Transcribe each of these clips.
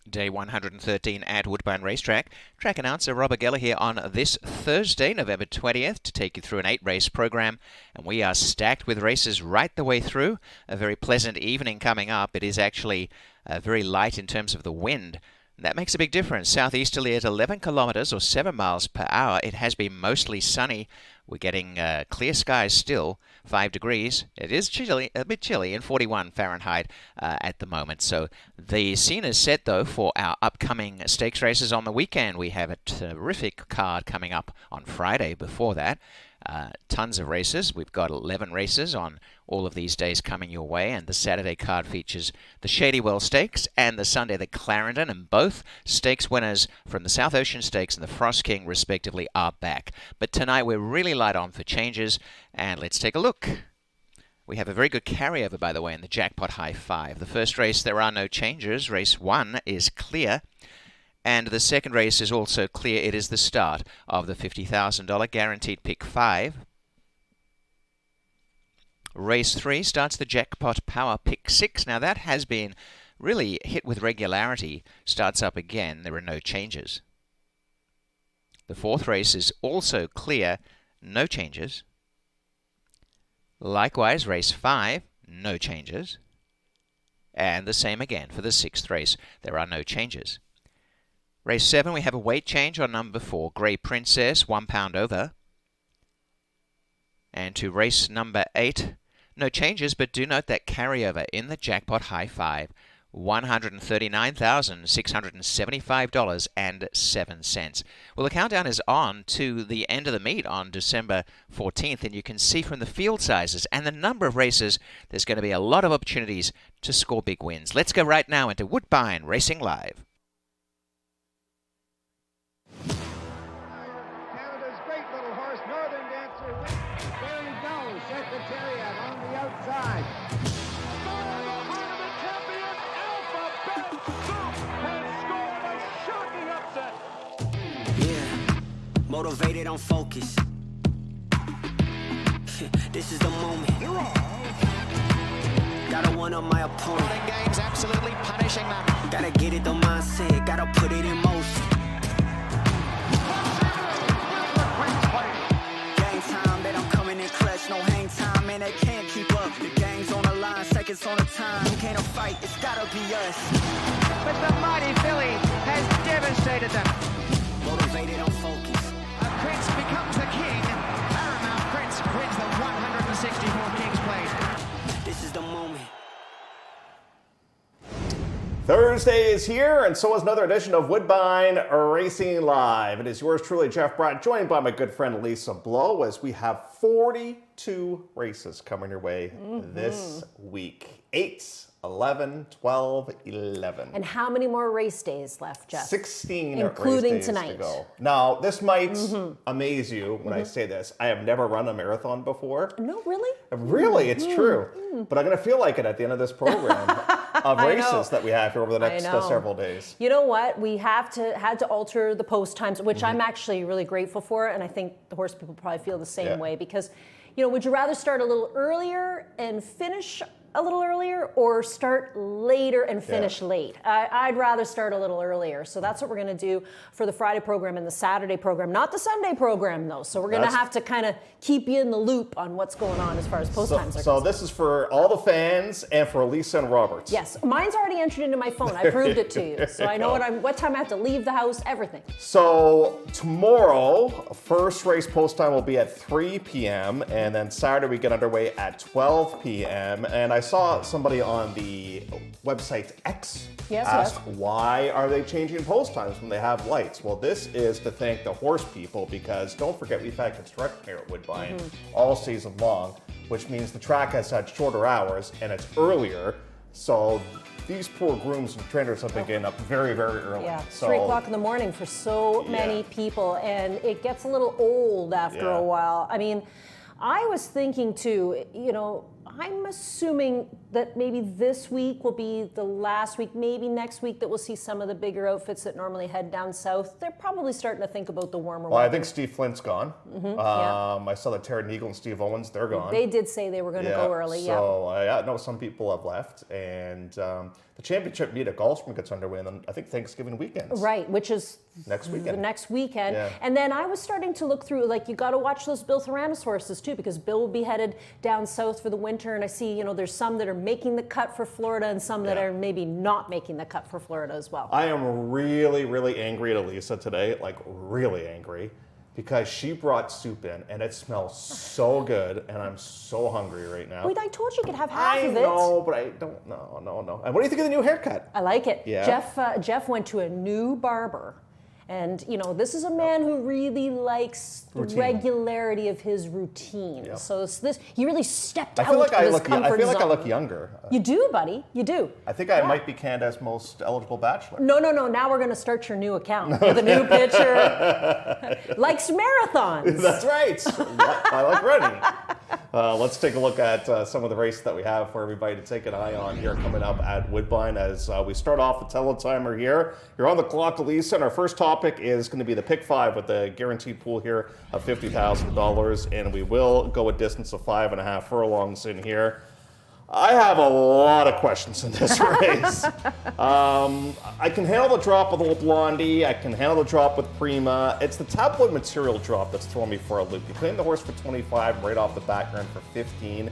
Day 113 at Woodbine Racetrack. Track announcer Robert Geller here on this Thursday, November 20th, to take you through an 8-race program. And we are stacked with races right the way through. A very pleasant evening coming up. It is actually very light in terms of the wind. That makes a big difference. Southeasterly at 11 kilometers or 7 miles per hour. It has been mostly sunny. We're getting clear skies still, 5 degrees. It is chilly, a bit chilly, and 41 Fahrenheit at the moment. So the scene is set, though, for our upcoming stakes races on the weekend. We have a terrific card coming up on Friday before that. Tons of races. We've got 11 races on all of these days coming your way, and the Saturday card features the Shadywell Stakes and the Sunday the Clarendon, and both stakes winners from the South Ocean Stakes and the Frost King respectively are back. But tonight we're really light on for changes, and let's take a look. We have a very good carryover, by the way, in the Jackpot High 5. The first race, there are no changes. Race 1 is clear. And the second race is also clear. It is the start of the $50,000 guaranteed pick 5. Race 3 starts the Jackpot Power pick 6. Now that has been really hit with regularity. Starts up again. There are no changes. The fourth race is also clear. No changes. Likewise, race 5, no changes. And the same again for the sixth race. There are no changes. Race 7, we have a weight change on number 4, Grey Princess, 1 pound over. And to race number 8, no changes, but do note that carryover in the Jackpot High 5, $139,675.07. Well, the countdown is on to the end of the meet on December 14th, and you can see from the field sizes and the number of races, there's going to be a lot of opportunities to score big wins. Let's go right now into Woodbine Racing Live. Motivated on focus. This is the moment. Gotta one-up my opponent. Games absolutely punishing them. Gotta get it the mindset. Gotta put it in motion. Game time, that I'm coming in clutch. No hang time, and they can't keep up. The game's on the line, seconds on the time. Who can't fight? It's gotta be us. But the mighty filly has devastated them. Motivated on focus. Prince becomes the king. Paramount Prince wins the 164 Kings Plate. This is the moment. Thursday is here, and so is another edition of Woodbine Racing Live. It is yours truly, Jeff Bratt, joined by my good friend Lisa Blow, as we have 42 races coming your way this week. 8, 11, 12, 11. And how many more race days left, Jeff? 16 including race days tonight. to go. Now, this might amaze you when I say this. I have never run a marathon before. No, really? Really, it's true. But I'm going to feel like it at the end of this program of races that we have here over the next several days. You know what? We had to alter the post times, which I'm actually really grateful for, and I think the horse people probably feel the same way, because, you know, would you rather start a little earlier and finish a little earlier, or start later and finish late? I'd rather start a little earlier. So that's what we're going to do for the Friday program and the Saturday program. Not the Sunday program, though. So we're going to have to kind of keep you in the loop on what's going on as far as post times are concerned. So this is for all the fans and for Lisa and Robert. Yes. Mine's already entered into my phone. I proved it to you. So I know what time I have to leave the house, everything. So tomorrow, first race post time will be at 3 p.m. and then Saturday we get underway at 12 p.m. And I saw somebody on the website X ask, why are they changing post times when they have lights? Well, this is to thank the horse people, because don't forget we've had construction here at Woodbine all season long, which means the track has had shorter hours and it's earlier. So these poor grooms and trainers have been getting up very, very early. Yeah, so, 3 o'clock in the morning for so many people, and it gets a little old after a while. I mean, I was thinking too, you know, I'm assuming that maybe this week will be the last week, maybe next week that we'll see some of the bigger outfits that normally head down south. They're probably starting to think about the warmer Well, I weather. think Steve Flint's gone. I saw that Tara Neagle and Steve Owens, they're gone. They did say they were going to go early, So I know some people have left, and the championship meet at Gulfstream gets underway, and then I think Thanksgiving weekend. Right, which is Next weekend. the next weekend. Yeah. And then I was starting to look through, like, you got to watch those Bill Theranos horses too, because Bill will be headed down south for the winter, and I see, you know, there's some that are making the cut for Florida and some that are maybe not making the cut for Florida as well. I am really, really angry at Elisa today, like really angry, because she brought soup in, and it smells so good, and I'm so hungry right now. Wait, I told you you could have half I of it. know, but I don't know, no. And what do you think of the new haircut? I like it. Yeah. Jeff went to a new barber. And, you know, this is a man who really likes the regularity of his routine. Yeah. So this, he really stepped I out feel like of his comfort I feel like I zone. look younger. You do, buddy. You do. I think I might be Canada's most eligible bachelor. No. Now we're going to start your new account with a new picture. Likes marathons. That's right. I like running. Let's take a look at some of the races that we have for everybody to take an eye on here coming up at Woodbine as we start off the teletimer here. You're on the clock, Elisa, and our first topic is going to be the pick 5 with the guaranteed pool here of $50,000, and we will go a distance of 5.5 furlongs in here. I have a lot of questions in this race. I can handle the drop with Old Blondie. I can handle the drop with Prima. It's the tabloid material drop that's throwing me for a loop. You claim the horse for 25, right off the bat you're in for 15.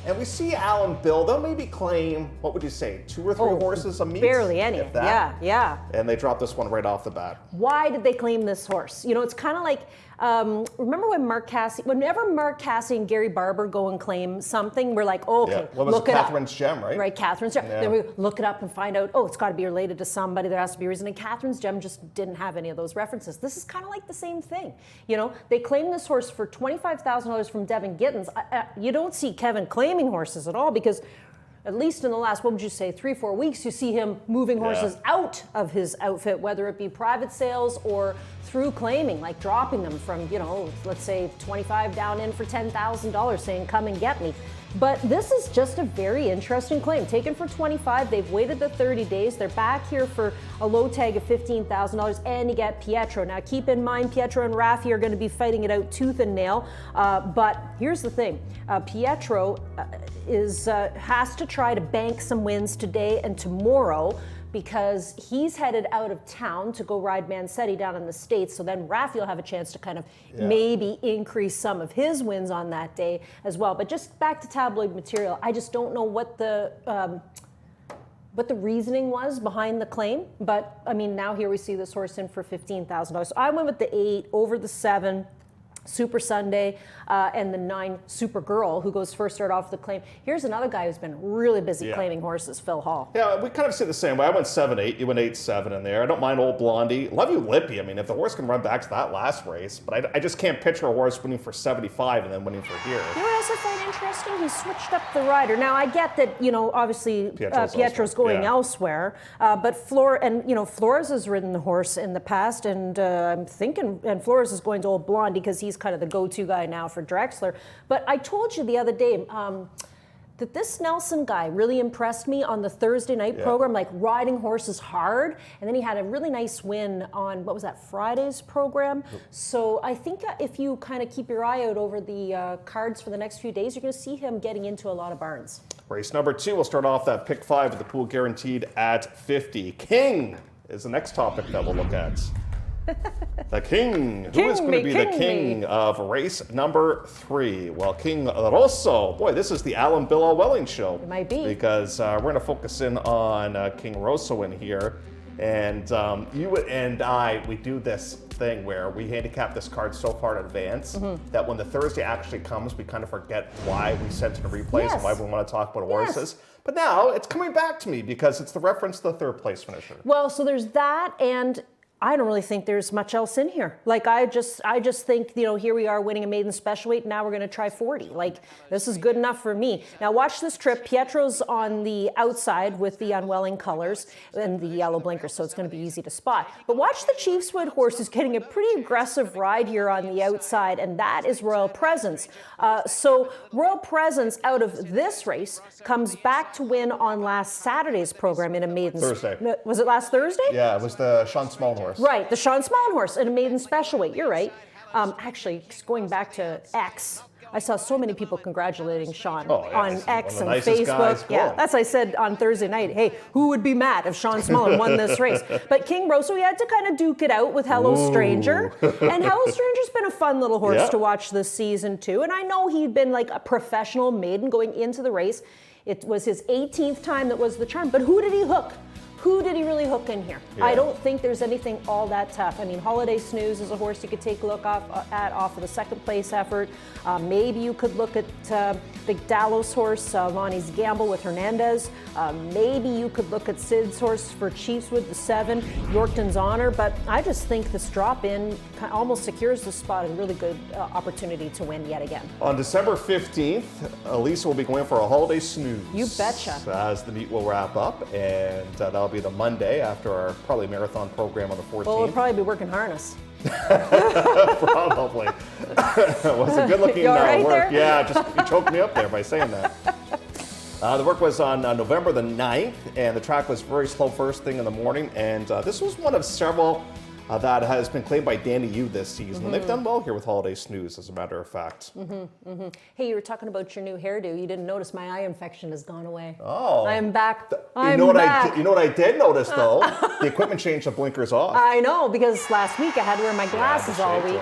And we see Alan Bill, they'll maybe claim, what would you say, 2 or 3 horses a meet? Barely any. If that. Yeah. And they drop this one right off the bat. Why did they claim this horse? You know, it's kind of like, remember when whenever Mark Cassidy and Gary Barber go and claim something, we're like, oh, okay, What was look it up. Catherine's Gem, right? Right, Catherine's Gem. Yeah. Then we look it up and find out, oh, it's got to be related to somebody. There has to be a reason. And Catherine's Gem just didn't have any of those references. This is kind of like the same thing. You know, they claim this horse for $25,000 from Devin Gittins. You don't see Kevin claiming horses at all because at least in the last, what would you say, 3-4 weeks, you see him moving horses out of his outfit, whether it be private sales or through claiming, like dropping them from, you know, let's say 25 down in for $10,000 saying, come and get me. But this is just a very interesting claim. Taken for 25, they've waited the 30 days. They're back here for a low tag of $15,000, and you get Pietro. Now, keep in mind, Pietro and Raffi are going to be fighting it out tooth and nail. But here's the thing. Pietro has to try to bank some wins today and tomorrow because he's headed out of town to go ride Mancetti down in the States. So then Raffi will have a chance to kind of maybe increase some of his wins on that day as well. But just back to tabloid material, I just don't know what the reasoning was behind the claim. But I mean, now here we see this horse in for $15,000. So I went with the 8 over the 7. Super Sunday, and the 9 Super Girl, who goes first start off the claim. Here's another guy who's been really busy claiming horses, Phil Hall. Yeah, we kind of see the same way. I went 7-8, you went 8-7 in there. I don't mind Old Blondie. Love you, Lippy. I mean, if the horse can run back to that last race, but I just can't picture a horse winning for 75 and then winning for here. You know what else I find interesting? He switched up the rider. Now, I get that, you know, obviously Pietro's going elsewhere, but Flores has ridden the horse in the past, and I'm thinking, and Flores is going to Old Blondie because he's kind of the go-to guy now for Drexler. But I told you the other day that this Nelson guy really impressed me on the Thursday night program, like riding horses hard. And then he had a really nice win on, what was that, Friday's program? So I think if you kind of keep your eye out over the cards for the next few days, you're going to see him getting into a lot of barns. Race number 2, we'll start off that pick 5 with the pool guaranteed at 50. King is the next topic that we'll look at. The King. Who is going to be the king of race number 3? Well, King Rosso. Boy, this is the Alan Bill Welling show. It might be. Because we're going to focus in on King Rosso in here. And you and I, we do this thing where we handicap this card so far in advance that when the Thursday actually comes, we kind of forget why we sent it to replays and why we want to talk about horses. But now it's coming back to me because it's the reference to the 3rd place finisher. Well, so there's that, and I don't really think there's much else in here. Like I just think, here we are winning a maiden special weight. Now we're going to try 40. Like this is good enough for me. Now watch this trip. Pietro's on the outside with the unwelling colors and the yellow blinkers, so it's going to be easy to spot. But watch the Chiefswood horse who's getting a pretty aggressive ride here on the outside, and that is Royal Presence. So Royal Presence out of this race comes back to win on last Saturday's program in a maiden. Thursday. Was it last Thursday? Yeah, it was the Sean Smallhorse. Right, the Sean Smallhorse horse in a maiden special weight. You're right. Actually, going back to X, I saw so many people congratulating Sean on X and Facebook. Yeah, that's what I said on Thursday night. Hey, who would be mad if Sean Smallhorse won this race? But King Rosso, he had to kind of duke it out with Hello Stranger. And Hello Stranger's been a fun little horse to watch this season too. And I know he'd been like a professional maiden going into the race. It was his 18th time that was the charm. But who did he hook? Who did he really hook in here? Yeah. I don't think there's anything all that tough. I mean, Holiday Snooze is a horse you could take a look off of the second place effort. Maybe you could look at Big Dallos horse, Lonnie's Gamble with Hernandez. Maybe you could look at Sid's horse for Chiefswood, the 7, Yorkton's Honor. But I just think this drop in almost secures the spot and really good opportunity to win yet again. On December 15th, Elisa will be going for a Holiday Snooze. You betcha. As the meet will wrap up, and that'll be the Monday after our probably marathon program on the 14th. Well, we'll probably be working harness. Probably. It was a good looking right work. There? Yeah, you choked me up there by saying that. The work was on November the 9th, and the track was very slow first thing in the morning, and this was one of several that has been claimed by Danny Yu this season. And they've done well here with Holiday Snooze, as a matter of fact. Hey, you were talking about your new hairdo. You didn't notice my eye infection has gone away. Oh. I'm back. You know what I did notice, though? The equipment changed the blinkers off. I know, because last week I had to wear my glasses all week.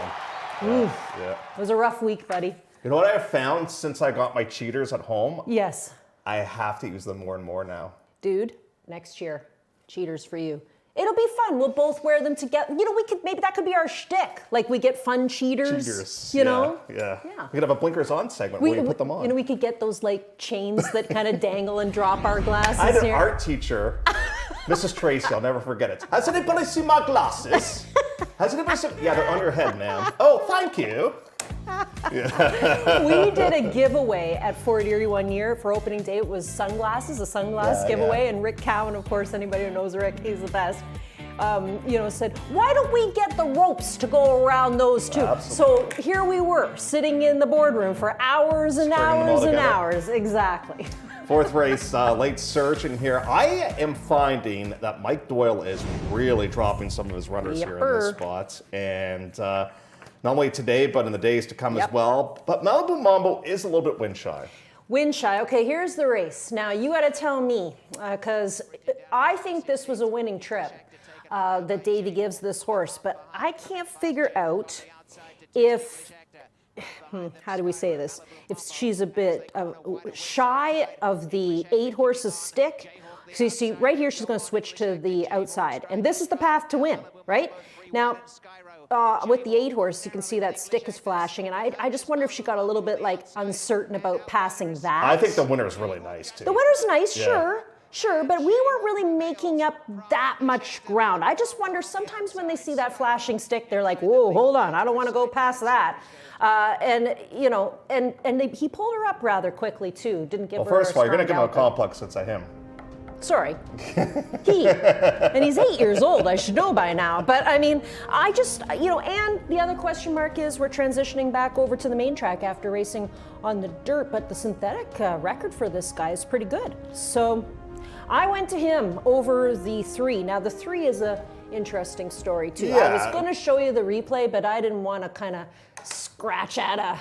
Yeah. It was a rough week, buddy. You know what I've found since I got my cheaters at home? Yes. I have to use them more and more now. Dude, next year, cheaters for you. It'll be fun. We'll both wear them together. Maybe that could be our shtick. Like we get fun cheaters. You know? Yeah. We could have a blinkers on segment where we put them on. We could get those like chains that kind of dangle and drop our glasses. I had an art teacher, Mrs. Tracy, I'll never forget it. Has anybody seen my glasses? Has anybody seen? Yeah, they're on your head, ma'am. Oh, thank you. We did a giveaway at Fort Erie one year for opening day. It was sunglasses, a sunglass giveaway, and Rick Cowan, of course, anybody who knows Rick, he's the best. Said, why don't we get the ropes to go around those two? Absolutely. So here we were, sitting in the boardroom for hours and hours and hours. Exactly. Fourth race, late surge in here. I am finding that Mike Doyle is really dropping some of his runners here in this spot. And not only today, but in the days to come as well. But Malibu Mambo is a little bit wind shy. Wind shy. Okay, here's the race. Now, you got to tell me, because I think this was a winning trip that Davey gives this horse. But I can't figure out if, how do we say this? If she's a bit shy of the 8 horses stick. So you see, right here, she's going to switch to the outside. And this is the path to win, right? Now, with the 8 horse, you can see that stick is flashing, and I just wonder if she got a little bit like uncertain about passing that. I think the winner's really nice too. The winner's nice, sure, but we weren't really making up that much ground. I just wonder sometimes when they see that flashing stick, they're like, "Whoa, hold on, I don't want to go past that." He pulled her up rather quickly too. Didn't give her. Well, first of all, you're going going to give him a complex since I him. Sorry. And he's 8 years old, I should know by now. But I mean, I just, and the other question mark is we're transitioning back over to the main track after racing on the dirt, but the synthetic record for this guy is pretty good. So I went to him over the 3. Now the 3 is a interesting story too. Yeah. I was going to show you the replay, but I didn't want to kind of scratch at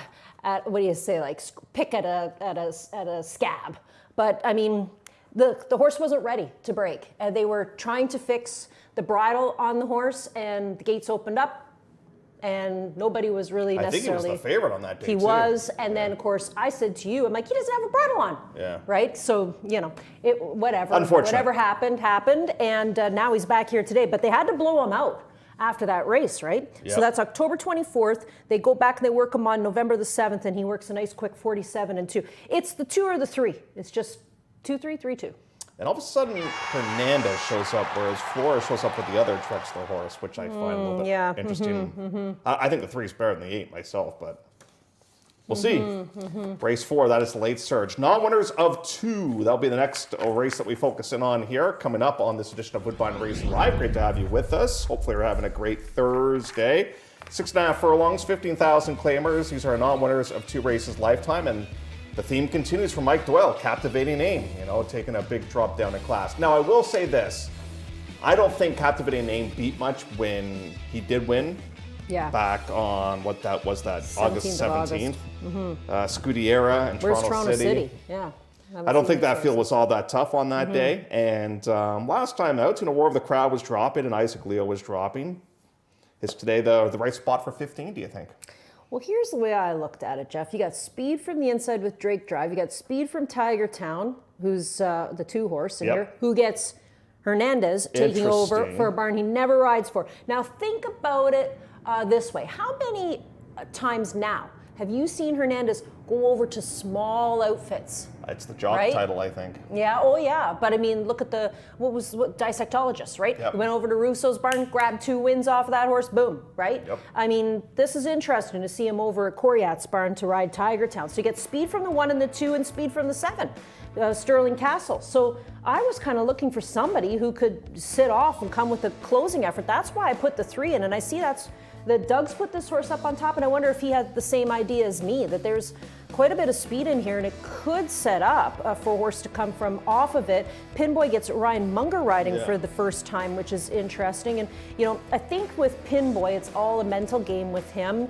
what do you say, like pick at a scab. But I mean, the horse wasn't ready to break. They were trying to fix the bridle on the horse, and the gates opened up, and nobody was really necessarily. I think he was the favorite on that day. He was, and then of course I said to you, I'm like, he doesn't have a bridle on. Yeah. Right. So whatever. Unfortunate. Whatever happened, and now he's back here today. But they had to blow him out after that race, right? Yep. So that's October 24th. They go back and they work him on November the 7th, and he works a nice quick 47 and 2. It's the 2 or the 3. It's just 2-3, 3-2. And all of a sudden, Hernandez shows up, whereas Flores shows up with the other Drexler horse, which I find a little bit interesting. I think the 3's better than the 8 myself, but we'll see. Race 4, that is the late surge. Non-winners of 2. That'll be the next race that we focus in on here, coming up on this edition of Woodbine Racing Live. Great to have you with us. Hopefully, you're having a great Thursday. 6.5 furlongs, 15,000 claimers. These are non-winners of 2 races lifetime, and the theme continues for Mike Doyle, captivating name, taking a big drop down in class. Now, I will say this. I don't think captivating name beat much when he did win. Yeah. Back on, what that was, that August 17th. Scudiera and Where's Toronto City. Yeah. I don't think that field was all that tough on that day. And last time out, War of the Crowd was dropping and Isaac Leo was dropping. Is today the right spot for 15, do you think? Well, here's the way I looked at it, Jeff. You got speed from the inside with Drake Drive. You got speed from Tiger Town, who's the 2 horse in here, who gets Hernandez taking over for a barn he never rides for. Now, think about it this way. How many times now have you seen Hernandez go over to small outfits? It's the job title, I think. Yeah, oh yeah. But I mean, look at what Dissectologist, right? Yep. He went over to Russo's barn, grabbed 2 wins off of that horse, boom, right? Yep. I mean, this is interesting to see him over at Coriat's barn to ride Tiger Town. So you get speed from the 1 and the 2 and speed from the 7, Sterling Castle. So I was kind of looking for somebody who could sit off and come with a closing effort. That's why I put the 3 in, and I see that Doug's put this horse up on top, and I wonder if he had the same idea as me, that there's quite a bit of speed in here, and it could set up for a horse to come from off of it. Pinboy gets Ryan Munger riding for the first time, which is interesting. And, I think with Pinboy, it's all a mental game with him.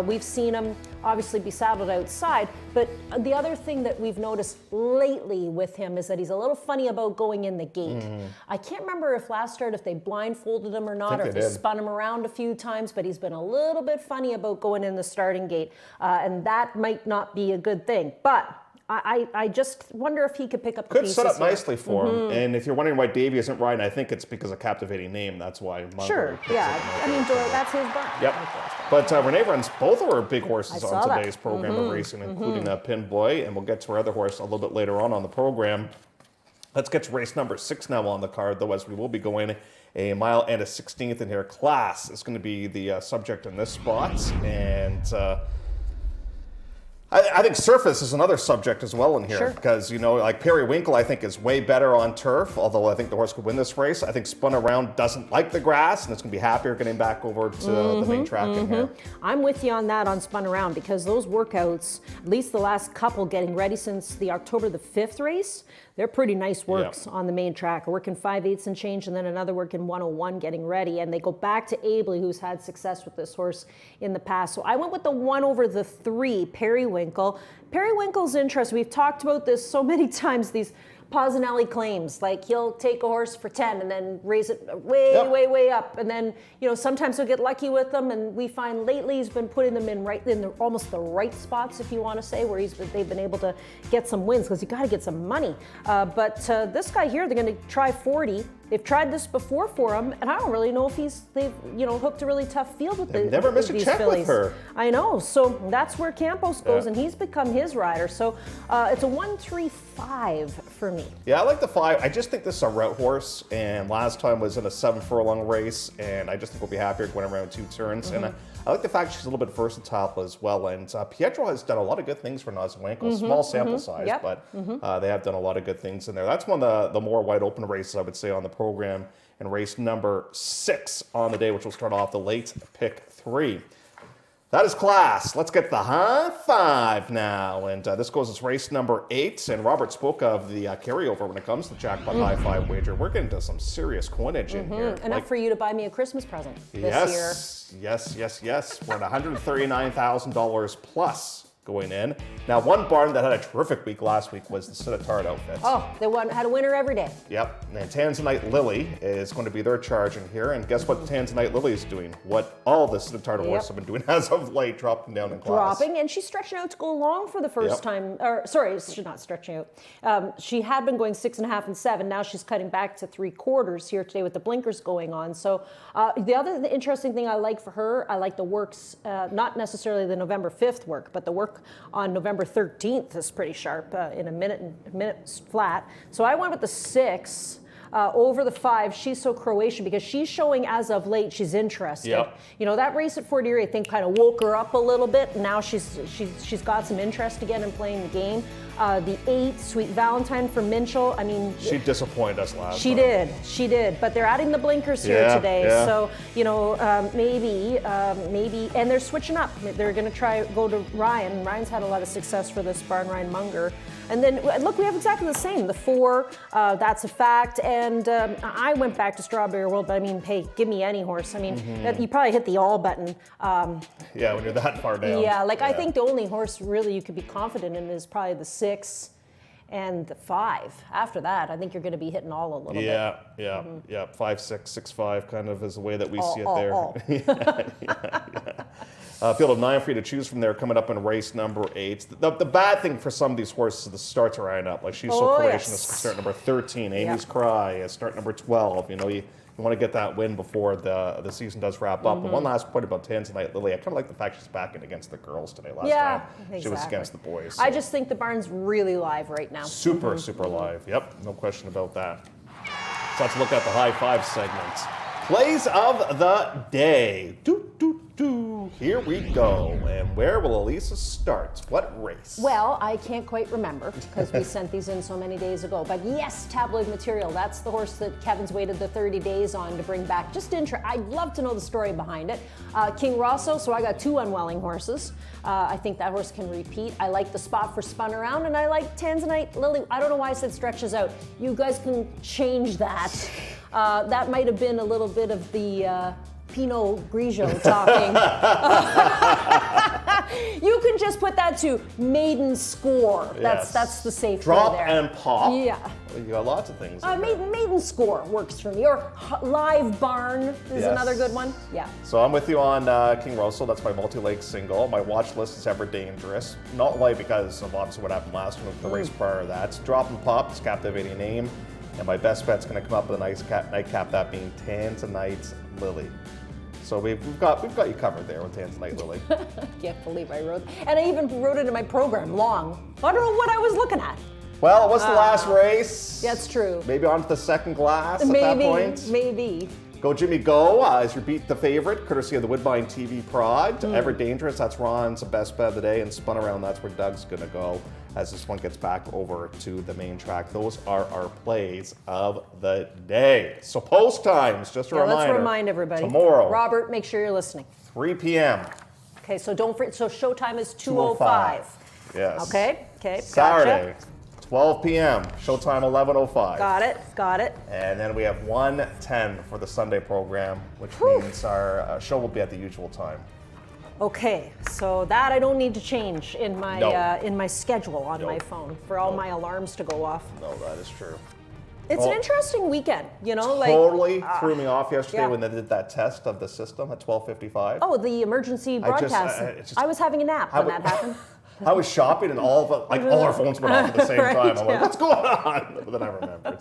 We've seen him obviously be saddled outside, but the other thing that we've noticed lately with him is that he's a little funny about going in the gate. I can't remember if last start if they blindfolded him or not, or if they spun him around a few times, but he's been a little bit funny about going in the starting gate, and that might not be a good thing. But I just wonder if he could pick up the pieces. Could set up nicely for him. And if you're wondering why Davey isn't riding, I think it's because of captivating name. That's why. Sure, yeah. I mean, that's his barn. Yep. But Renee runs both of her big horses on today's program of racing, including Pinboy, and we'll get to her other horse a little bit later on the program. Let's get to race number 6 now on the card, though, as we will be going a mile and a 16th in here. Class is going to be the subject in this spot, and I think surface is another subject as well in here, because, like Periwinkle, I think is way better on turf, although I think the horse could win this race. I think Spun Around doesn't like the grass, and it's going to be happier getting back over to the main track in here. I'm with you on that on Spun Around, because those workouts, at least the last couple getting ready since the October the 5th race, they're pretty nice works on the main track. A work in 5/8 and change, and then another work in 101 getting ready. And they go back to Abley, who's had success with this horse in the past. So I went with the 1 over the 3, Periwinkle. Periwinkle's interesting. We've talked about this so many times, these Pozzanelli claims, like he'll take a horse for 10 and then raise it way up, and then sometimes he'll get lucky with them, and we find lately he's been putting them in almost the right spots, if you want to say, where they've been able to get some wins, because you got to get some money. But this guy here, they're going to try 40. They've tried this before for him, and I don't really know if they've hooked a really tough field with never missed a check fillies. With her. I know, so that's where Campos goes, and he's become his rider. So it's a 1-3-5 for me. Yeah, I like the 5. I just think this is a route horse, and last time was in a 7 furlong race, and I just think we'll be happier going around 2 turns. And I like the fact she's a little bit versatile as well. And Pietro has done a lot of good things for Noswanko. Small sample size, but they have done a lot of good things in there. That's one of the more wide open races, I would say, on the program. And race number 6 on the day, which will start off the late pick 3. That is class. Let's get the high 5 now. And this goes as race number 8. And Robert spoke of the carryover when it comes to jackpot high 5 wager. We're getting to some serious coinage in here. Enough for you to buy me a Christmas present this year. Yes. We're at $139,000 plus going in. Now, one barn that had a terrific week last week was the Sinatard outfit. Oh, they had a winner every day. Yep, and Tanzanite Lily is going to be their charge in here. And guess what Tanzanite Lily is doing? What all the Sinatard horses have been doing as of late, dropping down in class. And she's stretching out to go long for the first time. Or sorry, she's not stretching out. She had been going 6.5 and 7. Now she's cutting back to 3/4 here today with the blinkers going on. So the interesting thing I like for her, I like the works, not necessarily the November 5th work, but the work York on November 13th is pretty sharp in a minute flat. So I went with the 6. Over the 5, She's So Croatian, because she's showing as of late she's interested. Yep. You know, that race at Fort Erie, I think, kind of woke her up a little bit. Now she's got some interest again in playing the game. The 8, Sweet Valentine for Minchell. I mean, She disappointed us last she time. She did. But they're adding the blinkers here today. Yeah. So, you know, maybe, and they're switching up. They're going to go to Ryan. Ryan's had a lot of success for this barn, Ryan Munger. And then, look, we have exactly the same. The 4, That's a Fact. And I went back to Strawberry World, but I mean, hey, give me any horse. I mean, you probably hit the all button. Yeah, when you're that far down. Yeah, I think the only horse really you could be confident in is probably the 6 and the 5. After that, I think you're going to be hitting all a little bit. Yeah. 5, 6, 6, 5 kind of is the way that we see it there. All. Field of 9 for you to choose from there coming up in race number 8. The bad thing for some of these horses is the starts are right up. Like She's So Croatian is start number 13. Amy's Cry is start number 12. You know, you want to get that win before the season does wrap up. But one last point about Tanzanite Lily. I kind of like the fact she's back in against the girls today. Last time she was against the boys. So. I just think the barn's really live right now. Super live. Yep, no question about that. So let's look at the high 5 segments. Plays of the day. Here we go. And where will Elisa start? What race? Well, I can't quite remember because we sent these in so many days ago. But yes, Tabloid Material. That's the horse that Kevin's waited the 30 days on to bring back. Just I'd love to know the story behind it. King Rosso, so I got 2 unwelling horses. I think that horse can repeat. I like the spot for Spun Around, and I like Tanzanite Lily. I don't know why I said stretches out. You guys can change that. That might have been a little bit of the Pinot Grigio talking. You can just put that to maiden score. That's the safe drop there. And pop. Yeah. Well, you got lots of things. Maiden score works for me. Or live barn is another good one. Yeah. So I'm with you on King Russell. That's my multi-leg single. My watch list is Ever Dangerous. Not only because of obviously what happened last week, the race prior to that. It's Drop and Pop. It's Captivating Name. And my best bet's going to come up with a nice nightcap, that being Tanzanite Lily. So we've got you covered there with Tanzanite Lily. I can't believe I wrote, and I even wrote it in my program, long. I don't know what I was looking at. Well, it was the last race. That's true. Maybe on to the second glass at that point. Maybe. Go Jimmy Go is your beat the favorite, courtesy of the Woodbine TV Prod. Ever Dangerous, that's Ron's best bet of the day, and Spun Around, that's where Doug's gonna go as this one gets back over to the main track. Those are our plays of the day. So post times, just a reminder. Let's remind everybody. Tomorrow. Robert, make sure you're listening. 3 p.m. Okay, so don't forget, so showtime is 2:05. Yes. Okay, Saturday, gotcha. 12 p.m. Showtime 11:05. Got it. And then we have 1:10 for the Sunday program, which means our show will be at the usual time. Okay, so that I don't need to change in my schedule on my phone for all my alarms to go off. No, that is true. It's an interesting weekend, you know. Totally threw me off yesterday when they did that test of the system at 12:55. Oh, the emergency broadcast. I was having a nap when that happened. I was shopping and all our phones went off at the same time. I'm like, what's going on? But then I remembered.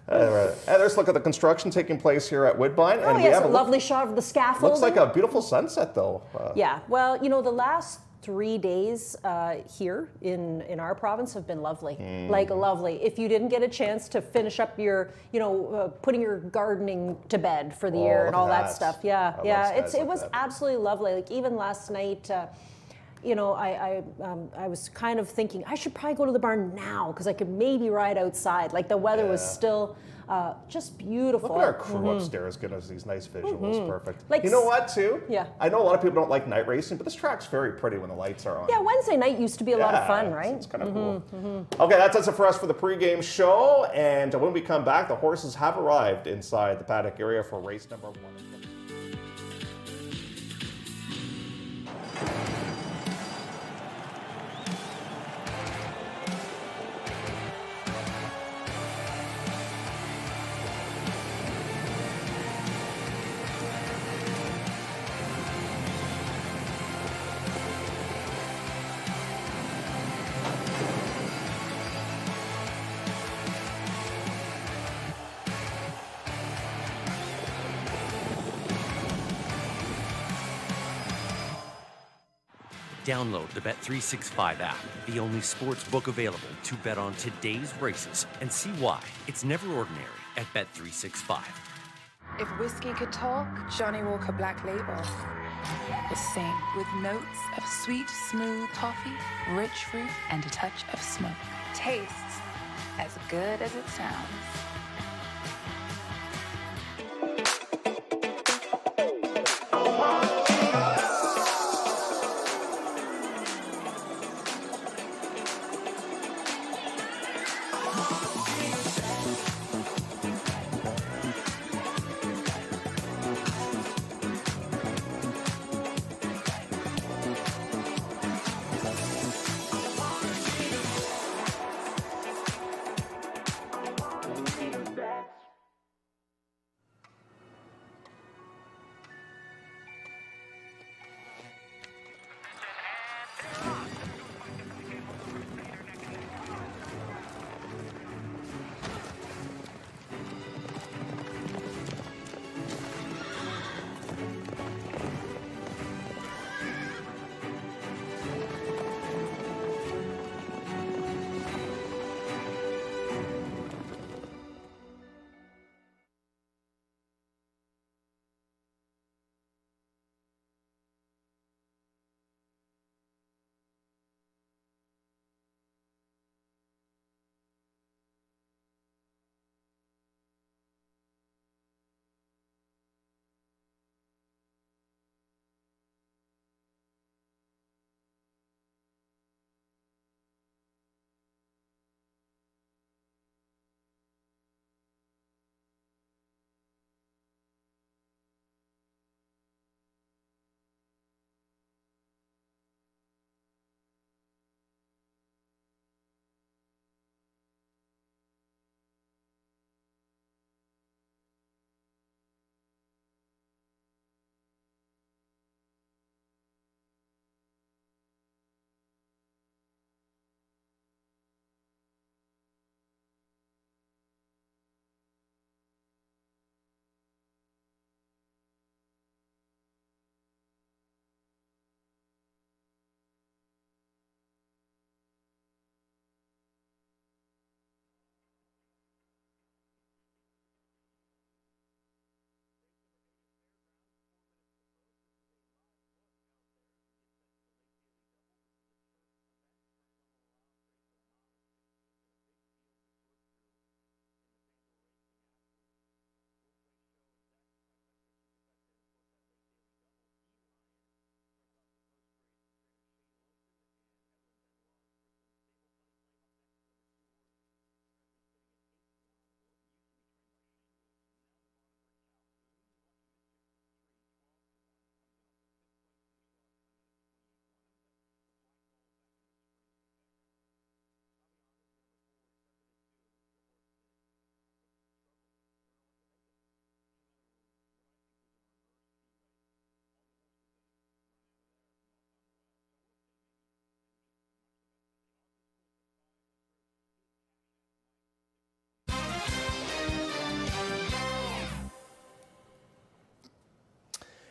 Anyway, and let's look at the construction taking place here at Woodbine. Oh, and yes, a lovely shot of the scaffold. Looks like a beautiful sunset, though. Yeah, well, you know, the last 3 days here in our province have been lovely. Like, lovely. If you didn't get a chance to finish up your, putting your gardening to bed for the year and all that stuff. Yeah. It was absolutely lovely. Like, even last night, I was kind of thinking I should probably go to the barn now because I could maybe ride outside. Like the weather was still just beautiful. Look at our crew upstairs giving us these nice visuals. Perfect. Like, you know what, too? Yeah. I know a lot of people don't like night racing, but this track's very pretty when the lights are on. Yeah, Wednesday night used to be a lot of fun, right? It's kind of cool. Okay, that's it for us for the pregame show. And when we come back, the horses have arrived inside the paddock area for race number 1. Download the Bet365 app, the only sports book available to bet on today's races, and see why it's never ordinary at Bet365. If whiskey could talk, Johnny Walker Black Label would sing with notes of sweet, smooth coffee, rich fruit, and a touch of smoke. Tastes as good as it sounds.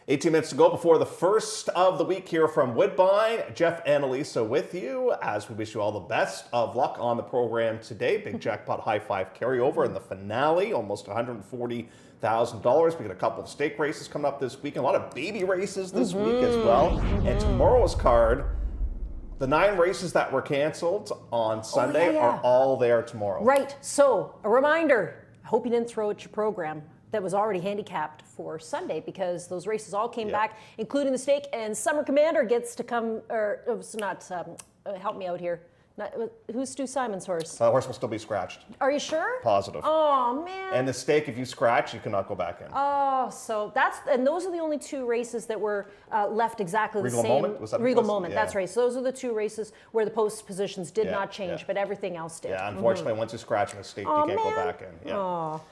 "18 minutes to go before the first of the week here from Woodbine. Jeff and Elisa with you as we wish you all the best of luck on the program today. Big jackpot high five carryover in the finale, almost $140,000. We got a couple of stake races coming up this week and a lot of baby races this week as well. And tomorrow's card, the 9 races that were canceled on Sunday are all there tomorrow. Right. So a reminder, I hope you didn't throw at your program that was already handicapped for Sunday because those races all came back, including the stake. And Summer Commander gets to come, or it's not, help me out here. Not, who's Stu Simon's horse? Horse will still be scratched. Are you sure? Positive. Oh, man. And the stake, if you scratch, you cannot go back in. Oh, so that's, and those are the only 2 races that were left exactly the Regal same. Moment? Was that Regal was, Moment, that's right. So those are the 2 races where the post positions did not change, yeah. but everything else did. Yeah, unfortunately, once you scratch in a stake, you can't go back in. Yeah. Oh.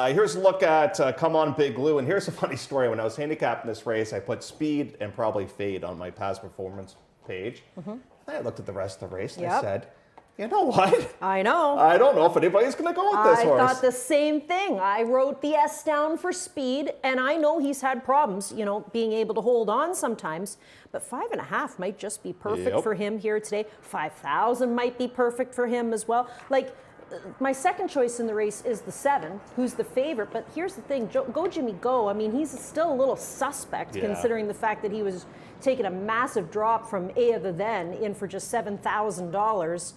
Here's a look at Come On Big Lou, and here's a funny story. When I was handicapped in this race, I put speed and probably fade on my past performance page. I looked at the rest of the race and I said, You know what? I know. I don't know if anybody's going to go with this horse. I thought the same thing. I wrote the S down for speed, and I know he's had problems, being able to hold on sometimes. But 5.5 might just be perfect for him here today. 5,000 might be perfect for him as well. Like, my second choice in the race is the 7, who's the favorite. But here's the thing, Go Jimmy Go. I mean, he's still a little suspect considering the fact that he was taking a massive drop from A of the Then in for just $7,000.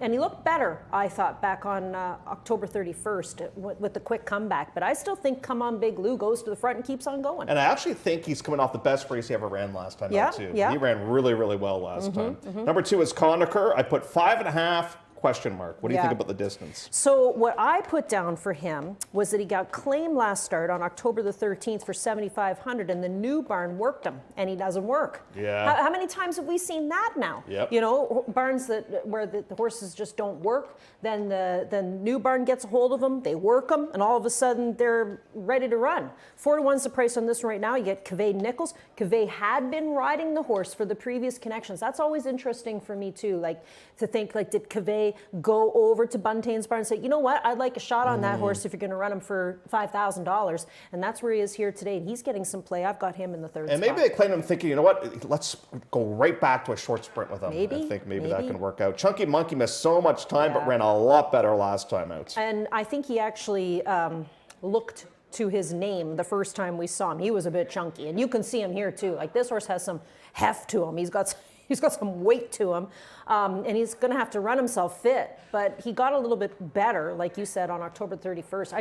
And he looked better, I thought, back on October 31st with the quick comeback. But I still think Come On Big Lou goes to the front and keeps on going. And I actually think he's coming off the best race he ever ran last time out, too. Yeah. He ran really, really well last time. Number 2 is Conacher. I put 5.5. Question mark. What do you think about the distance? So what I put down for him was that he got claimed last start on October the 13th for 7,500, and the new barn worked him, and he doesn't work. Yeah. How many times have we seen that now? Yep. Barns where the horses just don't work, then the new barn gets a hold of them, they work them, and all of a sudden they're ready to run. 4-to-1's the price on this one right now. You get Cavey Nichols. Cavey had been riding the horse for the previous connections. That's always interesting for me too, like to think, like, did Cavey go over to Buntane's barn and say, you know what, I'd like a shot on that horse if you're going to run him for $5,000. And that's where he is here today. And he's getting some play. I've got him in the third spot. And maybe they claimed him thinking, you know what, let's go right back to a short sprint with him. I think maybe that can work out. Chunky Monkey missed so much time, but ran a lot better last time out. And I think he actually looked to his name the first time we saw him. He was a bit chunky. And you can see him here too. Like, this horse has some heft to him. He's got some weight to him, and he's going to have to run himself fit. But he got a little bit better, like you said, on October 31st.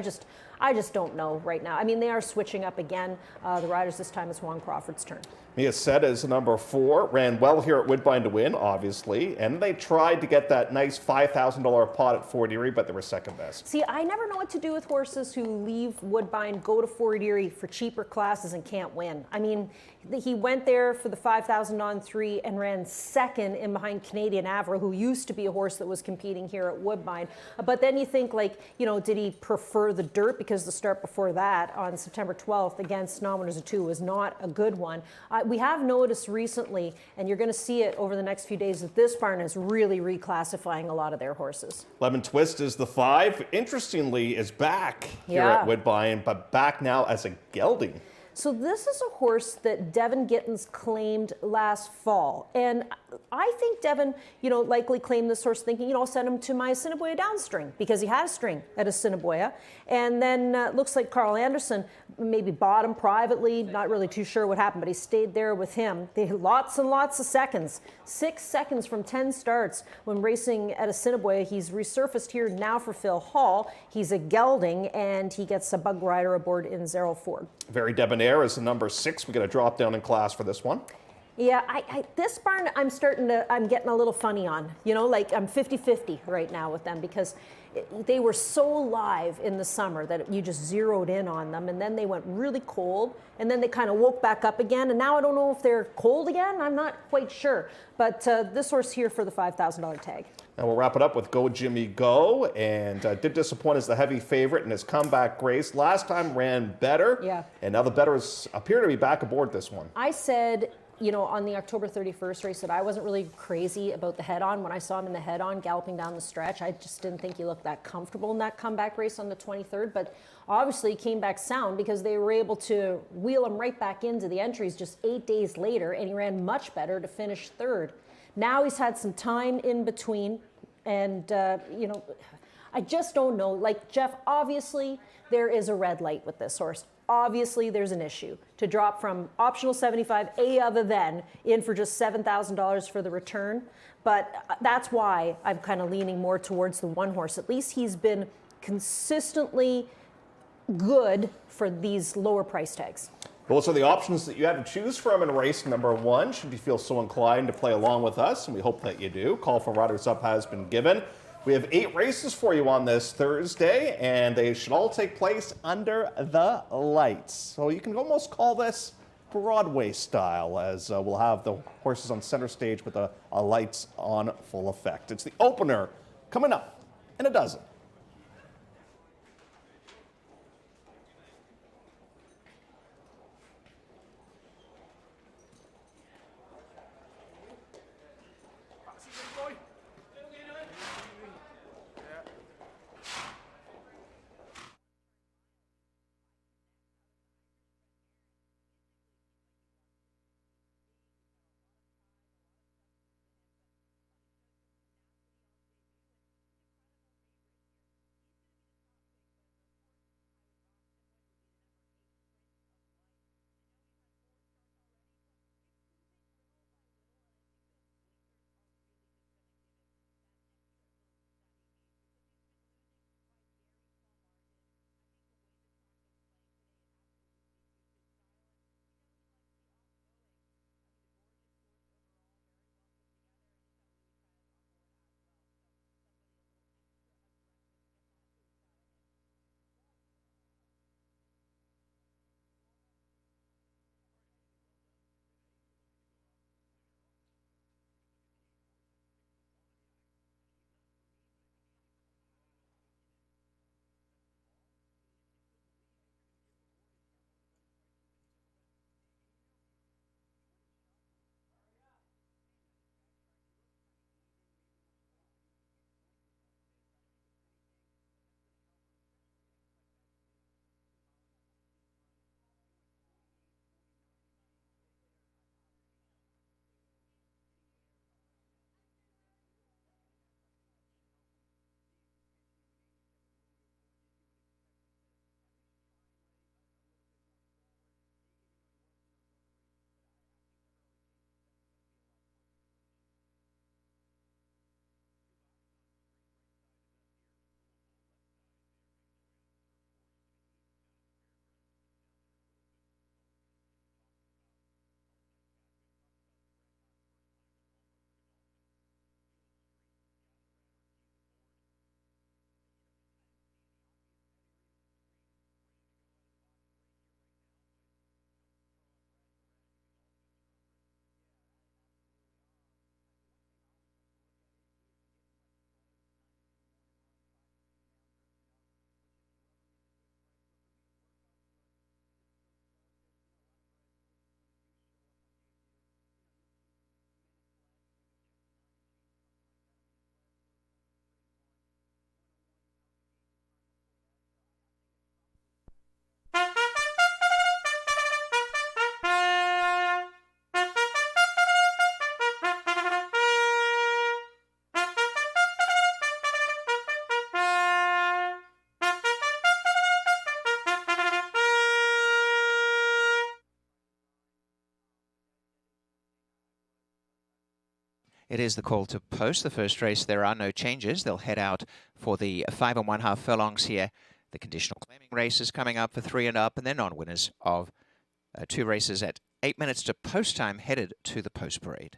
I just don't know right now. I mean, they are switching up again. The riders this time, it's Juan Crawford's turn. Mia Seta is number 4, ran well here at Woodbine to win, obviously, and they tried to get that nice $5,000 pot at Fort Erie, but they were second best. See, I never know what to do with horses who leave Woodbine, go to Fort Erie for cheaper classes and can't win. I mean, he went there for the 5,000 on 3 and ran second in behind Canadian Averill, who used to be a horse that was competing here at Woodbine. But then you think, like, did he prefer the dirt? Because the start before that on September 12th against Nominators of 2 was not a good one. We have noticed recently, and you're going to see it over the next few days, that this barn is really reclassifying a lot of their horses. Lemon Twist is the 5. Interestingly, is back here at Woodbine, but back now as a gelding. So this is a horse that Devin Gittins claimed last fall. And I think Devin, likely claimed this horse thinking, I'll send him to my Assiniboia downstring, because he had a string at Assiniboia. And then looks like Carl Anderson maybe bought him privately, not really too sure what happened, but he stayed there with him. They had lots and lots of seconds, 6 seconds from 10 starts when racing at Assiniboia. He's resurfaced here now for Phil Hall. He's a gelding, and he gets a bug rider aboard in Zero Ford. Very Debonair is the number 6. We got a drop down in class for this one. Yeah, this barn I'm getting a little funny on. Like, I'm 50-50 right now with them, because they were so live in the summer that you just zeroed in on them, and then they went really cold, and then they kind of woke back up again, and now I don't know if they're cold again. I'm not quite sure. But this horse here for the $5,000 tag. And we'll wrap it up with Go Jimmy Go, and did disappoint as the heavy favorite in his comeback race. Last time ran better, and now the bettors appear to be back aboard this one. I said, on the October 31st race, that I wasn't really crazy about the head-on. When I saw him in the head-on galloping down the stretch, I just didn't think he looked that comfortable in that comeback race on the 23rd. But obviously he came back sound, because they were able to wheel him right back into the entries just 8 days later, and he ran much better to finish third. Now he's had some time in between, and, I just don't know. Like, Jeff, obviously there is a red light with this horse. Obviously there's an issue. To drop from optional 75 A other than in for just $7,000 for the return. But that's why I'm kind of leaning more towards the one horse. At least he's been consistently good for these lower price tags. Those are the options that you have to choose from in race number 1, should you feel so inclined to play along with us, and we hope that you do. Call for Riders Up has been given. We have 8 races for you on this Thursday, and they should all take place under the lights. So you can almost call this Broadway style, as we'll have the horses on center stage with the lights on full effect. It's the opener coming up in a dozen. It is the call to post. The first race, there are no changes. They'll head out for the 5 1/2 furlongs here. The conditional claiming race is coming up for 3 and up, and they're non-winners of 2 races at 8 minutes to post time headed to the post parade.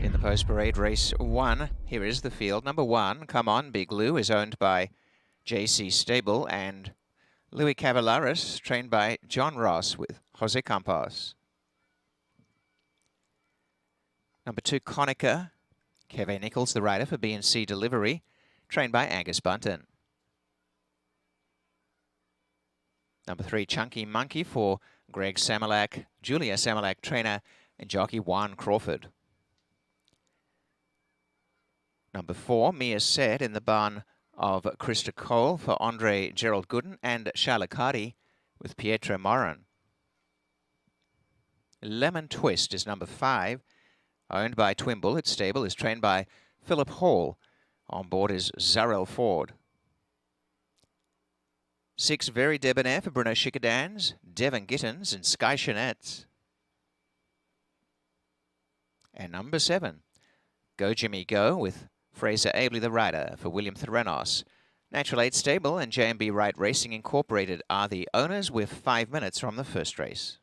In the post parade, race 1, here is the field. Number 1, Come On, Big Lou, is owned by JC Stable, and Louis Cavalaris, trained by John Ross with Jose Campos. Number 2, Conica, Kevin Nichols, the rider for B&C Delivery, trained by Angus Bunton. Number 3, Chunky Monkey for Greg Samolak, Julia Samolak, trainer, and jockey Juan Crawford. Number 4, Mia Said, in the barn of Krista Cole for Andre Gerald Gooden and Charlotte Cardi with Pietro Morin. Lemon Twist is number 5, owned by Twimble. Its stable is trained by Philip Hall. On board is Zarel Ford. 6, Very Debonair for Bruno Chickadans, Devon Gittins and Sky Chanetz. And number 7, Go Jimmy Go with Fraser Abley, the rider for William Threnos. Natural Aid Stable and J&B Wright Racing Incorporated are the owners with 5 minutes from the first race.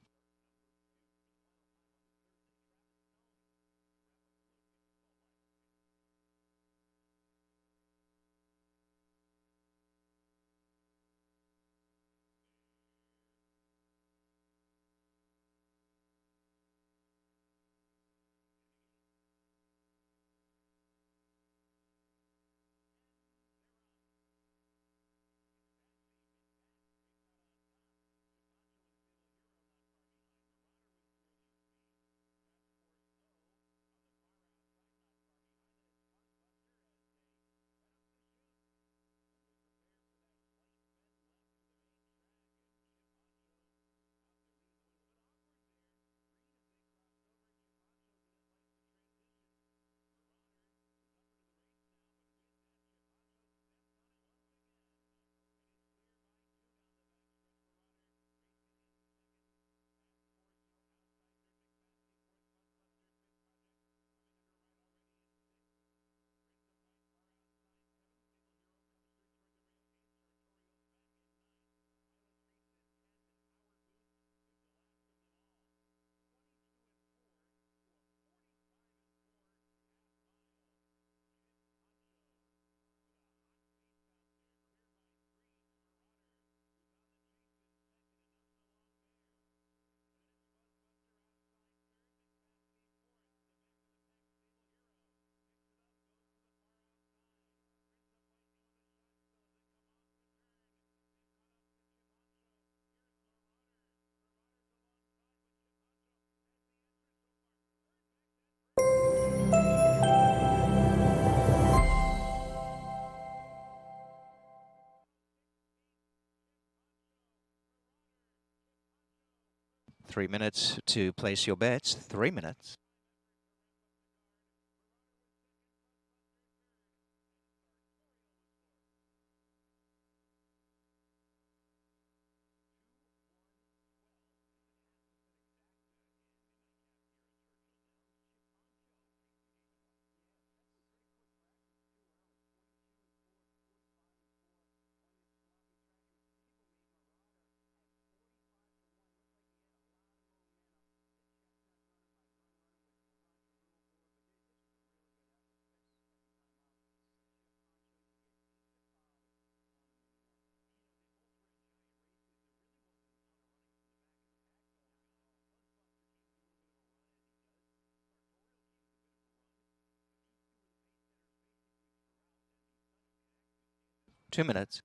3 minutes to place your bets. 3 minutes. Two minutes.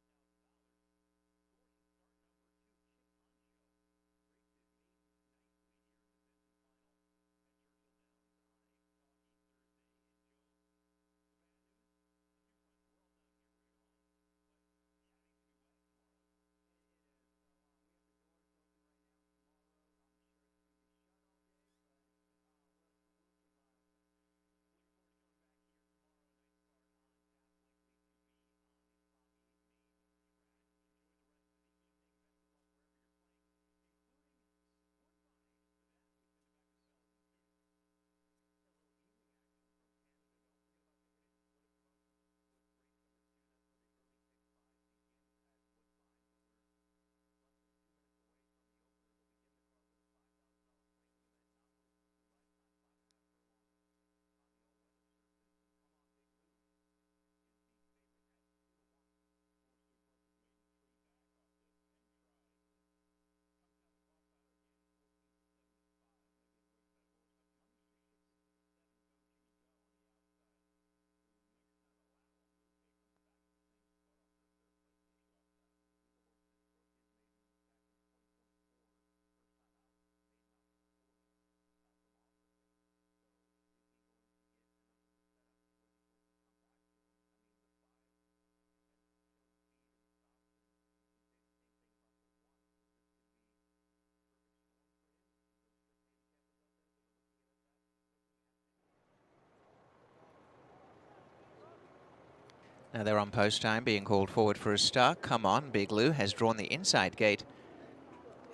Now they're on post time, being called forward for a start. Come On, Big Lou has drawn the inside gate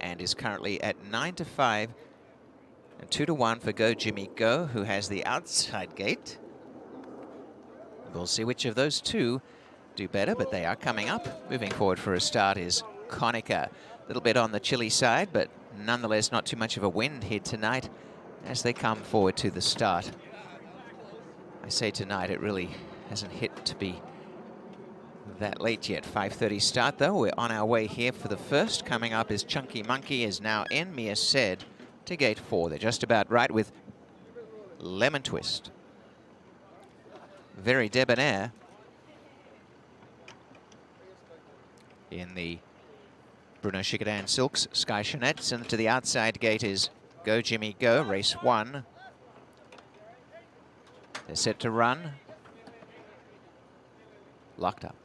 and is currently at 9-5 and 2-1 for Go Jimmy Go, who has the outside gate. We'll see which of those two do better, but they are coming up. Moving forward for a start is Konica. A little bit on the chilly side, but nonetheless not too much of a wind here tonight as they come forward to the start. I say tonight, it really hasn't hit to be that late yet. 5:30 start though. We're on our way here for the first. Coming up is Chunky Monkey is now in. Mia said to gate 4. They're just about right with Lemon Twist. Very Debonair in the Bruno Chicadan Silks Sky Chanettes, and to the outside gate is Go Jimmy Go, race 1. They're set to run. Locked up.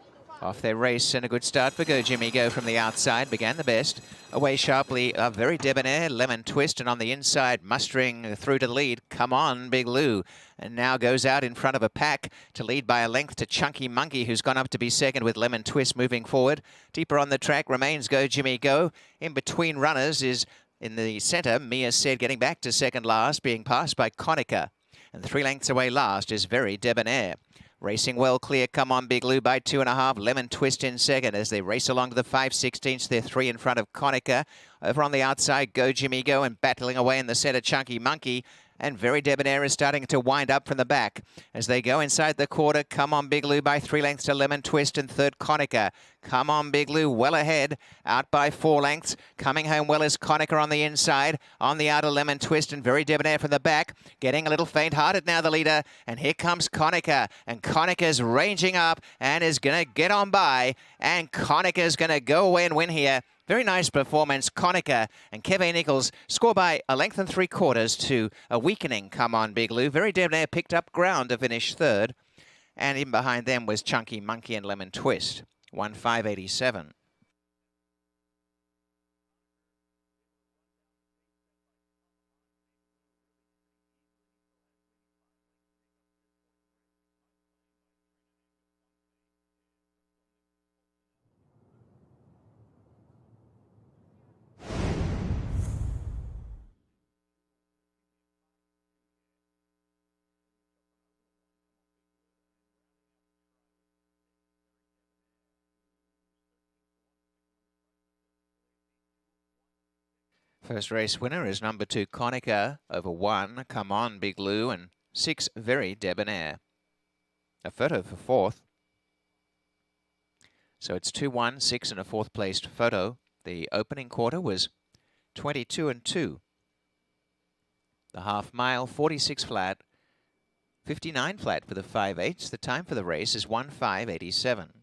Off their race, and a good start for Go Jimmy Go from the outside. Began the best. Away sharply, a very Debonair, Lemon Twist, and on the inside, mustering through to the lead. Come On, Big Lou. And now goes out in front of a pack to lead by a length to Chunky Monkey, who's gone up to be second with Lemon Twist moving forward. Deeper on the track remains Go Jimmy Go. In between runners is, in the centre, Mia Said getting back to second last, being passed by Konica. And 3 lengths away last is Very Debonair. Racing well clear, Come On Big Lou by 2.5. Lemon Twist in second as they race along to the 5/16. They're 3 in front of Konica. Over on the outside, Go Jimmy Go, and battling away in the centre, Chunky Monkey. And Very Debonair is starting to wind up from the back. As they go inside the quarter, Come On Big Lou by 3 lengths to Lemon Twist, and third Konica. Come On Big Lou well ahead, out by 4 lengths. Coming home well is Konica on the inside. On the outer, Lemon Twist, and Very Debonair from the back. Getting a little faint-hearted now, the leader. And here comes Konica. And Konica's ranging up and is going to get on by. And Konica's going to go away and win here. Very nice performance, Konica and Kevin Nichols score by 1 3/4 lengths to a weakening Come On Big Lou. Very Debonair picked up ground to finish third. And in behind them was Chunky Monkey and Lemon Twist. 1:5.87. First race winner is number 2, Konica, over 1, Come On, Big Lou, and 6, Very Debonair. A photo for 4th. So it's 2-1, 6 and a 4th placed photo. The opening quarter was 22 and 2. The half mile, 46 flat, 59 flat for the 5/8. The time for the race is 1:05:87.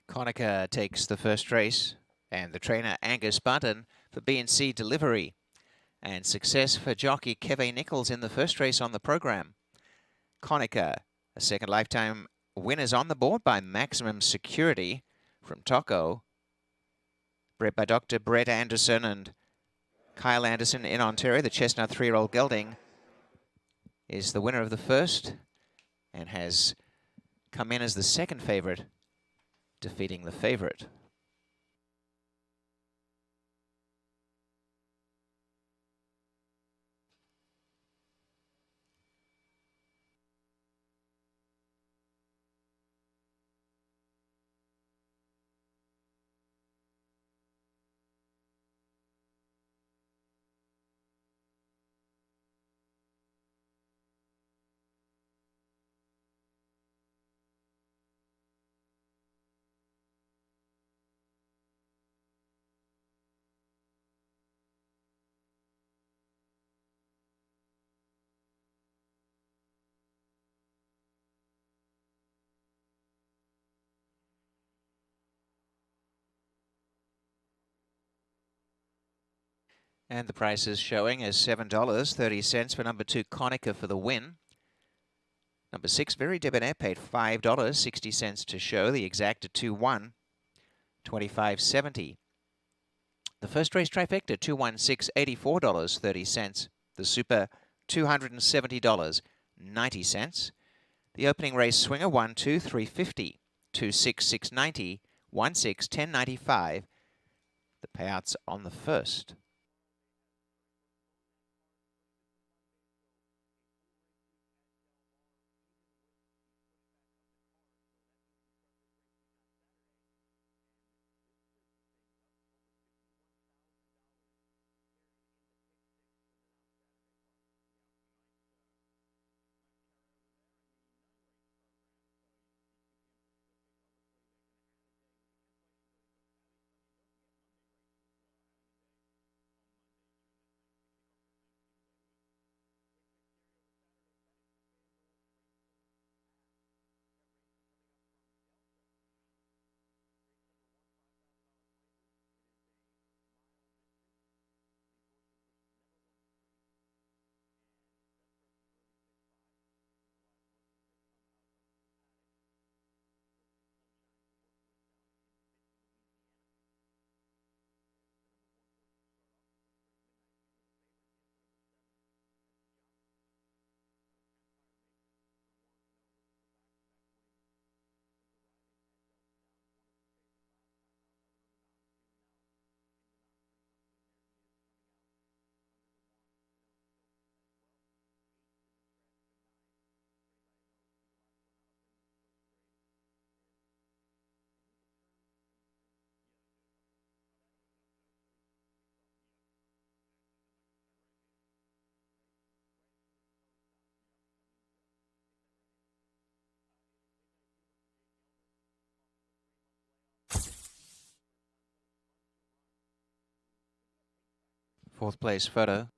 Konica takes the first race, and the trainer Angus Bunton for B&C Delivery. And success for jockey Kevin Nichols in the first race on the program. Konica, a second lifetime winners on the board by Maximum Security from Tocco, bred by Dr. Brett Anderson and Kyle Anderson in Ontario. The chestnut 3-year-old gelding is the winner of the first and has come in as the second favorite, defeating the favorite. And the price is showing as $7.30 for number 2, Konica, for the win. Number 6, Very Debonair, paid $5.60 to show. The exacta 2-1, $25.70. The first race trifecta, 216, $84.30. The super, $270.90. The opening race swinger, 1-2, $350, 2-6, $690, 1-6, $10.95. The payouts on the first. Fourth place photo.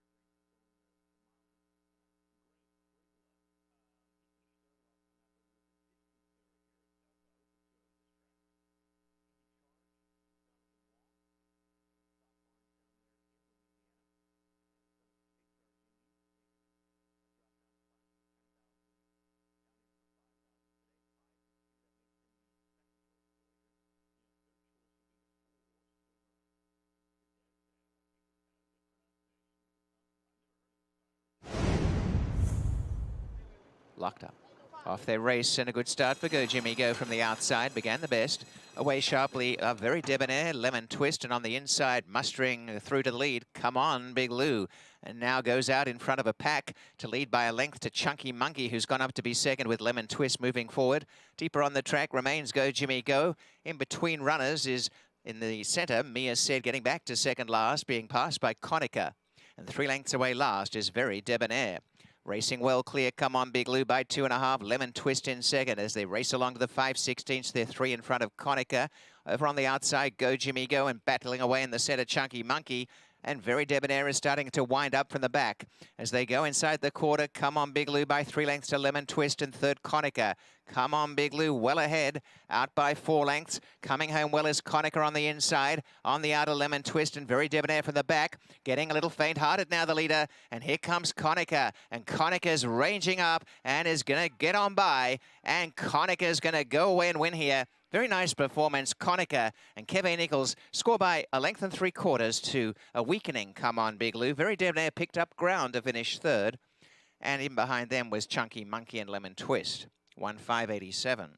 Locked up. Off their race and a good start for Go Jimmy Go from the outside. Began the best. Away sharply, very debonair. Lemon Twist, and on the inside, mustering through to the lead. Come on, Big Lou. And now goes out in front of a pack to lead by a length to Chunky Monkey, who's gone up to be second with Lemon Twist moving forward. Deeper on the track remains Go Jimmy Go. In between runners is, in the centre, Mia Said getting back to second last, being passed by Konica. And 3 lengths away last is Very Debonair. Racing well clear, Come On Big Lou by 2.5. Lemon Twist in second as they race along to the 5/16. They're 3 in front of Konica. Over on the outside, Go Jimmy Go, and battling away in the centre, Chunky Monkey. And Very Debonair is starting to wind up from the back. As they go inside the quarter, Come On Big Lou by 3 lengths to Lemon Twist, and third Konica. Come On Big Lou well ahead, out by 4 lengths. Coming home well is Konica on the inside. On the outer, Lemon Twist, and Very Debonair from the back. Getting a little faint-hearted now, the leader. And here comes Konica. And Konica's ranging up and is going to get on by. And Konica's going to go away and win here. Very nice performance, Konica and Kevin Nichols score by a length and 3/4 to a weakening Come On Big Lou. Very Debonair picked up ground to finish third. And in behind them was Chunky Monkey and Lemon Twist. 1:5.87.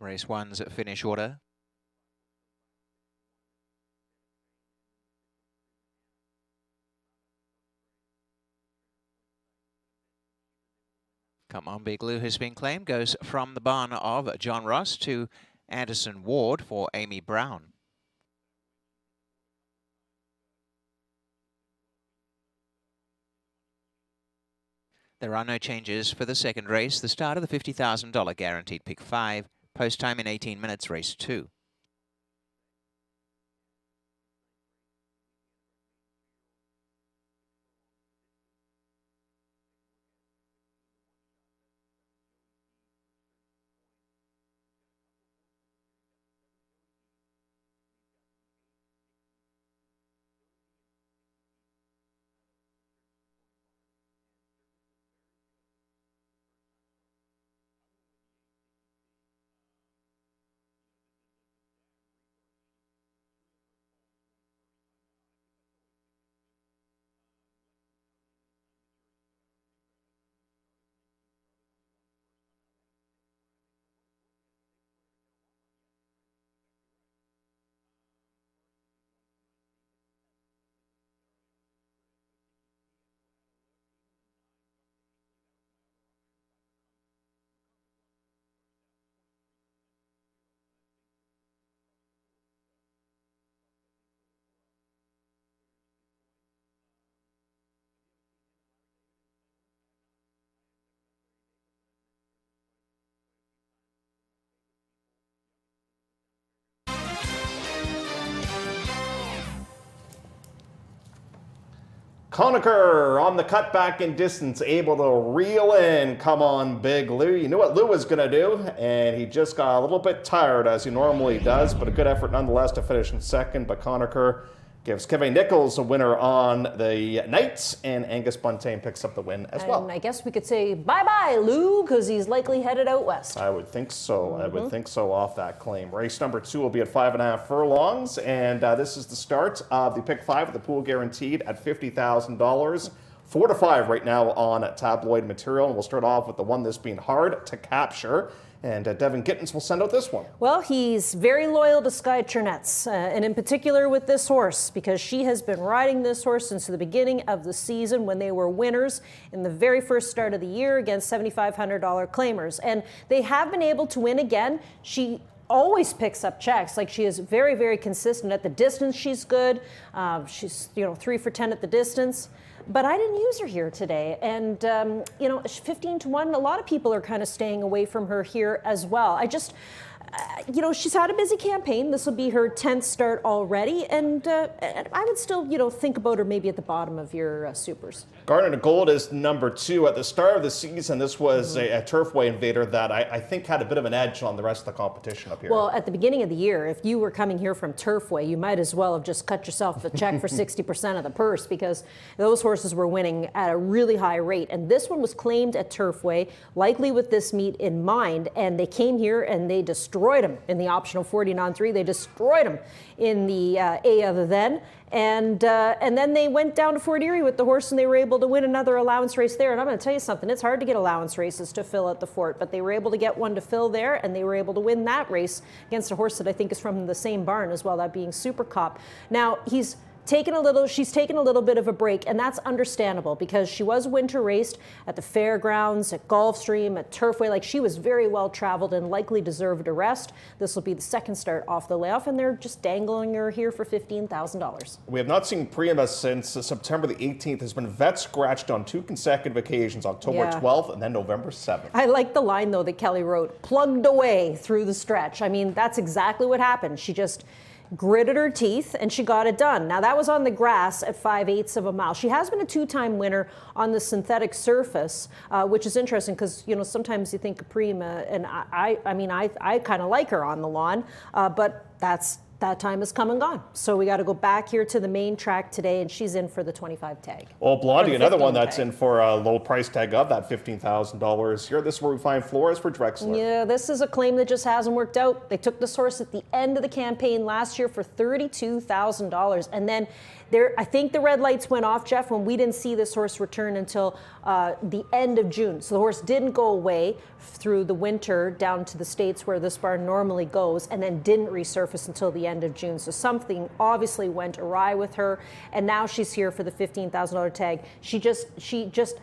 Race 1's finish order. Come On Big Lou has been claimed. Goes from the barn of John Ross to Anderson Ward for Amy Brown. There are no changes for the second race. The start of the $50,000 guaranteed pick 5. Post time in 18 minutes, race 2. Conacher on the cutback in distance, able to reel in. Come on, Big Lou. You knew what Lou was going to do, and he just got a little bit tired, as he normally does, but a good effort nonetheless to finish in second. But Conacher gives Kevin Nichols a winner on the Knights, and Angus Buntain picks up the win as well. And I guess we could say bye-bye, Lou, because he's likely headed out west. I would think so. I would think so off that claim. Race number 2 will be at 5.5 furlongs, and this is the start of the Pick 5 with the pool guaranteed at $50,000. 4 to 5 right now on tabloid material, and we'll start off with the one that's being hard to capture. And Devin Gittins will send out this one. Well, he's very loyal to Sky Chernetz, and in particular with this horse, because she has been riding this horse since the beginning of the season when they were winners in the very first start of the year against $7,500 claimers. And they have been able to win again. She always picks up checks. Like, she is very, very consistent at the distance. She's good. She's 3 for 10 at the distance. But I didn't use her here today. And, 15 to 1, a lot of people are kind of staying away from her here as well. She's had a busy campaign. This will be her 10th start already. And I would still, think about her maybe at the bottom of your supers. Garnet of Gold is number 2. At the start of the season, this was a Turfway invader that I think had a bit of an edge on the rest of the competition up here. Well, at the beginning of the year, if you were coming here from Turfway, you might as well have just cut yourself a check for 60% of the purse, because those horses were winning at a really high rate. And this one was claimed at Turfway, likely with this meet in mind. And they came here and they destroyed him in the optional 40-3. They destroyed him in the A other than. And then they went down to Fort Erie with the horse, and they were able to win another allowance race there. And I'm going to tell you something, it's hard to get allowance races to fill at the Fort, but they were able to get one to fill there, and they were able to win that race against a horse that I think is from the same barn as well, that being Super Cop. Now, she's taken a little bit of a break, and that's understandable because she was winter raced at the fairgrounds, at Gulfstream, at Turfway. Like, she was very well traveled and likely deserved a rest. This will be the second start off the layoff, and they're just dangling her here for $15,000. We have not seen Prima since September the 18th. Has been vet scratched on 2 consecutive occasions, October 12th and then November 7th. I like the line, though, that Kelly wrote, plugged away through the stretch. I mean, that's exactly what happened. She just gritted her teeth, and she got it done. Now, that was on the grass at 5/8 of a mile. She has been a 2-time winner on the synthetic surface, which is interesting because, sometimes you think of Prima, and I kind of like her on the lawn, but that time has come and gone. So we got to go back here to the main track today, and she's in for the 25 tag. Well, Blondie, another one that's in for a low price tag of that $15,000 here. This is where we find Flores for Drexler. Yeah, this is a claim that just hasn't worked out. They took this horse at the end of the campaign last year for $32,000, and then I think the red lights went off, Jeff, when we didn't see this horse return until the end of June. So the horse didn't go away through the winter down to the States where this barn normally goes, and then didn't resurface until the end of June. So something obviously went awry with her, and now she's here for the $15,000 tag. She just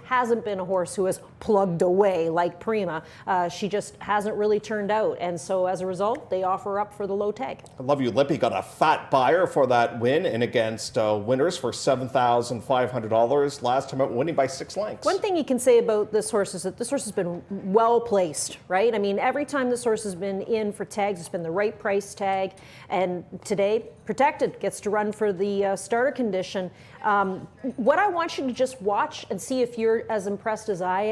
hasn't been a horse who has plugged away like Prima. She just hasn't really turned out, and so as a result, they offer up for the low tag. I Love You Lippy got a fat buyer for that win, and against winners for $7,500. Last time out, winning by 6 lengths. One thing you can say about this horse is that this horse has been well placed, right? I mean, every time this horse has been in for tags, it's been the right price tag. And today, Protected gets to run for the starter condition. What I want you to just watch and see if you're as impressed as I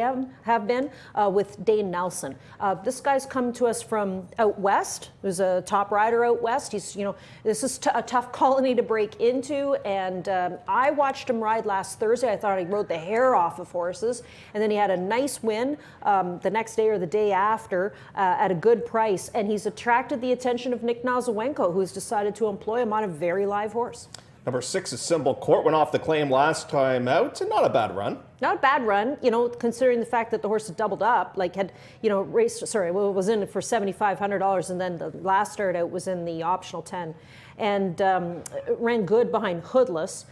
have been with Dane Nelson. This guy's come to us from out west. He was a top rider out west. He's, this is a tough colony to break into. And I watched him ride last Thursday. I thought he rode the hair off of horses. And then he had a nice win the next day or the day after at a good price. And he's attracted the attention of Nick Nozawenko, who's decided to employ him on a very live horse. Number 6 is Symbol Court. Went off the claim last time out, and not a bad run. Not a bad run, considering the fact that the horse had doubled up, was in for $7,500, and then the last start out was in the optional 10, and ran good behind Hoodless.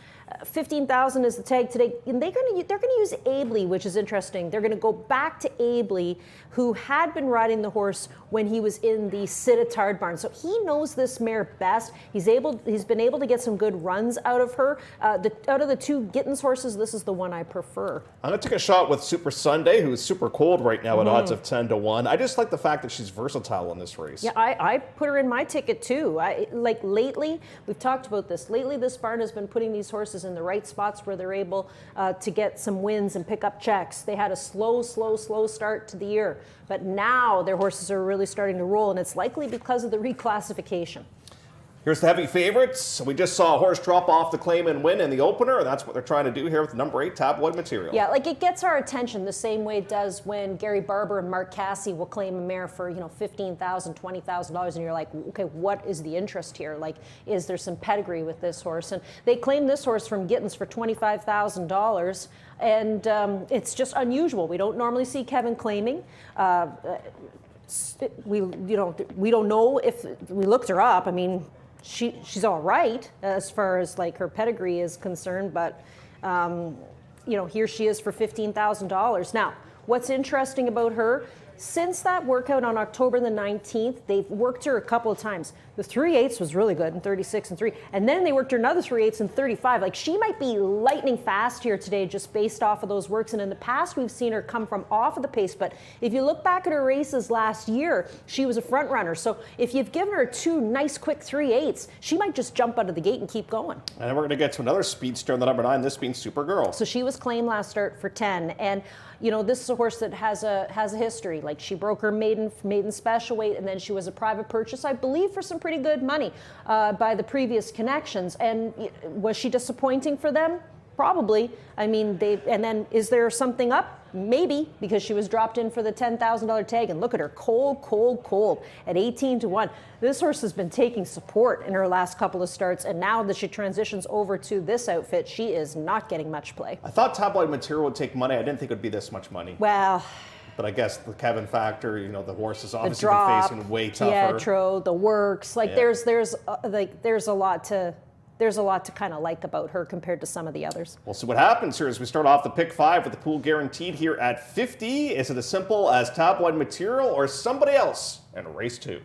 15,000 is the tag today, and they're going to use Abley, which is interesting. They're going to go back to Abley, who had been riding the horse when he was in the Cititard barn. So he knows this mare best. He's been able to get some good runs out of her. Out of the 2 Gittins horses, this is the one I prefer. I'm going to take a shot with Super Sunday, who's super cold right now at odds of 10 to 1. I just like the fact that she's versatile in this race. Yeah, I put her in my ticket too. Lately, we've talked about this. Lately, this barn has been putting these horses horses in the right spots where they're able to get some wins and pick up checks. They had a slow start to the year, but now their horses are really starting to roll, and it's likely because of the reclassification. Here's the heavy favorites. We just saw a horse drop off the claim and win in the opener, and that's what they're trying to do here with number 8, Tabloid Material. Yeah, like it gets our attention the same way it does when Gary Barber and Mark Casse will claim a mare for, $15,000, $20,000, and you're like, okay, what is the interest here? Like, is there some pedigree with this horse? And they claimed this horse from Gittins for $25,000, and it's just unusual. We don't normally see Kevin claiming. We don't know if we looked her up. I mean, she's all right as far as like her pedigree is concerned, but here she is for $15,000. Now, what's interesting about her, since that workout on October the 19th, they've worked her a couple of times. The 3/8 was really good in 36 and 3, and then they worked her another 3/8 in 35. Like, she might be lightning fast here today just based off of those works, and in the past we've seen her come from off of the pace, but if you look back at her races last year, she was a front runner. So if you've given her 2 nice quick 3/8s, she might just jump out of the gate and keep going. And then we're going to get to another speedster in the number 9, this being Supergirl. So she was claimed last start for 10, and this is a horse that has a history. Like, she broke her maiden special weight, and then she was a private purchase, I believe, for some pretty good money by the previous connections. And was she disappointing for them? Probably. I mean, and then is there something up? Maybe, because she was dropped in for the $10,000 tag, and look at her, cold at 18-1. This horse has been taking support in her last couple of starts, and now that she transitions over to this outfit, she is not getting much play. I thought Tabloid Material would take money. I didn't think it would be this much money. Well, but I guess the Kevin factor, the horse is obviously the drop, been facing way tougher. Pietro, the works, like Yeah. there's a lot to kind of like about her compared to some of the others. We'll see what happens here as we start off the pick 5 with the pool guaranteed here at 50. Is it as simple as Tabloid Material or somebody else in race 2?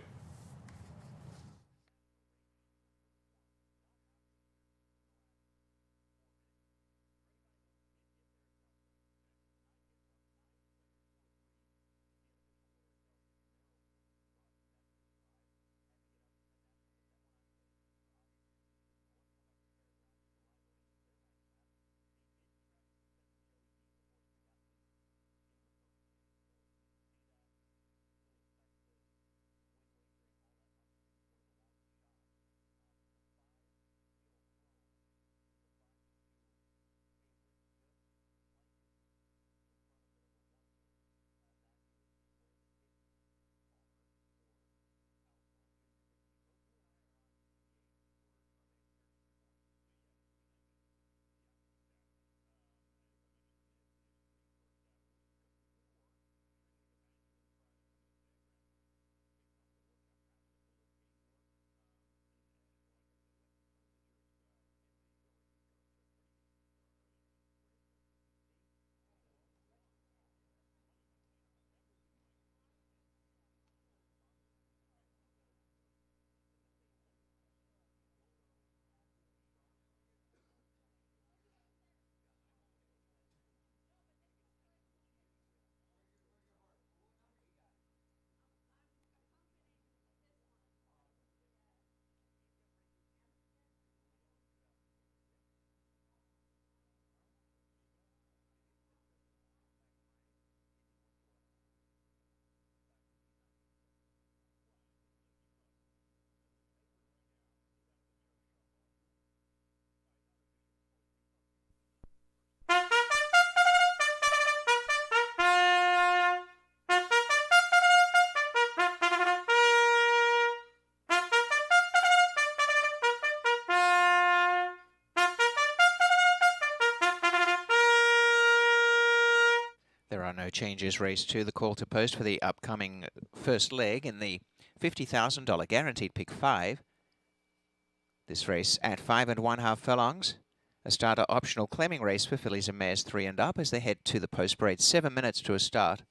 There are no changes. Race 2, the call to post for the upcoming first leg in the $50,000 guaranteed pick 5. This race at 5 1/2 furlongs. A starter optional claiming race for fillies and mares 3 and up as they head to the post parade. 7 minutes to a start.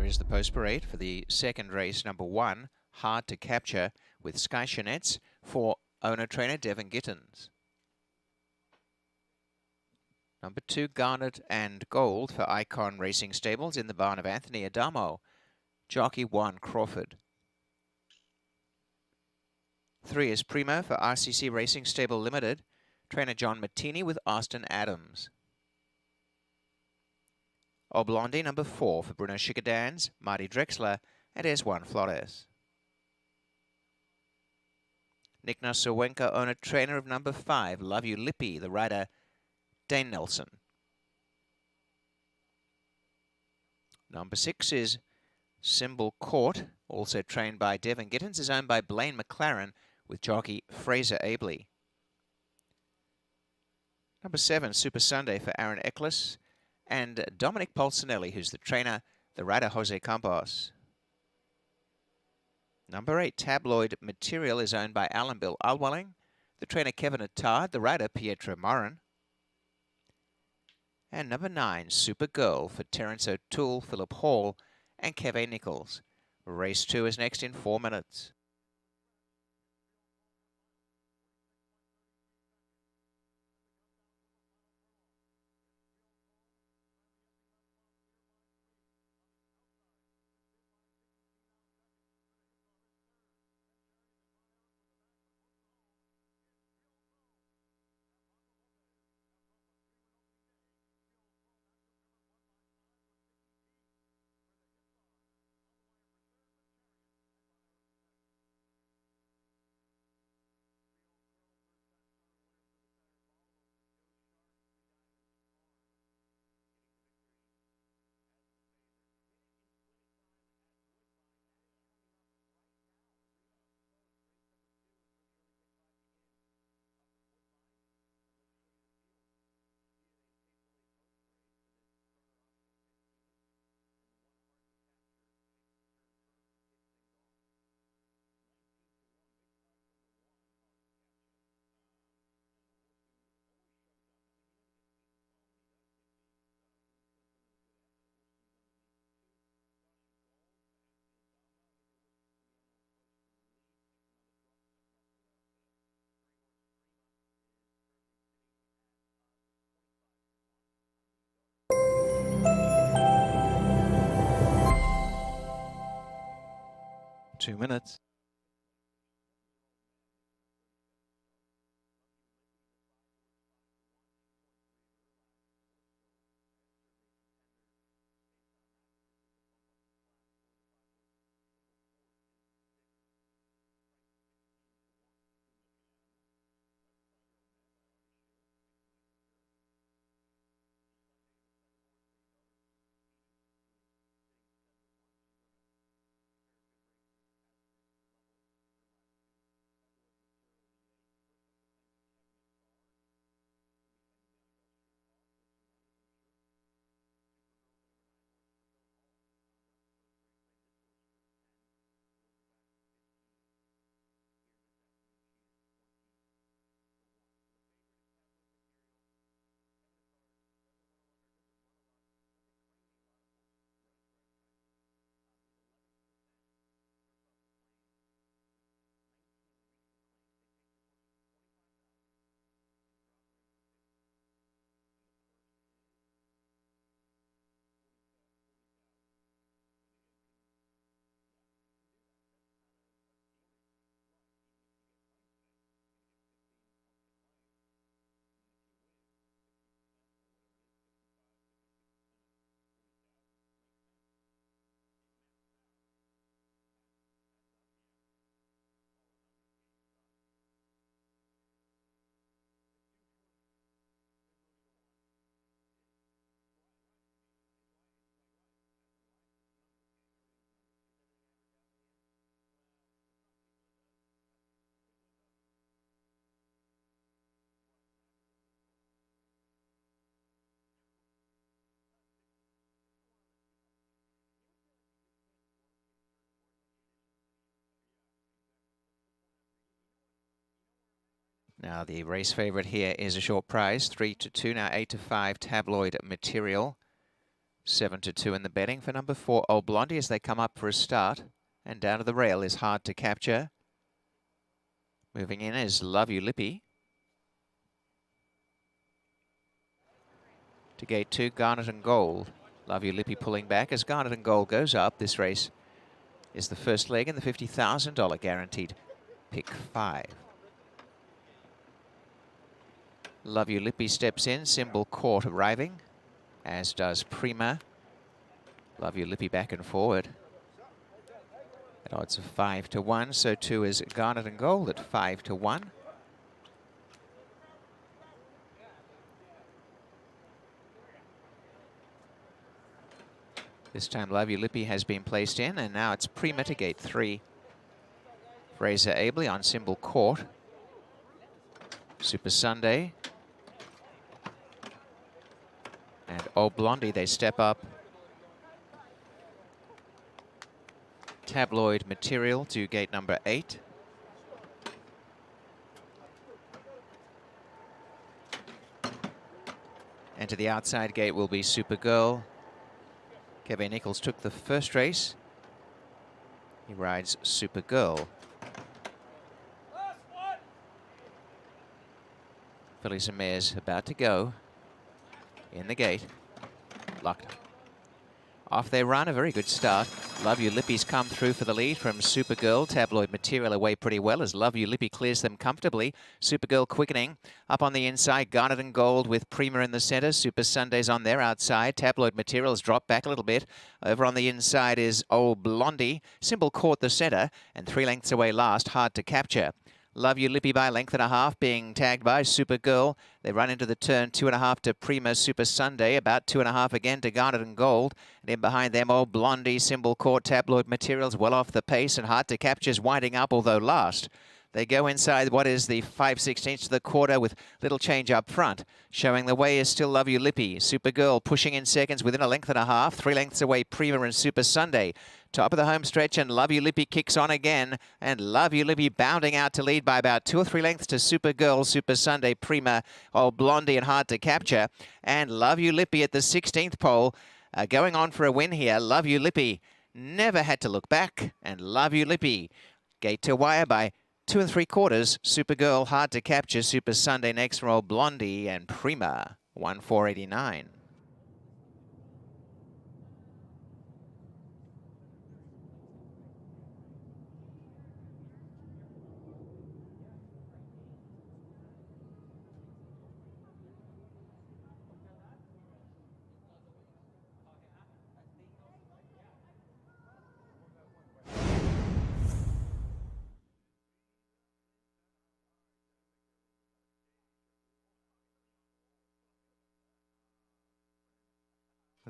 is the post parade for the second race, number 1, Hard to Capture, with Sky Chanet's for owner-trainer Devon Gittins. Number 2, Garnet and Gold for Icon Racing Stables in the barn of Anthony Adamo, jockey 1, Crawford. 3 is Primo for RCC Racing Stable Limited, trainer John Mattini with Austin Adams. Oblondy, number 4 for Bruno Schickedans, Marty Drexler, and S1 Flores. Nick Nasowenka, owner-trainer of number 5, Love You Lippy, the rider Dane Nelson. Number 6 is Symbol Court, also trained by Devon Gittins, is owned by Blaine McLaren with jockey Fraser Abley. Number 7, Super Sunday for Aaron Eccles and Dominic Polsinelli, who's the trainer, the rider Jose Campos. Number 8, Tabloid Material, is owned by Alan Bill Alwelling, the trainer Kevin Attard, the rider Pietro Morin. And number 9, Super Girl for Terence O'Toole, Philip Hall, and Kevin Nichols. Race 2 is next in 4 minutes. Two minutes. Now the race favourite here is a short prize, 3-2, now 8-5, Tabloid Material. 7-2 in the betting for number 4, Old Blondie, as they come up for a start. And down to the rail is Hard to Capture. Moving in is Love You Lippy. To gate 2, Garnet and Gold. Love You Lippy pulling back as Garnet and Gold goes up. This race is the first leg in the $50,000 guaranteed pick 5. Love You Lippy steps in, Symbol Court arriving, as does Prima. Love You Lippy back and forward. At odds of 5-1, so too is Garnet and Gold at 5-1. This time Love You Lippy has been placed in, and now it's Prima to gate 3. Fraser Abley on Symbol Court. Super Sunday. And Old Blondie, they step up. Tabloid Material to gate number 8. And to the outside gate will be Supergirl. Kevin Nichols took the first race. He rides Supergirl. Fillies and mares about to go. In the gate. Locked. Off they run, a very good start. Love You Lippy's come through for the lead from Supergirl. Tabloid Material away pretty well as Love You Lippy clears them comfortably. Supergirl quickening. Up on the inside, Garnet and Gold with Prima in the centre. Super Sunday's on their outside. Tabloid Material's dropped back a little bit. Over on the inside is Old Blondie. Symbol Court the centre, and 3 lengths away last, Hard to Capture. Love You Lippy by a length and a half, being tagged by Supergirl. They run into the turn, 2.5 to Prima Super Sunday, about 2.5 again to Garnet and Gold. And in behind them, Old Blondie, Symbol Court, Tabloid Materials well off the pace, and Hard to Capture's winding up, although last. They go inside what is the 5/16 to the quarter with little change up front. Showing the way is still Love You Lippy. Supergirl pushing in seconds within a length and a half. 3 lengths away, Prima and Super Sunday. Top of the home stretch, and Love You Lippy kicks on again. And Love You Lippy bounding out to lead by about 2 or 3 lengths to Supergirl, Super Sunday, Prima, Old Blondie, and Hard to Capture. And Love You Lippy at the 16th pole, going on for a win here. Love You Lippy never had to look back. And Love You Lippy, gate to wire by 2 3/4. Supergirl, Hard to Capture, Super Sunday next for Old Blondie, and Prima, 1/489.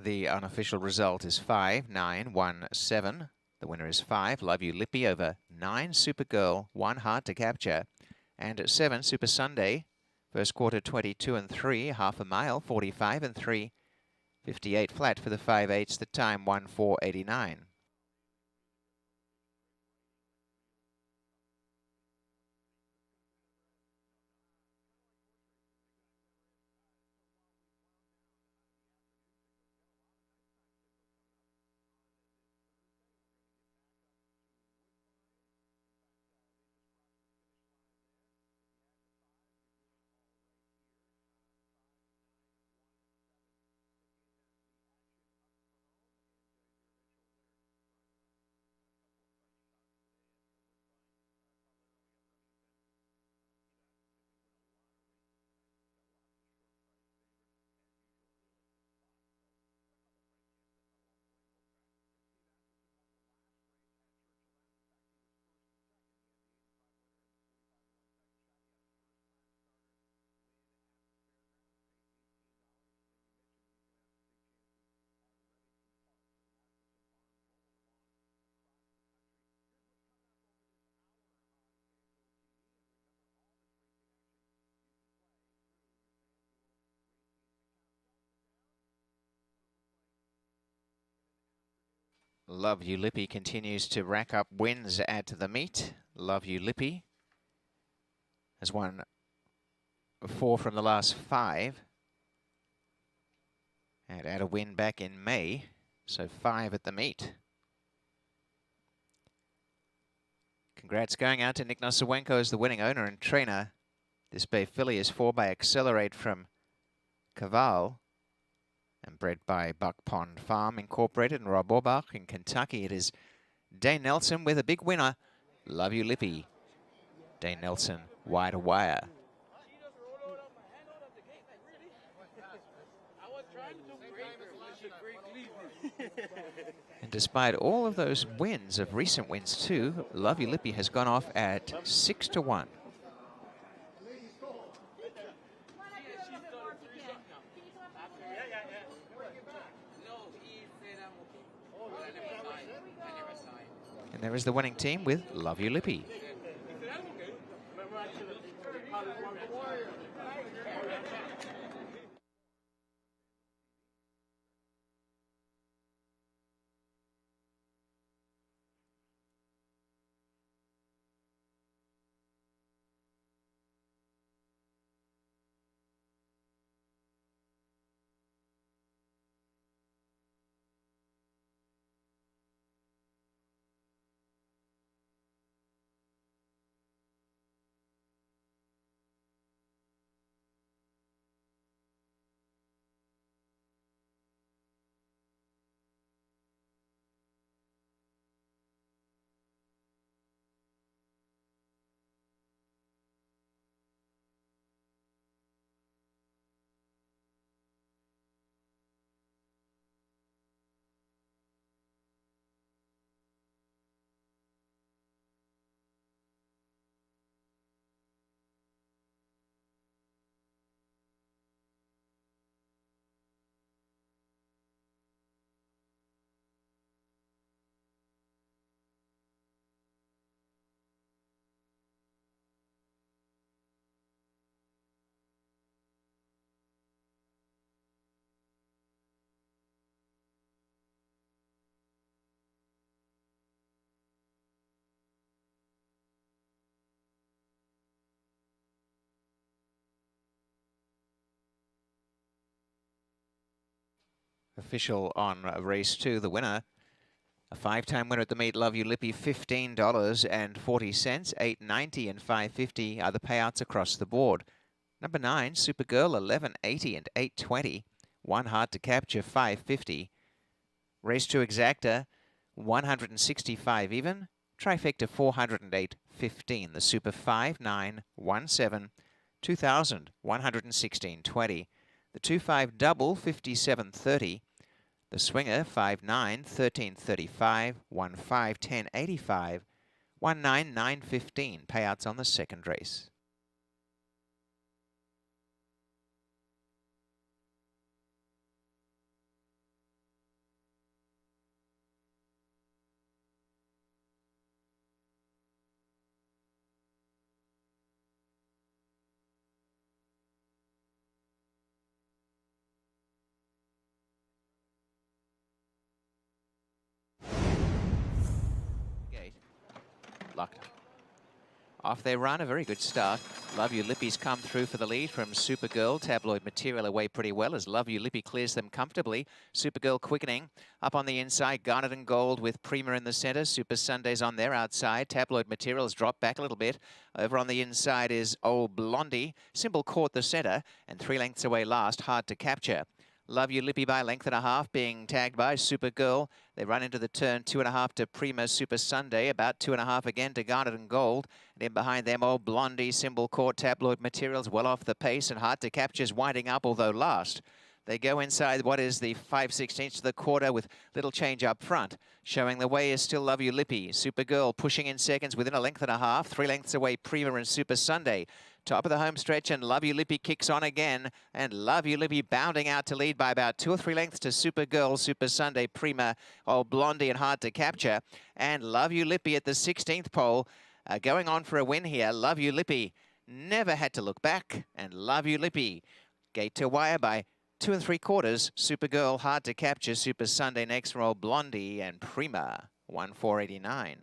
The unofficial result is 5-9-1-7. The winner is 5, Love You Lippy, over 9, Supergirl, 1, Hard to Capture. And at 7, Super Sunday, first quarter 22 and 3, half a mile, 45 and 3, 58 flat for the 5/8, the time 1/489. Love You Lippy continues to rack up wins at the meet. Love You Lippy has won 4 from the last 5. And had a win back in May, so 5 at the meet. Congrats going out to Nick Nosawenko as the winning owner and trainer. This Bay filly is 4 by Accelerate from Caval and bred by Buck Pond Farm Incorporated and Rob Orbach in Kentucky. It is Dane Nelson with a big winner, Love You Lippy. Dane Nelson, wire to wire. And despite all of those wins, of recent wins too, Love You Lippy has gone off at 6 to 1. And there is the winning team with Love You Lippy. Official on race 2, the winner. A 5-time winner at the meet, Love You Lippy, $15.40, $8.90 and $5.50 are the payouts across the board. Number 9, Supergirl, $11.80 and $8.20. One Hard to Capture, $5.50. Race 2 Exacta, $165 even. Trifecta, $408.15. The Super 5, 9, 1, 7, $2,116.20. The 2-5 Double, $57.30. The Swinger, 5-9, $13.35, 1-5, $10.85, 1-9, $9.15. Payouts on the second race. Locked. Off they run, a very good start. Love You Lippy's come through for the lead from Supergirl. Tabloid Material away pretty well as Love You Lippy clears them comfortably. Supergirl quickening. Up on the inside, Garnet and Gold with Prima in the centre. Super Sundays on their outside. Tabloid Material's dropped back a little bit. Over on the inside is Old Blondie. Symbol caught the centre and 3 lengths away last, Hard to Capture. Love You Lippy by 1.5 being tagged by Supergirl. They run into the turn, 2.5 to Prima Super Sunday, about 2.5 again to Garnet and Gold. And in behind them, Old Blondie, Symbol Court, Tabloid Materials well off the pace and Hard to Capture's winding up, although last. They go inside what is the 5/16 to the quarter with little change up front. Showing the way is still Love You Lippy. Supergirl pushing in seconds within 1.5 lengths. 3 lengths away, Prima and Super Sunday. Top of the home stretch and Love You Lippy kicks on again. And Love You Lippy bounding out to lead by about 2 or 3 lengths to Supergirl, Super Sunday, Prima, Old Blondie and Hard to Capture. And Love You Lippy at the 16th pole. Going on for a win here. Love You Lippy never had to look back. And Love You Lippy gate to wire by 2 3/4. Supergirl, Hard to Capture, Super Sunday next for Old Blondie and Prima, 1-4.89.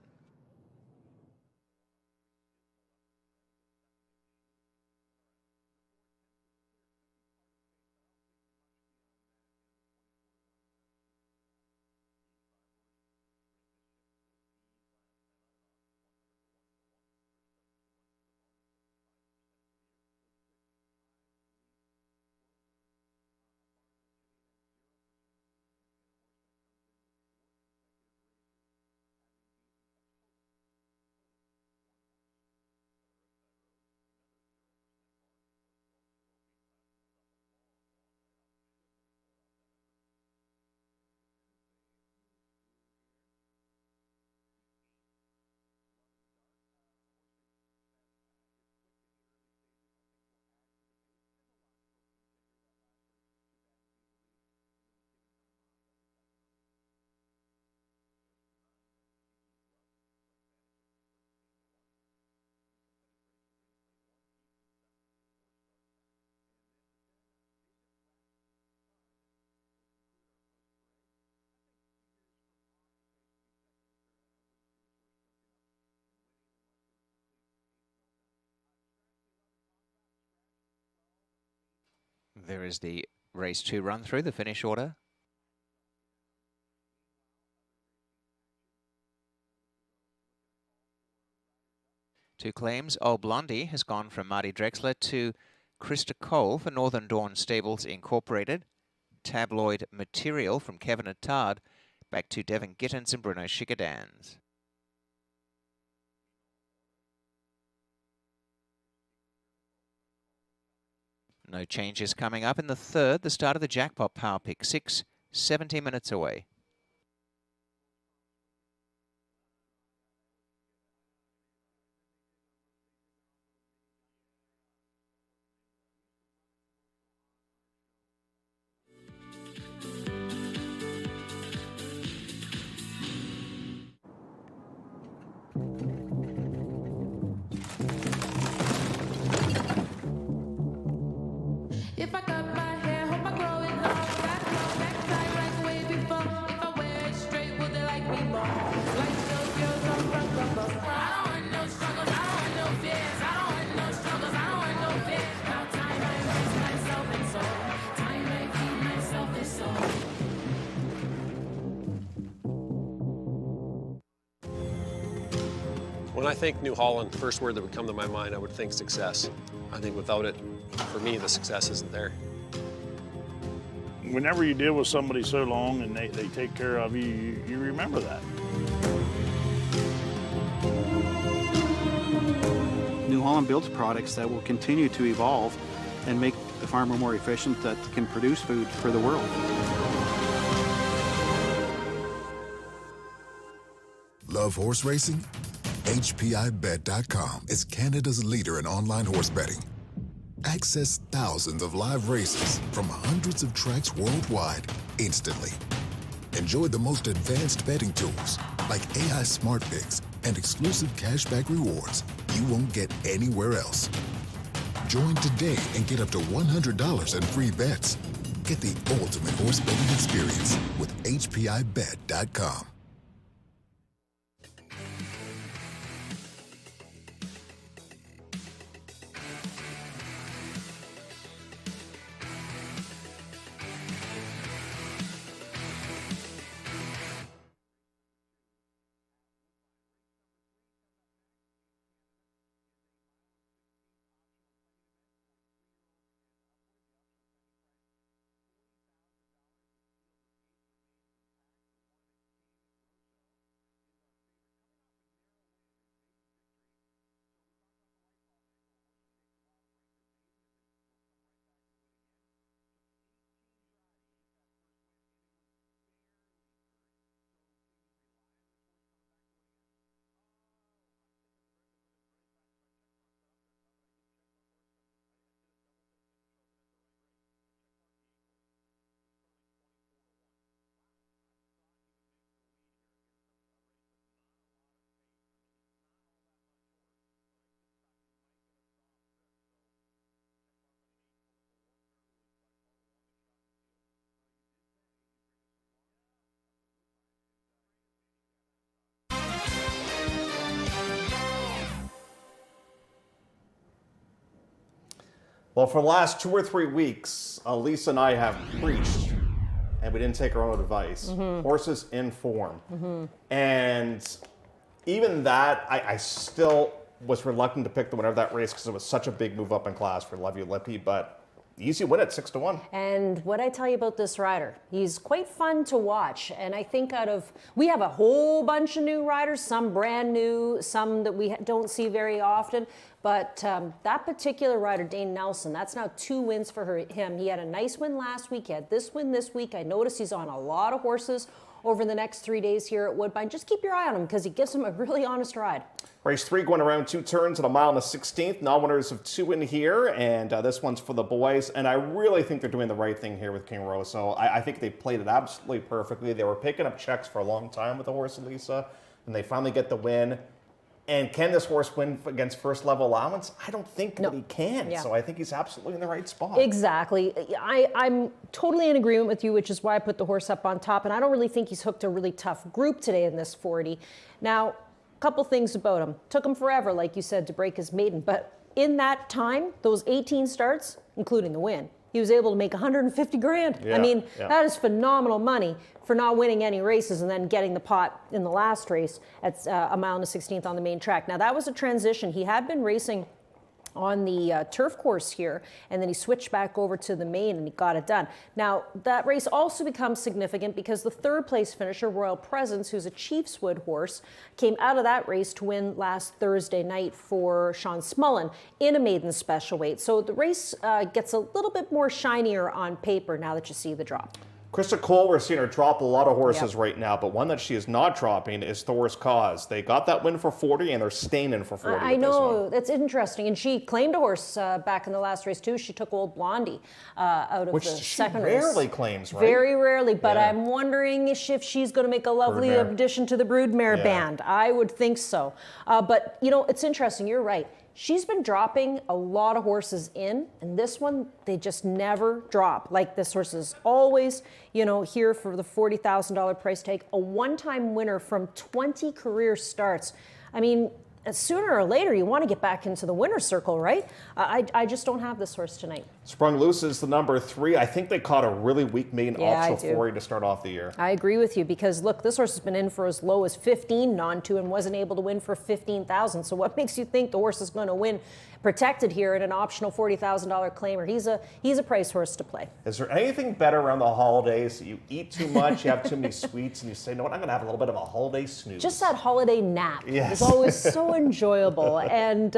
There is the race 2 run through, the finish order. Two claims. Old Blondie has gone from Marty Drexler to Krista Cole for Northern Dawn Stables Incorporated. Tabloid Material from Kevin Attard back to Devin Gittins and Bruno Schickedans. No changes coming up in the third, the start of the Jackpot Power Pick 6, 70 minutes away. If I cut my hair, hope I grow it long. Got no necktie like way before. If I wear it straight, will they like me more? Like those girls on front cover. I don't want no struggles, I don't want no fears. I don't want no struggles, I don't want no fears. Now time I raise myself and soul. Time I feed myself and soul. When I think New Holland, first word that would come to my mind, I would think success. I think without it, for me, the success isn't there. Whenever you deal with somebody so long and they take care of you, you remember that. New Holland builds products that will continue to evolve and make the farmer more efficient, that can produce food for the world. Love horse racing? HPIBet.com is Canada's leader in online horse betting. Access thousands of live races from hundreds of tracks worldwide instantly. Enjoy the most advanced betting tools like AI Smart Picks and exclusive cashback rewards you won't get anywhere else. Join today and get up to $100 in free bets. Get the ultimate horse betting experience with HPIBet.com. Well, for the last 2 or 3 weeks, Lisa and I have preached, and we didn't take our own advice. Horses in form. And even that, I still was reluctant to pick the winner of that race because it was such a big move up in class for Levi Lippi, but easy win at 6-1. And what I tell you about this rider, he's quite fun to watch. And I think we have a whole bunch of new riders, some brand new, some that we don't see very often. But that particular rider, Dane Nelson, that's now 2 wins for him. He had a nice win last week. He had this win this week. I noticed he's on a lot of horses over the next 3 days here at Woodbine. Just keep your eye on him because he gives him a really honest ride. Race 3 going around 2 turns at a mile and a 16th. Non-winners of 2 in here, and this one's for the boys. And I really think they're doing the right thing here with King Rosso. I think they played it absolutely perfectly. They were picking up checks for a long time with the horse, Lisa, and they finally get the win. And can this horse win against first level allowance? I don't think that he can. Yeah. So I think he's absolutely in the right spot. Exactly. I'm totally in agreement with you, which is why I put the horse up on top. And I don't really think he's hooked a really tough group today in this 40. Now, a couple things about him. Took him forever, like you said, to break his maiden. But in that time, those 18 starts, including the win, he was able to make 150 grand. Yeah, I mean, yeah. that is phenomenal money for not winning any races and then getting the pot in the last race at a mile and a 16th on the main track. Now, that was a transition. He had been racing on the turf course here, and then he switched back over to the main and he got it done. Now, that race also becomes significant because the third place finisher, Royal Presence, who's a Chiefswood horse, came out of that race to win last Thursday night for Sean Smullen in a maiden special weight. So the race gets a little bit more shinier on paper now that you see the drop. Krista Cole, we're seeing her drop a lot of horses right now, but one that she is not dropping is Thor's Cause. They got that win for 40, and they're staying in for 40. I know, that's interesting. And she claimed a horse back in the last race, too. She took Old Blondie out of the second race. Which she rarely claims, right? Very rarely, but I'm wondering if she's going to make a lovely addition to the Broodmare band. I would think so. But, you know, it's interesting. You're right. She's been dropping a lot of horses in, and this one, they just never drop. Like, this horse is always, you know, here for the $40,000 price tag, a one-time winner from 20 career starts. I mean, sooner or later, you want to get back into the winner's circle, right? I just don't have this horse tonight. Sprung Loose is the number 3. I think they caught a really weak maiden optional 40 to start off the year. I agree with you because, look, this horse has been in for as low as 15 non-2 and wasn't able to win for 15,000. So what makes you think the horse is going to win protected here in an optional $40,000 claimer? He's a price horse to play. Is there anything better around the holidays? You eat too much, you have too many sweets, and you say, no, what, I'm going to have a little bit of a holiday snooze. Just that holiday nap is always so enjoyable. And,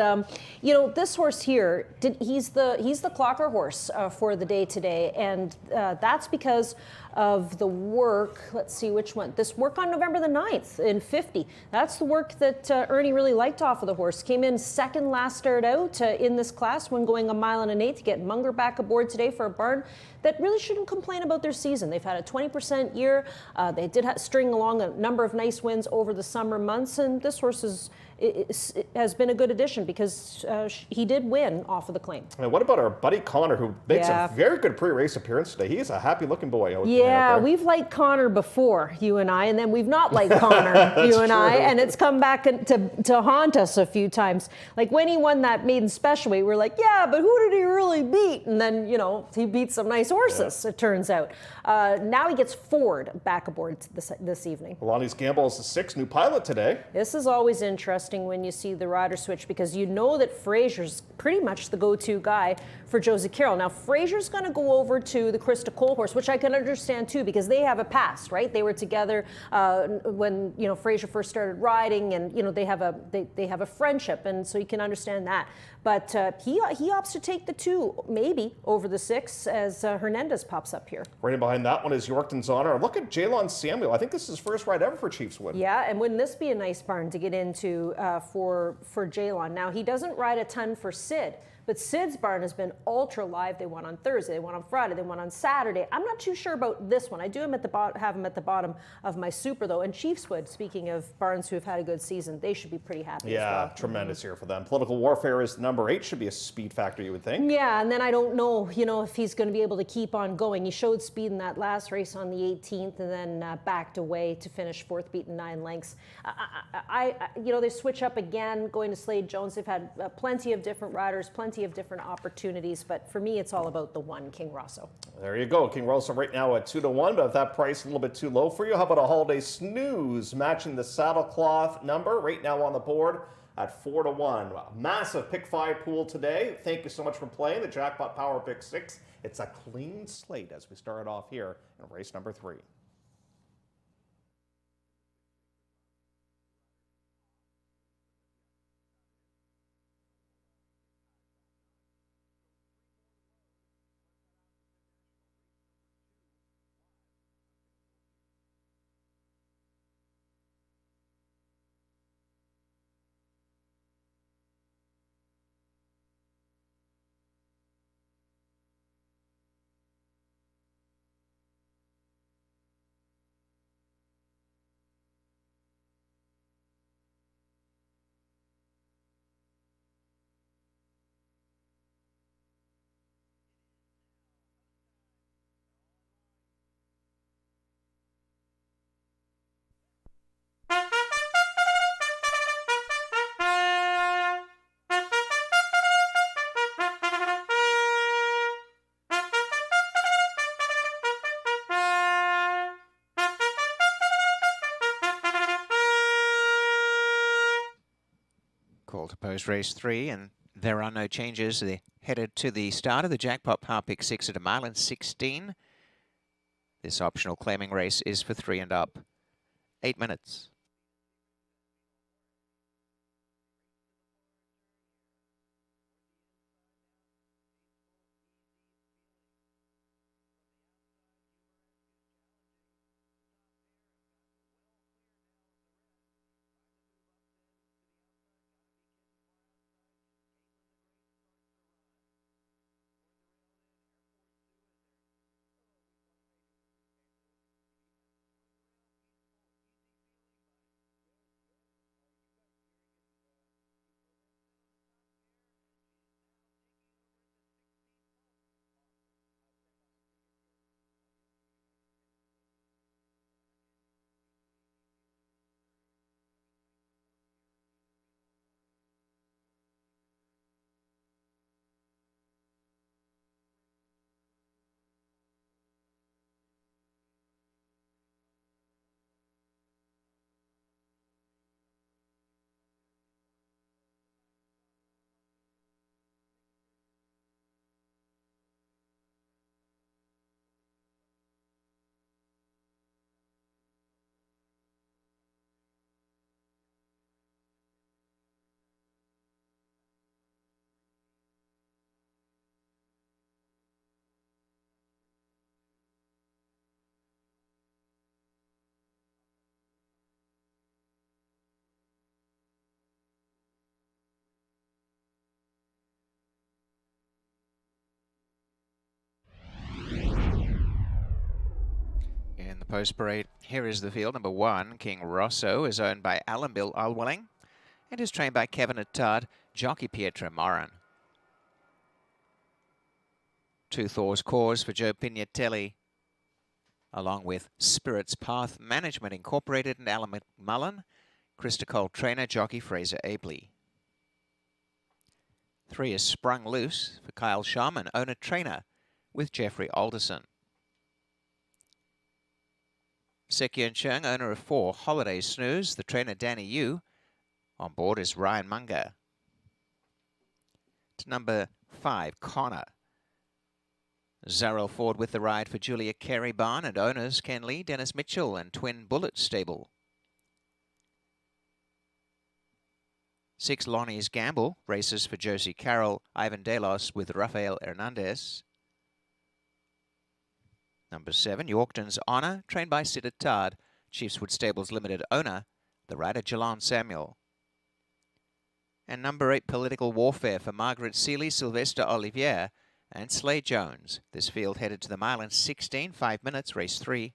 you know, this horse here, he's the clocker horse for the day today. And that's because of the work, let's see which one, this work on November the 9th in 50. That's the work that Ernie really liked off of the horse. Came in second last start out in this class when going a mile and an eighth to get Munger back aboard today for a barn that really shouldn't complain about their season. They've had a 20% year. They did string along a number of nice wins over the summer months, and this horse has been a good addition because he did win off of the claim. And what about our buddy Connor, who makes a very good pre-race appearance today? He's a happy-looking boy. Yeah, we've liked Connor before, you and I, and then we've not liked Connor, you and I, and it's come back to haunt us a few times. Like when he won that maiden special weight, we're like, yeah, but who did he really beat? And then, you know, he beat some nice horses, it turns out. Now he gets Ford back aboard this evening. Lonnie's Gamble is the 6th new pilot today. This is always interesting when you see the rider switch because you know that Fraser's pretty much the go-to guy for Josie Carroll. Now, Fraser's going to go over to the Krista Cole horse, which I can understand too because they have a past, right? They were together when, you know, Fraser first started riding, and, you know, they have a friendship, and so you can understand that. But he opts to take the 2, maybe, over the 6 as Hernandez pops up here. Right in behind that one is Yorkton's Honor. Look at Jalon Samuel. I think this is his first ride ever for Chiefswood. Yeah, and wouldn't this be a nice barn to get into for Jalon? Now, he doesn't ride a ton for Sid, but Sid's barn has been ultra live. They won on Thursday, they won on Friday, they won on Saturday. I'm not too sure about this one. I do have him at the bottom of my super, though. And Chiefswood, speaking of barns who have had a good season, they should be pretty happy as well. Tremendous here for them. Political Warfare is number 8. Should be a speed factor, you would think. Yeah, and then I don't know, you know, if he's going to be able to keep on going. He showed speed in that last race on the 18th and then backed away to finish 4th, beaten 9 lengths. You know, they switch up again, going to Slade Jones. They've had plenty of different riders, plenty of different opportunities, but for me, it's all about the 1, King Rosso. There you go. King Rosso right now at 2-1, but if that price is a little bit too low for you, how about a holiday snooze matching the saddlecloth number right now on the board at 4-1. Massive pick 5 pool today. Thank you so much for playing the Jackpot Power Pick 6. It's a clean slate as we start off here in race number 3. Call to post race 3, and there are no changes. They're headed to the start of the jackpot par pick 6 at a mile and 16. This optional claiming race is for 3 and up. 8 minutes. In the post parade, here is the field. Number 1, King Rosso, is owned by Alan Bill Alwelling and is trained by Kevin Attard, jockey Pietro Moran. 2 Thor's Cause for Joe Pignatelli, along with Spirit's Path Management Incorporated and Alan McMullen, Krista Cole trainer, jockey Fraser Abley. 3 is Sprung Loose for Kyle Sharman, owner-trainer with Jeffrey Alderson. Sekyun Chung, owner of 4 Holiday Snooze, the trainer Danny Yu. On board is Ryan Munger. To number 5, Connor. Zarrell Ford with the ride for Julia Carey Barn and owners Ken Lee, Dennis Mitchell and Twin Bullet Stable. 6, Lonnie's Gamble, races for Josie Carroll, Ivan Delos with Rafael Hernandez. Number 7, Yorkton's Honor, trained by Sid Attard, Chiefswood Stables Limited owner, the rider Jalon Samuel. And number 8, Political Warfare for Margaret Seeley, Sylvester Olivier, and Slade Jones. This field headed to the mile in 16, 5 minutes, race 3.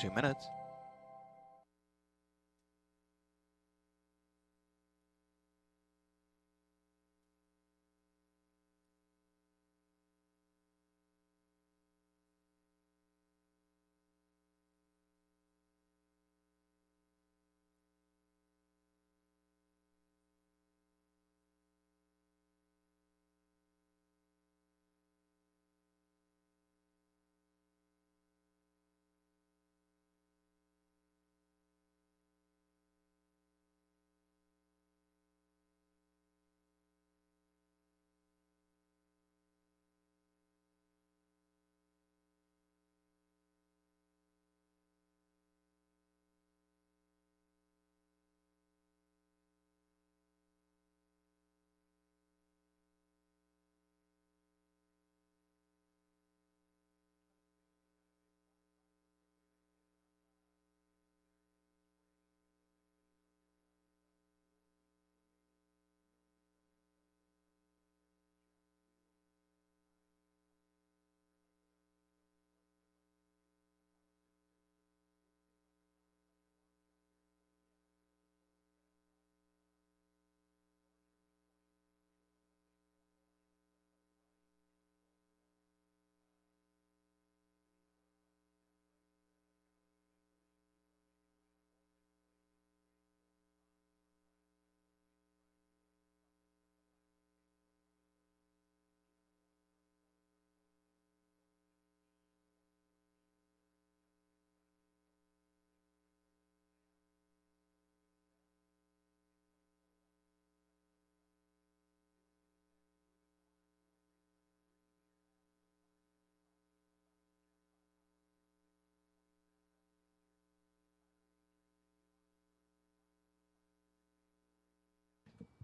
2 minutes.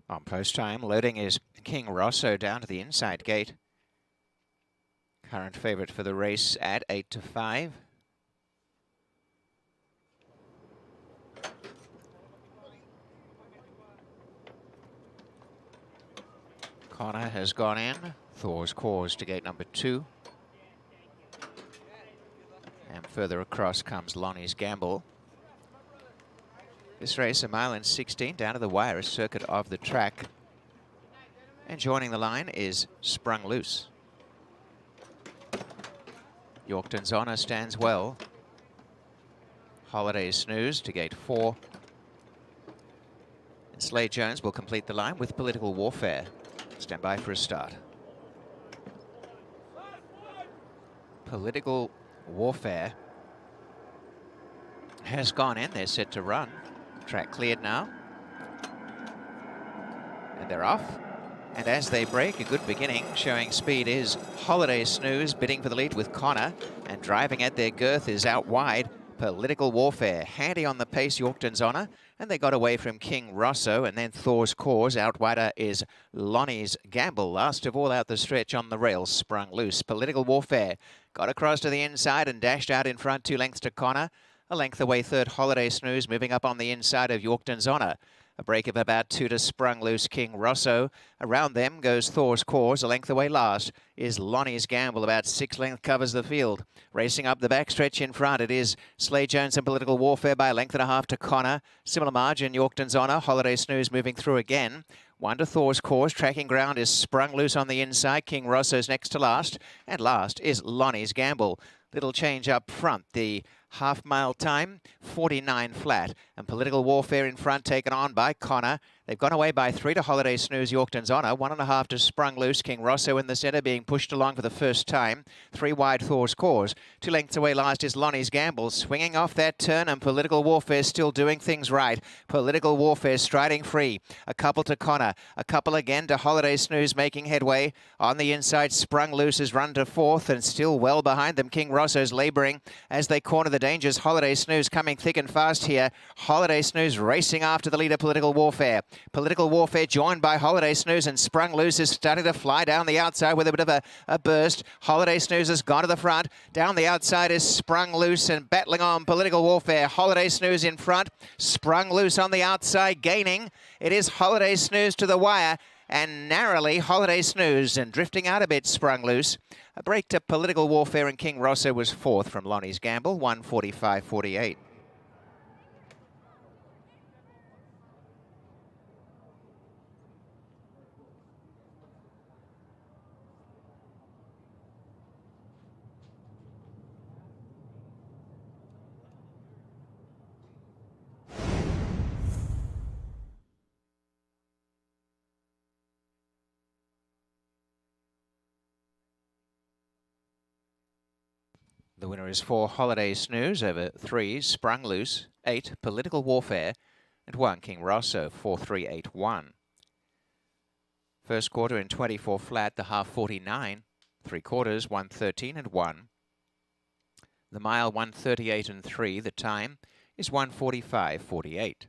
On post time, loading is King Rosso down to the inside gate. Current favourite for the race at 8-5. Connor has gone in. Thor's Cause to gate number 2. And further across comes Lonnie's Gamble. This race, 1 mile and 16 down to the wire, a circuit of the track. And joining the line is Sprung Loose. Yorkton's Honor stands well. Holiday Snooze to gate 4. And Slade Jones will complete the line with Political Warfare. Stand by for a start. Political Warfare has gone in. They're set to run. Track cleared now. And they're off. And as they break, a good beginning, showing speed is Holiday Snooze, bidding for the lead with Connor. And driving at their girth is out wide, Political Warfare. Handy on the pace, Yorkton's Honor. And they got away from King Rosso, and then Thor's Cause. Out wider is Lonnie's Gamble. Last of all out the stretch on the rails, Sprung Loose. Political Warfare got across to the inside and dashed out in front, 2 lengths to Connor. A length away third, Holiday Snooze, moving up on the inside of Yorkton's Honor. A break of about 2 to Sprung Loose, King Rosso. Around them goes Thor's Cause. A length away last is Lonnie's Gamble. About 6 lengths covers the field. Racing up the backstretch in front, it is Slade Jones and Political Warfare by a length and a half to Connor. Similar margin, Yorkton's Honor. Holiday Snooze moving through again. 1 to Thor's Cause. Tracking ground is Sprung Loose on the inside. King Rosso's next to last. And last is Lonnie's Gamble. Little change up front. The half-mile time, 49 flat. And Political Warfare in front, taken on by Connor. They've gone away by 3 to Holiday Snooze, Yorkton's Honor. 1.5 to Sprung Loose, King Rosso in the centre, being pushed along for the first time. 3 wide, Thor's Cause. 2 lengths away last is Lonnie's Gamble, swinging off that turn, and Political Warfare still doing things right. Political Warfare striding free. A couple to Connor. A couple again to Holiday Snooze, making headway. On the inside, Sprung Loose has run to 4th, and still well behind them. King Rosso's labouring as they corner the dangers. Holiday Snooze coming thick and fast here. Holiday Snooze racing after the leader, Political Warfare. Political Warfare joined by Holiday Snooze, and Sprung Loose is starting to fly down the outside with a bit of a burst. Holiday Snooze has gone to the front. Down the outside is Sprung Loose and battling on Political Warfare. Holiday Snooze in front. Sprung Loose on the outside gaining. It is Holiday Snooze to the wire. And narrowly, Holiday Snooze, and drifting out a bit, Sprung Loose. A break to Political Warfare, and King Rosso was fourth from Lonnie's Gamble, 1:45.48. The winner is 4 Holiday Snooze over 3 Sprung Loose, 8 Political Warfare, and 1 King Rosso, 4:3.81. First quarter in 24 flat, the half 49, 3 quarters 1:13 and 1. The mile 1:38 and 3. The time is 1:45.48.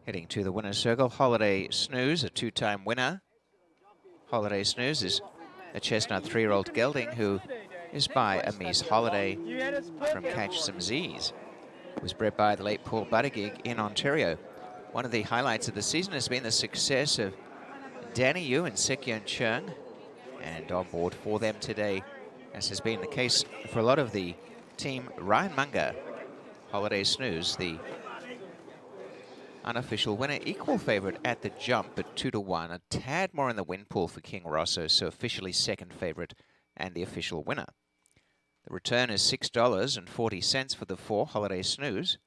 Heading to the winner's circle, Holiday Snooze, a 2-time winner. Holiday Snooze is a chestnut 3-year-old gelding who is by Amise Holiday from Catch Some Z's. It was bred by the late Paul Buttigieg in Ontario. One of the highlights of the season has been the success of Danny Yu and Sekyun Chung, and on board for them today, as has been the case for a lot of the team, Ryan Munger. Holiday Snooze, the unofficial winner, equal favorite at the jump, but 2-1. A tad more in the win pool for King Rosso, so officially second favorite and the official winner. The return is $6.40 for the 4 Holiday Snooze.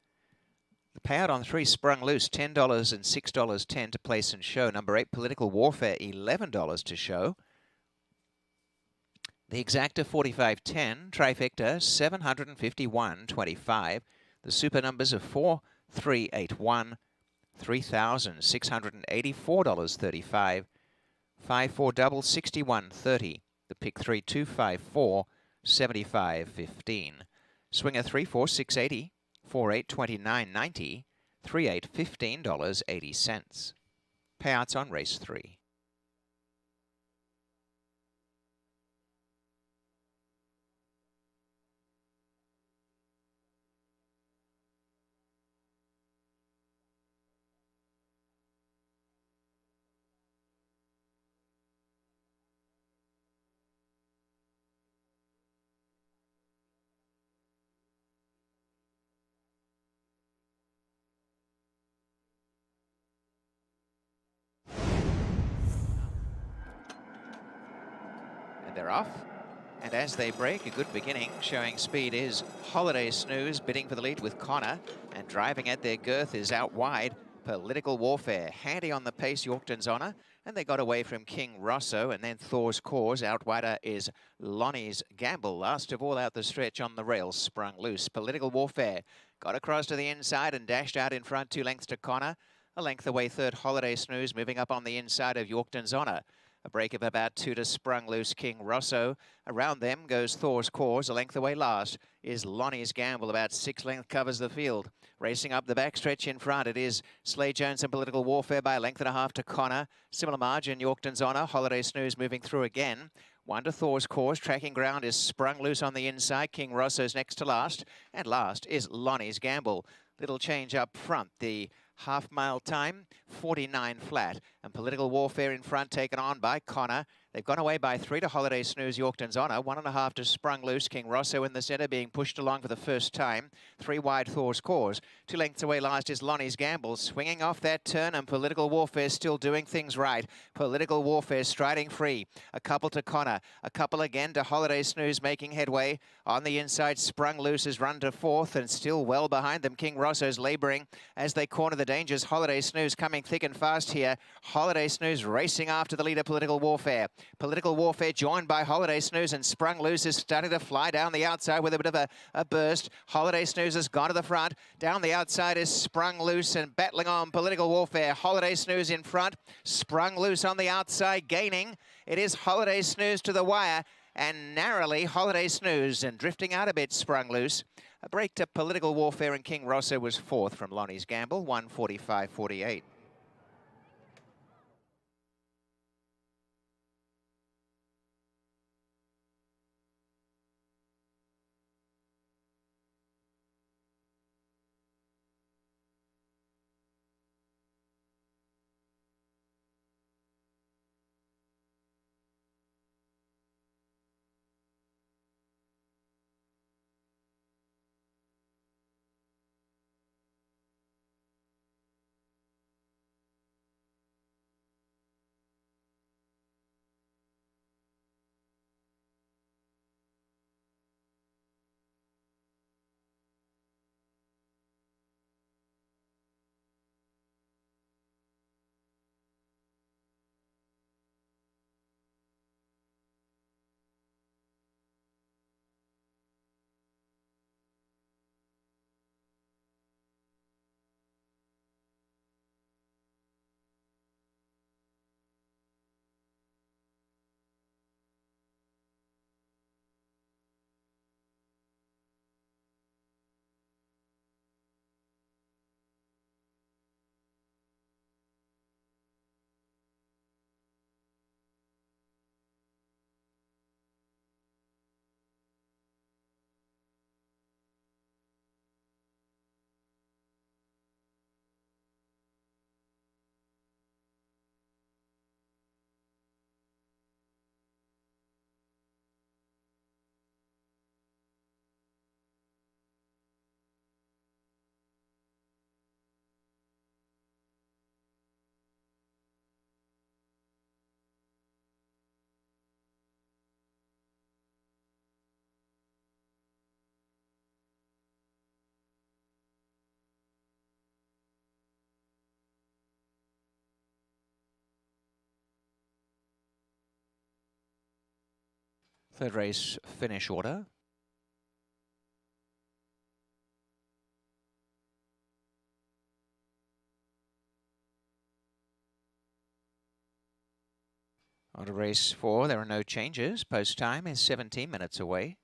The payout on 3 Sprung Loose, $10 and $6.10 to place and show. Number 8 Political Warfare, $11 to show. The exacta 45.10, trifecta 751.25. The super numbers are 4, 3, 8, 1. $3,684.35, 5-4 double 61.30. The pick 3 254 75.15. Swinger 3-4 680, 4-8 29.90, 3-8 $15.80. Payouts on race 3. They're off. And as they break, a good beginning, showing speed is Holiday Snooze, bidding for the lead with Connor, and driving at their girth is out wide, Political Warfare. Handy on the pace, Yorkton's Honor, and they got away from King Rosso, and then Thor's Cause. Out wider is Lonnie's Gamble. Last of all out the stretch on the rails, Sprung Loose. Political Warfare got across to the inside and dashed out in front, 2 lengths to Connor. A length away third, Holiday Snooze, moving up on the inside of Yorkton's Honor. A break of about 2 to Sprung Loose, King Rosso. Around them goes Thor's Cause. A length away last is Lonnie's Gamble. About 6 lengths covers the field. Racing up the backstretch in front, it is Slay Jones and Political Warfare by a length and a half to Connor. Similar margin, Yorkton's Honor. Holiday Snooze moving through again. 1 to Thor's Cause. Tracking ground is Sprung Loose on the inside. King Rosso's next to last. And last is Lonnie's Gamble. Little change up front. The half-mile time, 49 flat. And Political Warfare in front, taken on by Connor. They've gone away by 3 to Holiday Snooze, Yorkton's Honor. 1.5 to Sprung Loose, King Rosso in the centre, being pushed along for the first time. 3 wide, Thor's Cause. 2 lengths away last is Lonnie's Gamble, swinging off that turn, and Political Warfare still doing things right. Political Warfare striding free. A couple to Connor. A couple again to Holiday Snooze, making headway. On the inside, Sprung Loose has run to 4th, and still well behind them. King Rosso's labouring as they corner the dangers. Holiday Snooze coming thick and fast here. Holiday Snooze racing after the leader, Political Warfare. Political Warfare joined by Holiday Snooze, and Sprung Loose is starting to fly down the outside with a bit of a burst. Holiday Snooze has gone to the front. Down the outside is Sprung Loose and battling on Political Warfare. Holiday Snooze in front. Sprung Loose on the outside gaining. It is Holiday Snooze to the wire, and narrowly Holiday Snooze, and drifting out a bit Sprung Loose. A break to Political Warfare, and King Rosso was 4th from Lonnie's Gamble, 1:45.48. Third race finish order. On to race 4, there are no changes. Post time is 17 minutes away.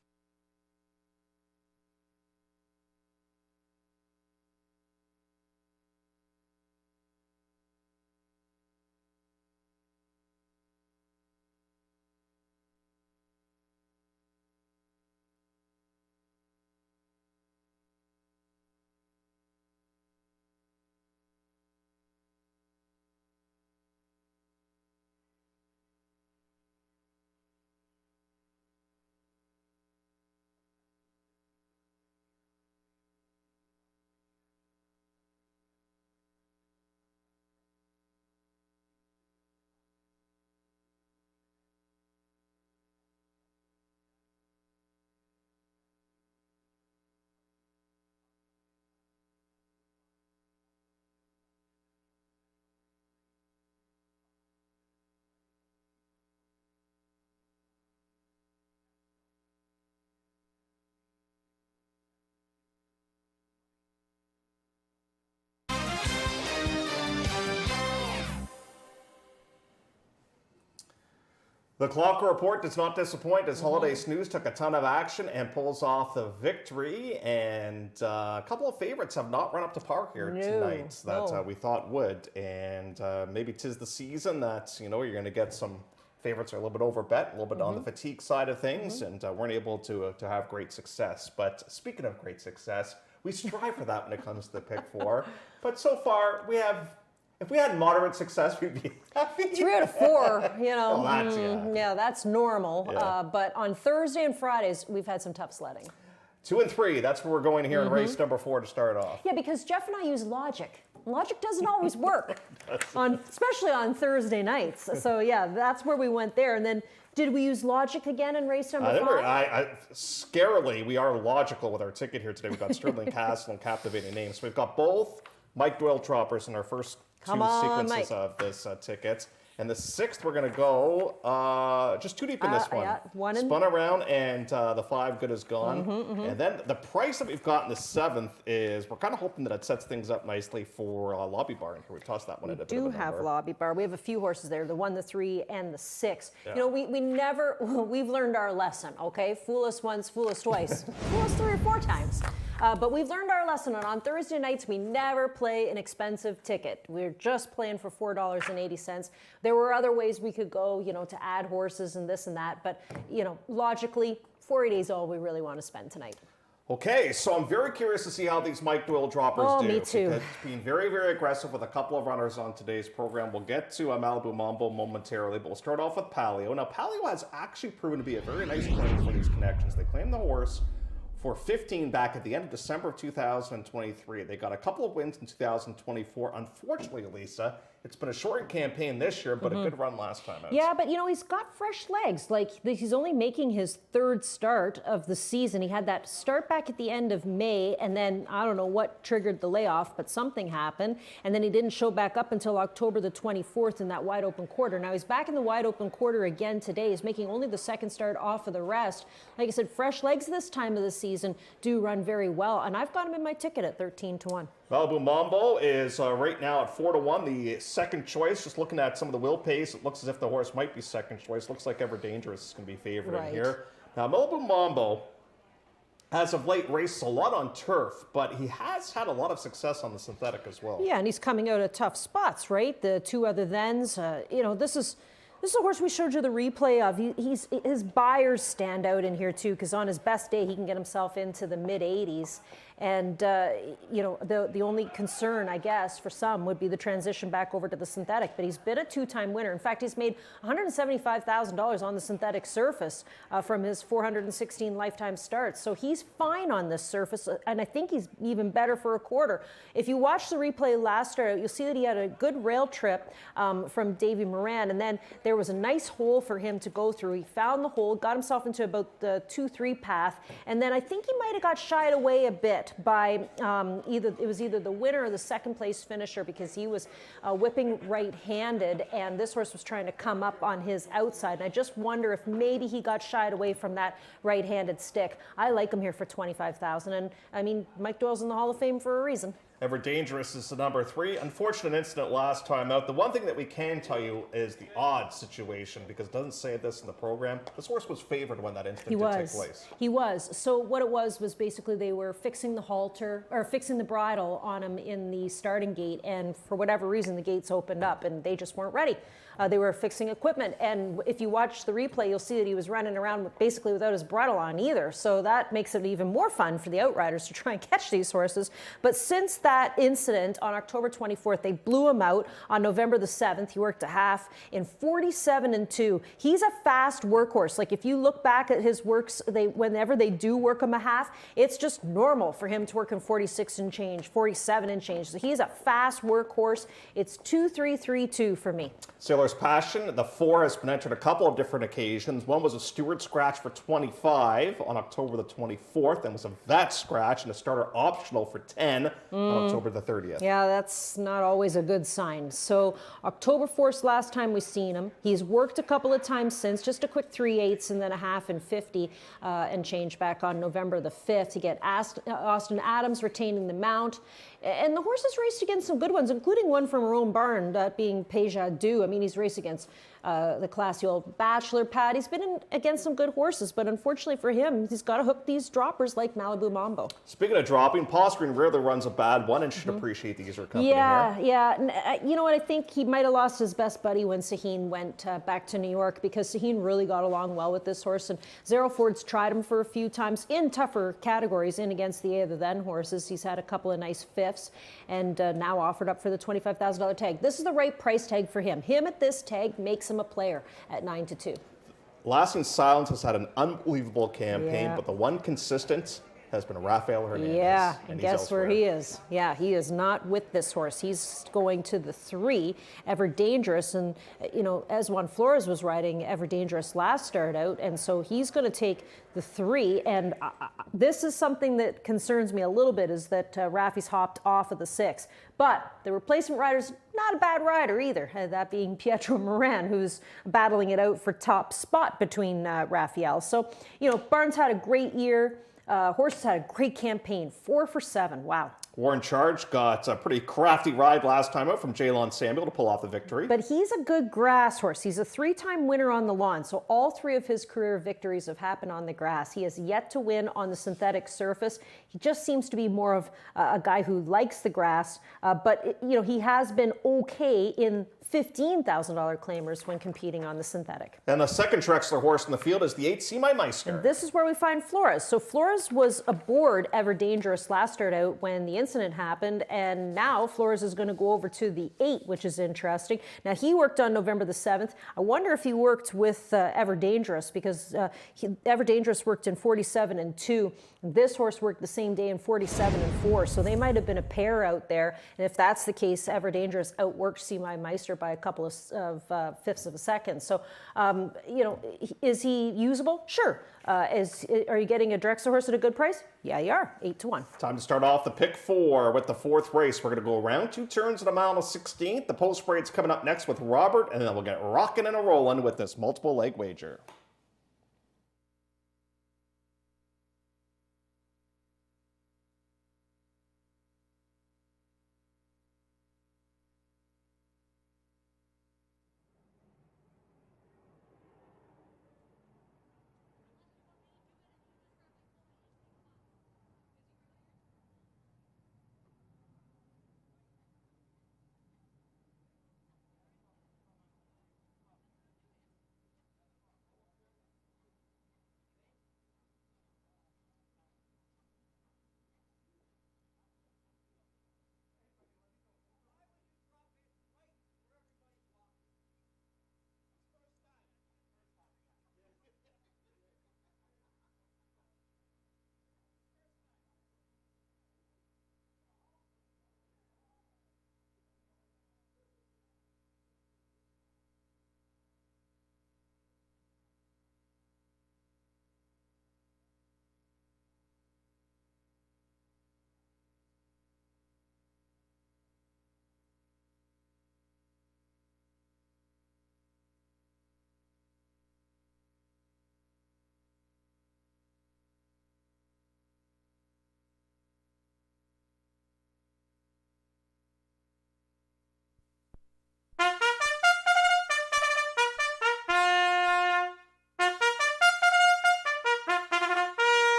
The Clocker Report does not disappoint as Holiday Snooze took a ton of action and pulls off the victory. And a couple of favorites have not run up to par here tonight that we thought would. And maybe 'tis the season that, you're going to get some favorites are a little bit overbet, a little bit on the fatigue side of things, and weren't able to have great success. But speaking of great success, we strive for that when it comes to the pick four. But so far, if we had moderate success, we'd be happy. 3 out of 4, Well, that's normal. Yeah. But on Thursday and Fridays, we've had some tough sledding. 2 and 3, that's where we're going here in race number 4 to start off. Yeah, because Jeff and I use logic. Logic doesn't always work, especially on Thursday nights. So yeah, that's where we went there. And then did we use logic again in race number 5? Scarily, we are logical with our ticket here today. We've got Sterling Castle and Captivating Names. So we've got both Mike Doyle droppers in our first two sequences of this ticket. And the 6th, we're going to go just too deep in this one. Yeah, Spun around, and the 5 good is gone. And then the price that we've got in the 7th is, we're kind of hoping that it sets things up nicely for Lobby Bar. And here we tossed that one at a bit of a number. We do have Lobby Bar. We have a few horses there, the 1, the 3, and the 6. Yeah. We've learned our lesson, okay? Fool us once, fool us twice. Fool us 3 or 4 times. But we've learned our lesson, and on Thursday nights, we never play an expensive ticket. We're just playing for $4.80. There were other ways we could go, to add horses and this and that, but, logically, $4.80 is all we really want to spend tonight. Okay, so I'm very curious to see how these Mike Doyle droppers do. Me too. Because it's been very, very aggressive with a couple of runners on today's program. We'll get to Malibu Mambo momentarily, but we'll start off with Palio. Now, Palio has actually proven to be a very nice claim for these connections. They claimed the horse for 15 back at the end of December of 2023. They got a couple of wins in 2024. Unfortunately, Lisa, it's been a shortened campaign this year, but a good run last time out. Yeah, but he's got fresh legs. Like, he's only making his 3rd start of the season. He had that start back at the end of May, and then I don't know what triggered the layoff, but something happened. And then he didn't show back up until October the 24th in that wide open quarter. Now he's back in the wide open quarter again today. He's making only the 2nd start off of the rest. Like I said, fresh legs this time of the season do run very well. And I've got him in my ticket at 13-1. Malibu Mambo is right now at 4-1. The 2nd choice, just looking at some of the wheel pace, it looks as if the horse might be 2nd choice. Looks like Ever Dangerous is going to be favored in here. Now, Malibu Mambo, as of late, raced a lot on turf, but he has had a lot of success on the synthetic as well. Yeah, and he's coming out of tough spots, right? The 2 other thens, this is a horse we showed you the replay of. His buyers stand out in here too, because on his best day, he can get himself into the mid-80s. And, the only concern, I guess, for some would be the transition back over to the synthetic. But he's been a 2-time winner. In fact, he's made $175,000 on the synthetic surface from his 416 lifetime starts. So he's fine on this surface, and I think he's even better for a quarter. If you watch the replay last start, you'll see that he had a good rail trip from Davy Moran, and then there was a nice hole for him to go through. He found the hole, got himself into about the 2-3 path, and then I think he might have got shied away a bit by either the winner or the 2nd place finisher, because he was whipping right-handed, and this horse was trying to come up on his outside. And I just wonder if maybe he got shied away from that right-handed stick. I like him here for $25,000, and I mean, Mike Doyle's in the Hall of Fame for a reason. Ever Dangerous is the number 3. Unfortunate incident last time out. The one thing that we can tell you is the odds situation, because it doesn't say this in the program. This horse was favored when that incident did take place. He was. So what it was basically they were fixing the halter, or fixing the bridle on him in the starting gate, and for whatever reason the gates opened up and they just weren't ready. They were fixing equipment, and if you watch the replay, you'll see that he was running around basically without his bridle on either. So that makes it even more fun for the outriders to try and catch these horses. But since that incident on October 24th, they blew him out. On November the 7th, he worked a half in 47-2. He's a fast workhorse. Like, if you look back at his works, whenever they do work him a half, it's just normal for him to work in 46 and change, 47 and change. So he's a fast workhorse. It's 2-3-3-2 for me. Sailor's Passion, the 4 has been entered a couple of different occasions. One was a steward scratch for 25 on October the 24th, and was a vet scratch and a starter optional for 10 on October the 30th. Yeah, that's not always a good sign. So October 4th, last time we seen him. He's worked a couple of times since, just a quick 3/8 and then a half in 50 and change back on November the 5th to get Austin Adams retaining the mount. And the horse has raced against some good ones, including one from her own barn, that being Peja Du. I mean, he's raced against the classy old Bachelor Pad. He's been against some good horses, but unfortunately for him, he's got to hook these droppers like Malibu Mambo. Speaking of dropping, Paul Screen rarely runs a bad one and should appreciate the user company Yeah, here. yeah. You know what? I think he might have lost his best buddy when Sahin went back to New York, because Sahin really got along well with this horse. And Zero Ford's tried him for a few times in tougher categories in against the Other Than horses. He's had a couple of nice fifths and now offered up for the $25,000 tag. This is the right price tag for him. Him at this tag makes him a player at 9-2. Lasting Silence has had an unbelievable campaign, Yeah. but the one consistent has been Rafael Hernandez. Yeah, and and he's guess elsewhere. where he is? Yeah, he is not with this horse. He's going to the 3, Ever Dangerous. And, you know, as Juan Flores was riding Ever Dangerous last start out, and so he's going to take the 3. And this is something that concerns me a little bit, is that Rafi's hopped off of the 6. But the replacement rider's not a bad rider either, that being Pietro Moran, who's battling it out for top spot between Rafael. So, you know, Barnes had a great year. Horses had a great campaign, 4 for 7. Wow. Warren Charge got a pretty crafty ride last time out from Jalon Samuel to pull off the victory. But he's a good grass horse. He's a 3-time winner on the lawn. So all 3 of his career victories have happened on the grass. He has yet to win on the synthetic surface. He just seems to be more of a guy who likes the grass. But, you know, he has been okay in $15,000 claimers when competing on the synthetic. And the second Trexler horse in the field is the 8 See My Meister. And this is where we find Flores. So Flores was aboard Ever Dangerous last start out when the incident happened, and now Flores is going to go over to the 8, which is interesting. Now, he worked on November the 7th. I wonder if he worked with Ever Dangerous, because Ever Dangerous worked in 47 and 2. This horse worked the same day in 47 and 4, so they might have been a pair out there. And if that's the case, Ever Dangerous outworked See My Meister by a couple of fifths of a second. So, you know, is he usable? Sure. Are you getting a Drexler horse at a good price? Yeah, you are. 8-1. Time to start off the pick 4 with the 4th race. We're going to go around 2 turns at a mile and 16th. The post parade's coming up next with Robert, and then we'll get rocking and a rolling with this multiple leg wager.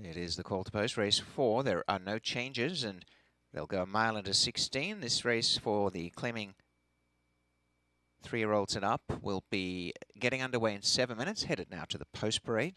It is the call to post, race 4. There are no changes, and they'll go a mile into 16. This race for the claiming 3-year-olds and up will be getting underway in 7 minutes. Headed now to the post parade.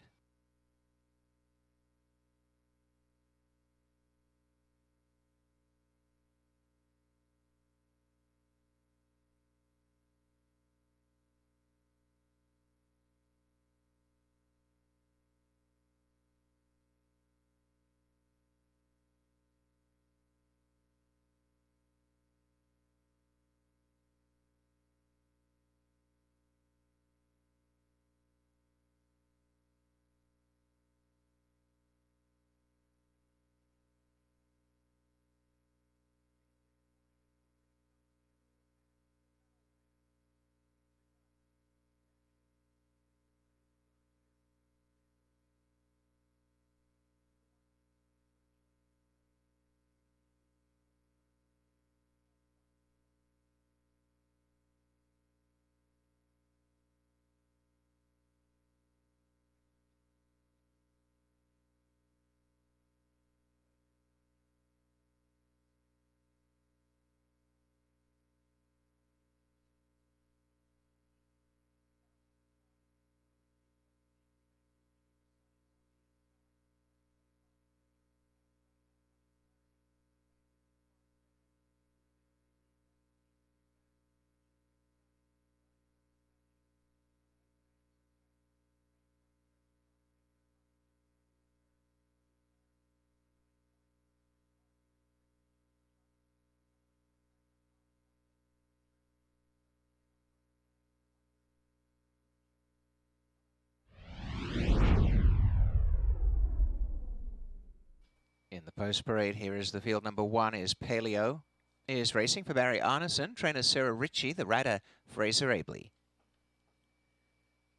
In the post parade, here is the field. Number 1 is Paleo. Is racing for Barry Arneson. Trainer Sarah Ritchie. The rider Fraser Abley.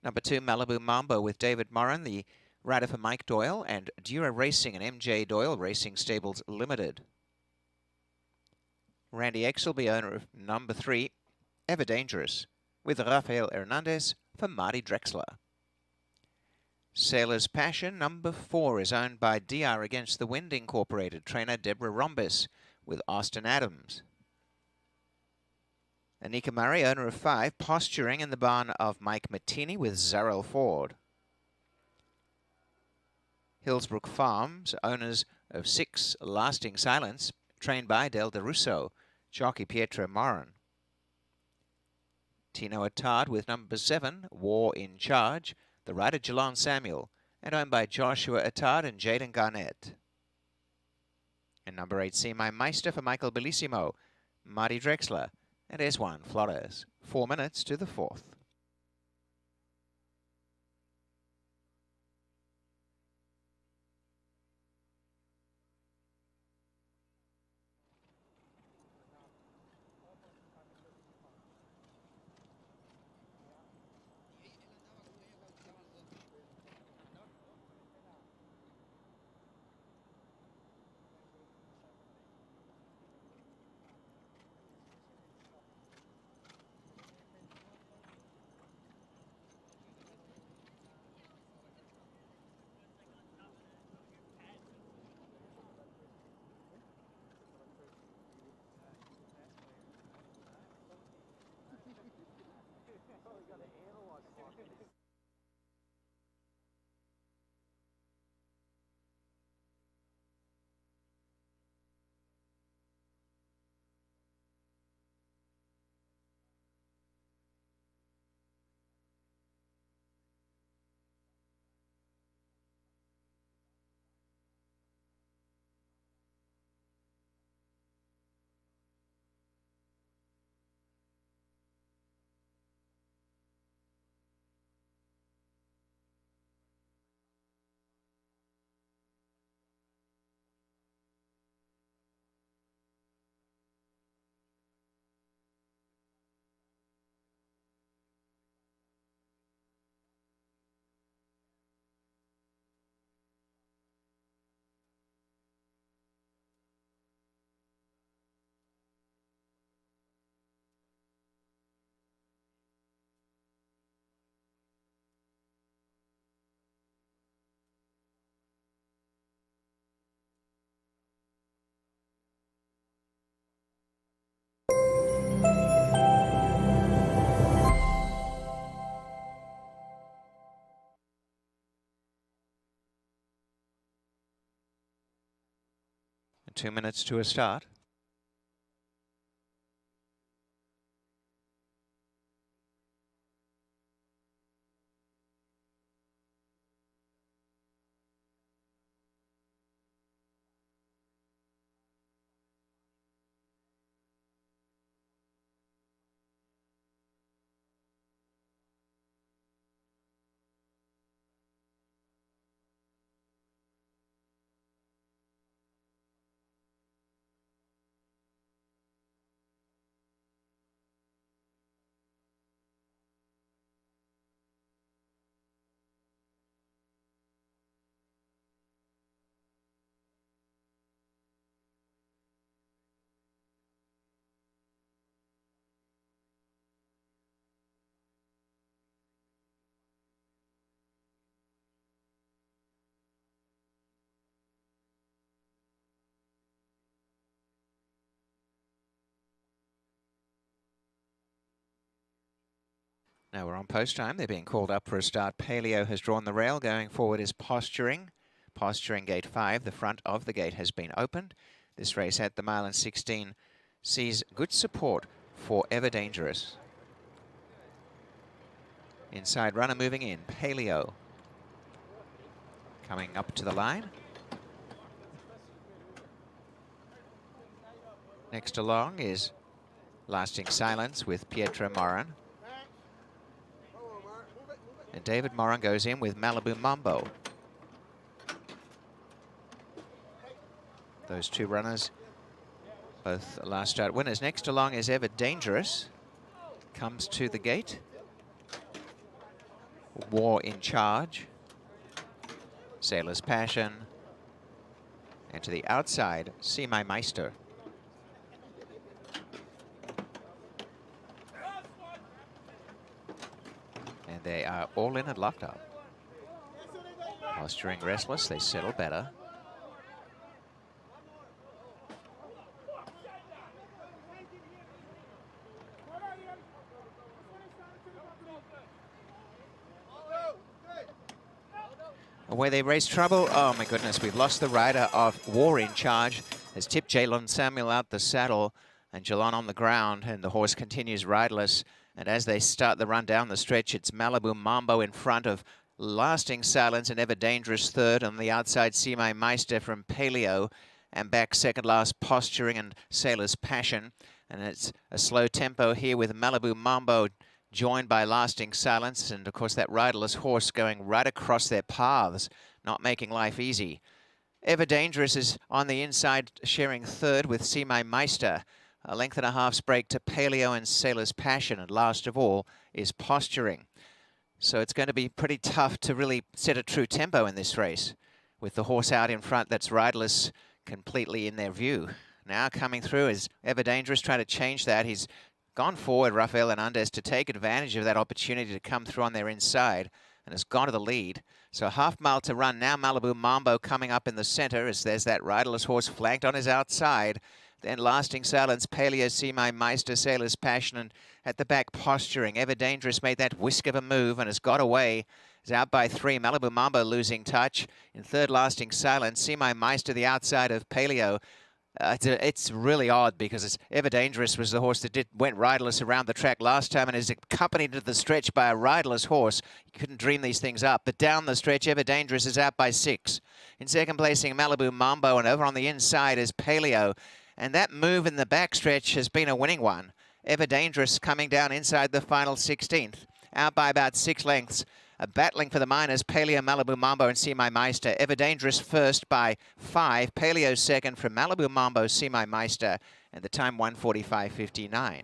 Number 2, Malibu Mambo with David Moran. The rider for Mike Doyle. And Dura Racing and MJ Doyle Racing Stables Limited. Randy Exelby, owner of number 3, Ever Dangerous, with Rafael Hernandez for Marty Drexler. Sailor's Passion, number 4, is owned by DR Against the Wind Incorporated. Trainer Deborah Rhombus with Austin Adams. Anika Murray, owner of 5, Posturing in the barn of Mike Mattini with Zarrell Ford. Hillsbrook Farms, owners of 6, Lasting Silence, trained by Del DeRusso, jockey Pietro Moran. Tino Attard with number 7, War in Charge, the rider Jelon Samuel, and owned by Joshua Attard and Jaden Garnett. And number 8, See My Meister for Michael Bellissimo, Marty Drexler, and S1 Flores. 4 minutes to the 4th. And 2 minutes to a start. Now we're on post time. They're being called up for a start. Paleo has drawn the rail. Going forward is Posturing. Posturing gate 5. The front of the gate has been opened. This race at the mile and 16 sees good support for Ever Dangerous. Inside runner moving in. Paleo coming up to the line. Next along is Lasting Silence with Pietro Moran. And David Moran goes in with Malibu Mambo. Those two runners, both last start winners. Next along is Ever Dangerous. Comes to the gate. War in Charge. Sailor's Passion. And to the outside, See My Meister. And they are all in and locked up. Posturing restless, they settle better. Away they race trouble. Oh my goodness, we've lost the rider of War in Charge. Has tipped Jalon Samuel out the saddle and Jalon on the ground, and the horse continues riderless. And as they start the run down the stretch, it's Malibu Mambo in front of Lasting Silence and Ever Dangerous third. On the outside, See My Meister from Paleo, and back second last Posturing and Sailor's Passion. And it's a slow tempo here with Malibu Mambo joined by Lasting Silence, and of course that riderless horse going right across their paths, not making life easy. Ever Dangerous is on the inside, sharing third with See My Meister. A length and a half's break to Paleo and Sailor's Passion, and last of all is Posturing. So it's going to be pretty tough to really set a true tempo in this race, with the horse out in front that's riderless completely in their view. Now coming through is Ever Dangerous, trying to change that. He's gone forward, Rafael Hernandez, to take advantage of that opportunity to come through on their inside, and has gone to the lead. So a half mile to run now. Malibu Mambo coming up in the center as there's that riderless horse flanked on his outside. Then Lasting Silence, Paleo, See My Meister, Sailor's Passion, and at the back Posturing. Ever Dangerous made that whisk of a move and has got away. Is out by 3. Malibu Mambo losing touch. In third, Lasting Silence. See My Meister, the outside of Paleo. It's really odd because it's Ever Dangerous was the horse that went riderless around the track last time and is accompanied to the stretch by a riderless horse. You couldn't dream these things up. But down the stretch, Ever Dangerous is out by 6. In second placing, Malibu Mambo, and over on the inside is Paleo. And that move in the backstretch has been a winning one. Ever Dangerous coming down inside the final 16th, out by about 6 lengths. Battling for the minors, Paleo, Malibu Mambo, and See My Meister. Ever Dangerous first by 5. Paleo second from Malibu Mambo, See My Meister, and the time 1:45.59.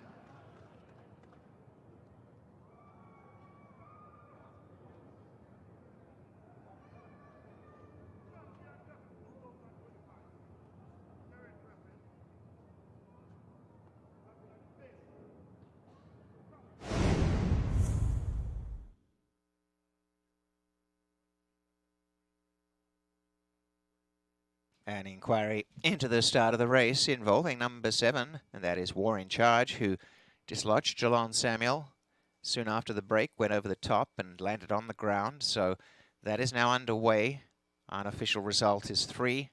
An inquiry into the start of the race involving number 7, and that is War in Charge, who dislodged Jalon Samuel soon after the break, went over the top and landed on the ground. So that is now underway. Unofficial result is 3.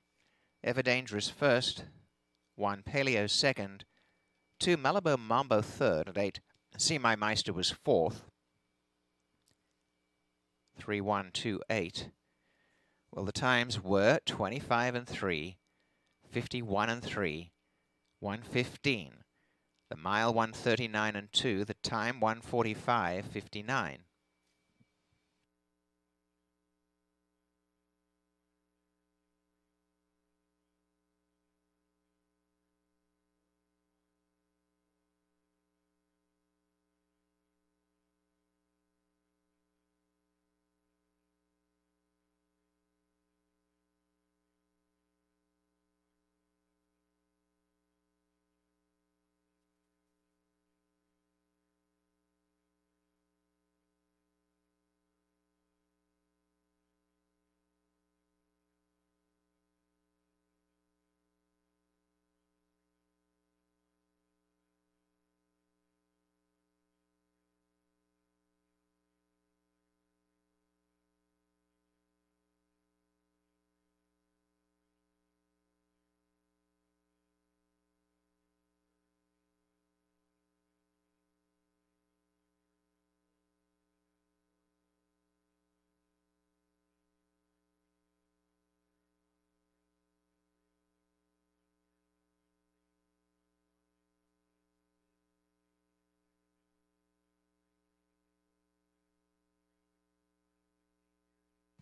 Ever Dangerous first, 1 Paleo second, 2 Malibu Mambo third, and 8 See My Meister was fourth. 3:1:28. Well, the times were 25 and 3, 51 and 3, 1:15. The mile 1:39 and 2, the time 1:45.59.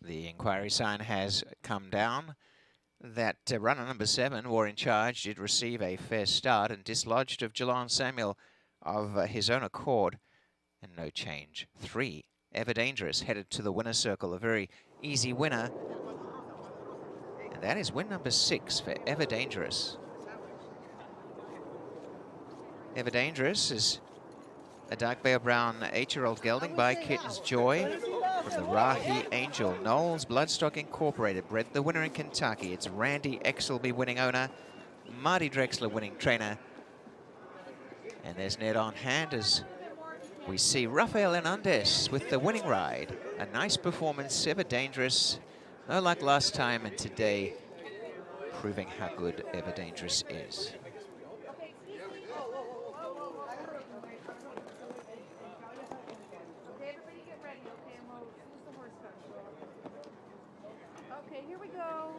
The inquiry sign has come down. That runner number 7, War in Charge, did receive a fair start and dislodged of Jelon Samuel of his own accord, and no change. 3, Ever Dangerous, headed to the winner's circle, a very easy winner. And that is win number 6 for Ever Dangerous. Ever Dangerous is a dark bear brown 8-year-old gelding by Kitten's Joy from the Rahi Angel. Knowles Bloodstock Incorporated bred the winner in Kentucky. It's Randy Exelby winning owner, Marty Drexler winning trainer. And there's Ned on hand as we see Rafael Hernandez with the winning ride. A nice performance, Ever Dangerous. No luck last time, and today proving how good Ever Dangerous is. Okay, here we go.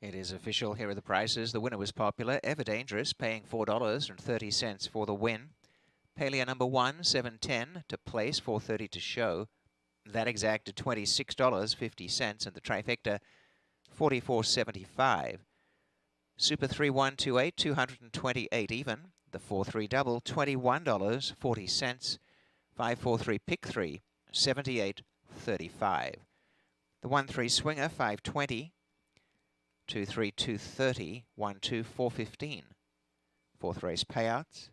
It is official. Here are the prices. The winner was Popular, Ever Dangerous, paying $4.30 for the win. Paleo number 1, $7.10 to place, $4.30 to show. That exacted $26.50, and the trifecta, $44.75. Super 3128, 228 even. The 4-3 double, $21.40. 5-4-3 pick 3, $78.35. The 1-3 swinger, $5.20. 2-3, $2.30, 1-2, $4.15. Fourth race payouts.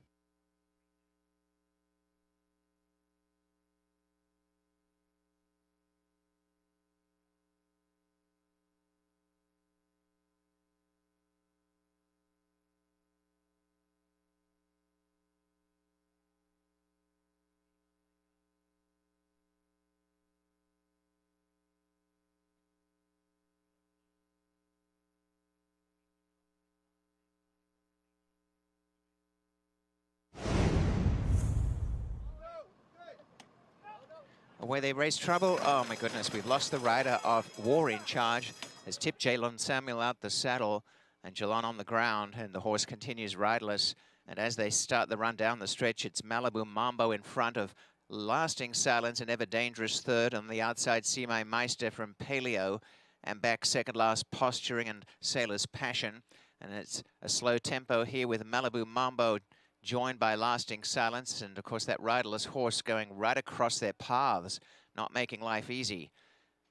Away they race trouble. Oh my goodness, we've lost the rider of War in Charge. Has tipped Jelon Samuel out the saddle and Jelon on the ground, and the horse continues riderless. And as they start the run down the stretch, it's Malibu Mambo in front of Lasting Silence and Ever Dangerous third. On the outside, See My Meister from Paleo, and back second last Posturing and Sailor's Passion. And it's a slow tempo here with Malibu Mambo joined by Lasting Silence, and of course that riderless horse going right across their paths, not making life easy.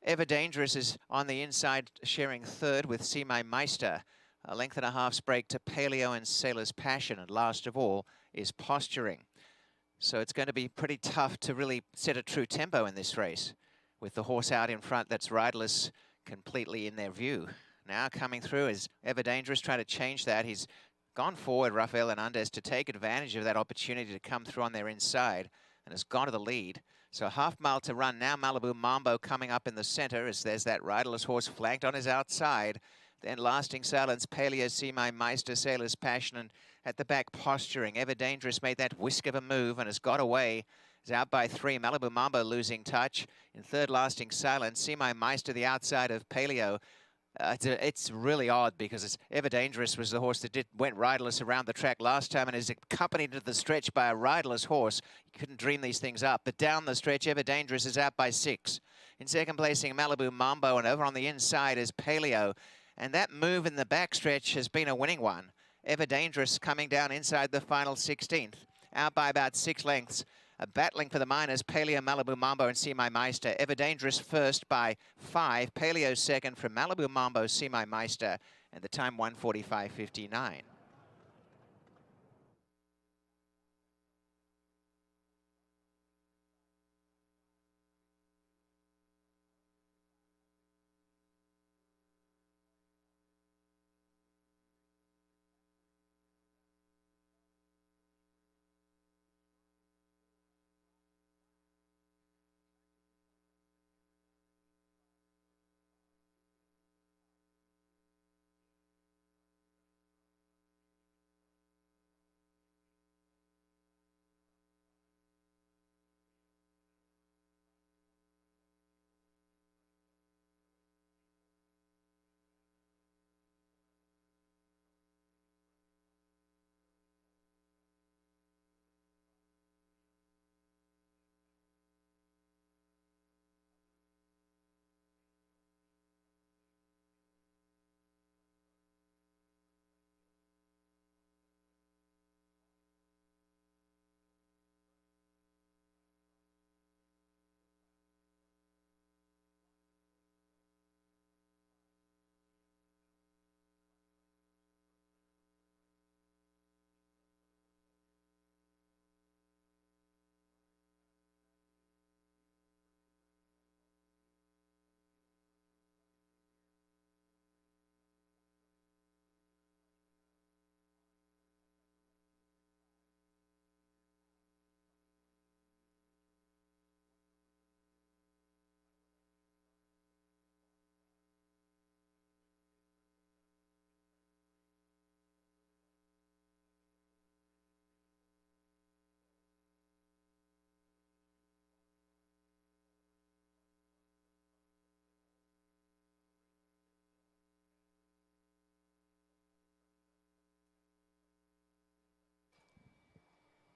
Ever Dangerous is on the inside, sharing third with See My Meister. A length and a half's break to Paleo and Sailor's Passion, and last of all is Posturing. So it's going to be pretty tough to really set a true tempo in this race, with the horse out in front that's riderless completely in their view. Now coming through is Ever Dangerous, trying to change that. He's gone forward, Rafael Hernandez, to take advantage of that opportunity to come through on their inside, and has gone to the lead. So a half mile to run now. Malibu Mambo coming up in the center as there's that riderless horse flanked on his outside. Then Lasting Silence, Paleo, See My Meister, Sailor's Passion, and at the back Posturing. Ever Dangerous made that whisk of a move and has got away. Is out by 3. Malibu Mambo losing touch. In third, Lasting Silence. See My Meister, the outside of Paleo. It's really odd because it's Ever Dangerous was the horse that went riderless around the track last time and is accompanied to the stretch by a riderless horse. You couldn't dream these things up. But down the stretch, Ever Dangerous is out by 6. In second placing, Malibu Mambo, and over on the inside is Paleo. And that move in the backstretch has been a winning one. Ever Dangerous coming down inside the final 16th. out by about 6 lengths. Battling for the minors, Paleo, Malibu Mambo, and See My Meister. Ever Dangerous first by 5. Paleo second from Malibu Mambo, See My Meister, and the time 1:45.59.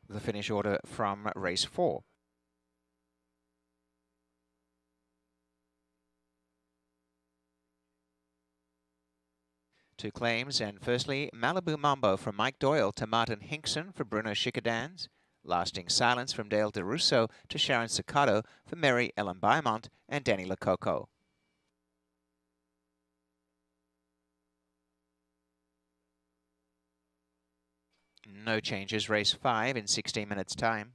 The finish order from race 4. Two claims, and firstly, Malibu Mambo from Mike Doyle to Martin Hinkson for Bruno Chickadans. Lasting Silence from Dale DeRusso to Sharon Siccato for Mary Ellen Beaumont and Danny Lococo. No changes, race 5 in 16 minutes time.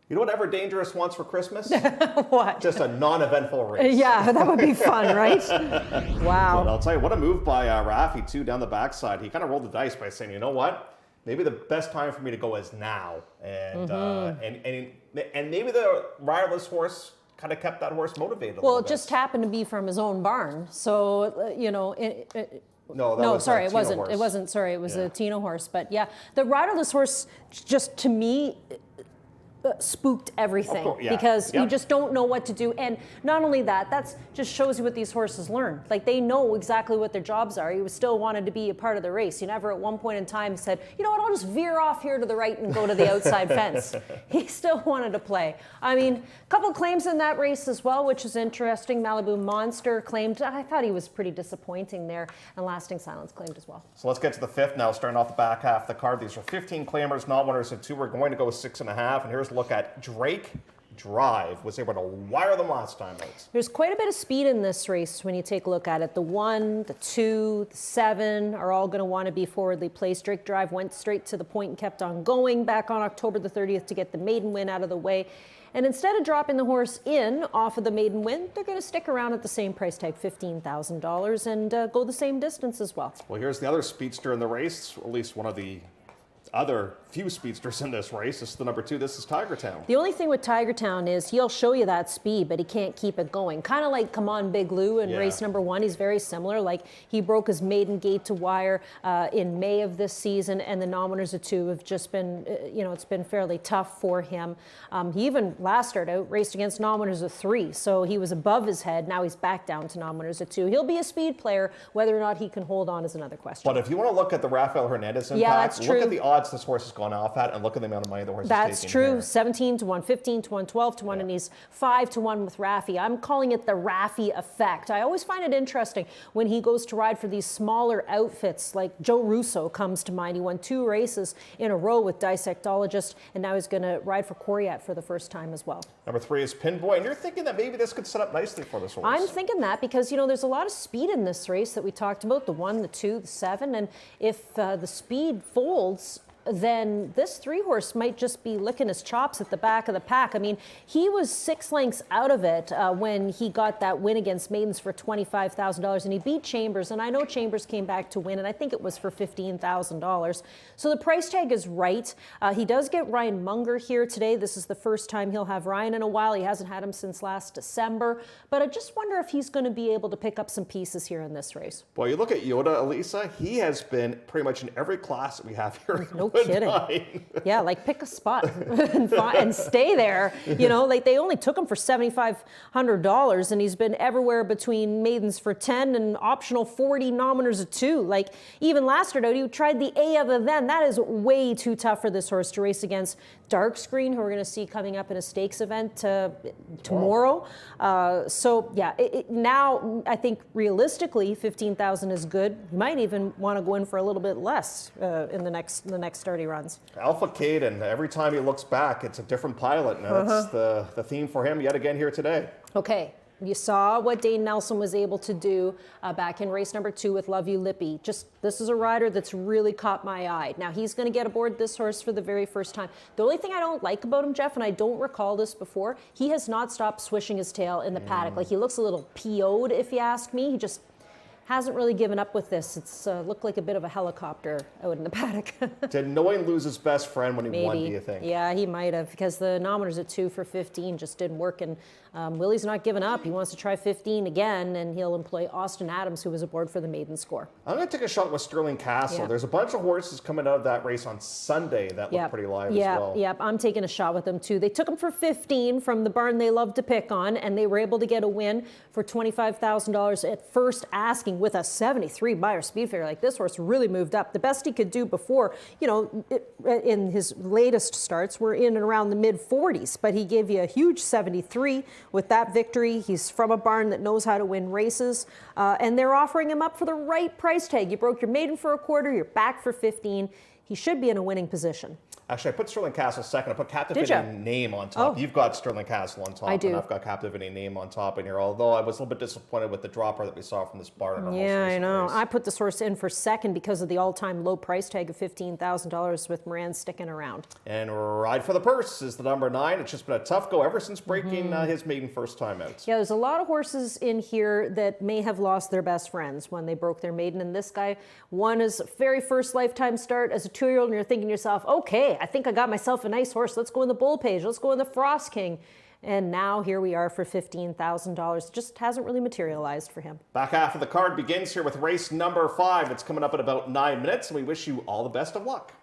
You know what Ever Dangerous wants for Christmas? What? Just a non-eventful race. Yeah, that would be fun, right? Wow. But I'll tell you, what a move by Rafi, too, down the backside. He kind of rolled the dice by saying, you know what? Maybe the best time for me to go is now. And and maybe the riderless horse kind of kept that horse motivated a Well, little it bit. just happened to be from his own barn. So, you know, No, sorry, it wasn't. Horse. It wasn't. Sorry, it was a Tino horse. But yeah, the riderless horse, just to me, spooked everything yeah. because Yep. you just don't know what to do. And not only that, that's just shows you what these horses learn. Like they know exactly what their jobs are. He still wanted to be a part of the race. He never at one point in time said, you know what, I'll just veer off here to the right and go to the outside fence. He still wanted to play. I mean, a couple claims in that race as well, which is interesting. Malibu Monster claimed, I thought he was pretty disappointing there, and Lasting Silence claimed as well. So let's get to the fifth now, starting off the back half of the card. These are 15 claimers, non-winners, and 2. We're going to go 6.5, and here's a look at Drake Drive. Was able to wire them last time out. There's quite a bit of speed in this race when you take a look at it. The 1, the 2, the 7 are all going to want to be forwardly placed. Drake Drive went straight to the point and kept on going back on October the 30th to get the maiden win out of the way. And instead of dropping the horse in off of the maiden win, they're going to stick around at the same price tag, $15,000, and go the same distance as well. Well, here's the other speedster in the race, at least one of the other few speedsters in this race. This is the number 2. This is Tiger Town. The only thing with Tiger Town is he'll show you that speed, but he can't keep it going. Kind of like Come On Big Lou in race number 1. He's very similar. Like he broke his maiden gate to wire in May of this season, and the non-winners of 2 have just been, it's been fairly tough for him. He even last start out raced against non-winners of 3, so he was above his head. Now he's back down to non-winners of 2. He'll be a speed player. Whether or not he can hold on is another question. But if you want to look at the Rafael Hernandez impact, look at the odds this horse has gone off at, and look at the amount of money the horse is taking. That's true. Here. 17 to 1, 15 to 1, 12 to 1, and he's 5 to 1 with Raffy. I'm calling it the Raffy effect. I always find it interesting when he goes to ride for these smaller outfits, like Joe Russo comes to mind. He won 2 races in a row with Dissectologist, and now he's going to ride for Coriat for the first time as well. Number 3 is Pinboy, and you're thinking that maybe this could set up nicely for this horse. I'm thinking that because, there's a lot of speed in this race that we talked about, the 1, the 2, the 7, and if the speed folds, then this 3-horse might just be licking his chops at the back of the pack. I mean, he was 6 lengths out of it when he got that win against Maidens for $25,000, and he beat Chambers, and I know Chambers came back to win, and I think it was for $15,000. So the price tag is right. He does get Ryan Munger here today. This is the first time he'll have Ryan in a while. He hasn't had him since last December, but I just wonder if he's going to be able to pick up some pieces here in this race. Well, you look at Yoda, Elisa, he has been pretty much in every class that we have here. No kidding. Yeah, like pick a spot and stay there. Like they only took him for $7,500, and he's been everywhere between maidens for 10 and optional 40, non-winners of 2. Like even last start out, he tried the A other than. That is way too tough for this horse to race against Dark Screen, who we're going to see coming up in a stakes event tomorrow. So yeah, now I think realistically, $15,000 is good. You might even want to go in for a little bit less in the next 30 runs. Alpha Caden, every time he looks back, it's a different pilot. And that's the theme for him yet again here today. Okay. You saw what Dane Nelson was able to do back in race number 2 with Love You Lippy. This is a rider that's really caught my eye. Now, he's going to get aboard this horse for the very first time. The only thing I don't like about him, Jeff, and I don't recall this before, he has not stopped swishing his tail in the paddock. Like, he looks a little PO'd, if you ask me. He just hasn't really given up with this. It's looked like a bit of a helicopter out in the paddock. Did knowing lose his best friend when he won, do you think? Yeah, he might have, because the nominators at 2 for 15 just didn't work, and Willie's not giving up. He wants to try 15 again, and he'll employ Austin Adams, who was aboard for the maiden score. I'm going to take a shot with Sterling Castle. Yeah. There's a bunch of horses coming out of that race on Sunday that look pretty live as well. Yep, I'm taking a shot with them too. They took him for 15 from the barn they love to pick on, and they were able to get a win for $25,000 at first asking with a 73 buyer speed figure. Like, this horse really moved up. The best he could do before, in his latest starts, were in and around the mid 40s, but he gave you a huge 73 with that victory. He's from a barn that knows how to win races, and they're offering him up for the right price tag. You broke your maiden for a quarter, you're back for 15. He should be in a winning position. Actually, I put Sterling Castle second. I put Captivating Name on top. Oh. You've got Sterling Castle on top. I do. And I've got Captivating Name on top in here, although I was a little bit disappointed with the dropper that we saw from this barn. Yeah, I know. I put this horse in for second because of the all-time low price tag of $15,000 with Moran sticking around. And Ride for the Purse is the number 9. It's just been a tough go ever since breaking his maiden first time out. Yeah, there's a lot of horses in here that may have lost their best friends when they broke their maiden, and this guy won his very first lifetime start as a 2-year-old, and you're thinking to yourself, okay, I think I got myself a nice horse. Let's go in the Bull Page. Let's go in the Frost King. And now here we are for $15,000. Just hasn't really materialized for him. Back half of the card begins here with race number 5. It's coming up in about 9 minutes, and we wish you all the best of luck.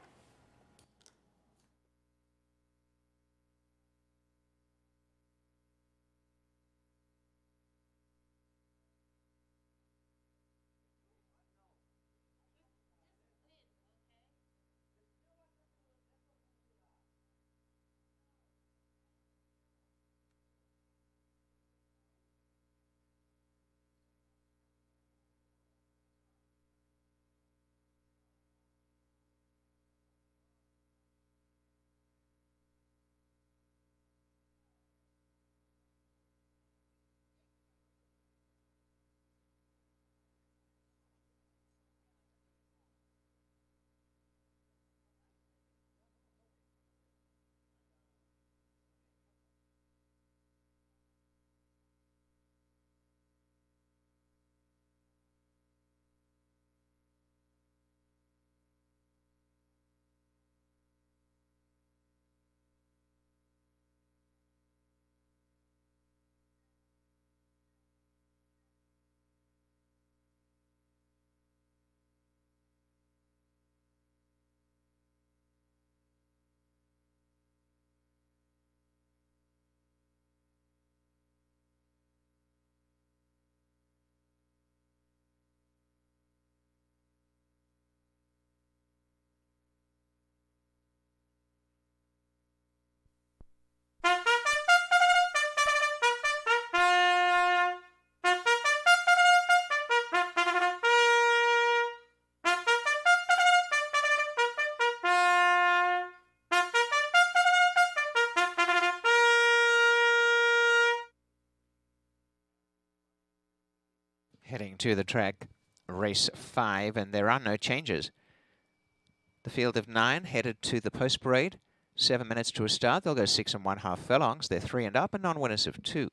to the track, race 5, and there are no changes. The field of 9 headed to the post parade. 7 minutes to a start. They'll go 6 1/2 furlongs. They're 3 and up and non-winners of 2.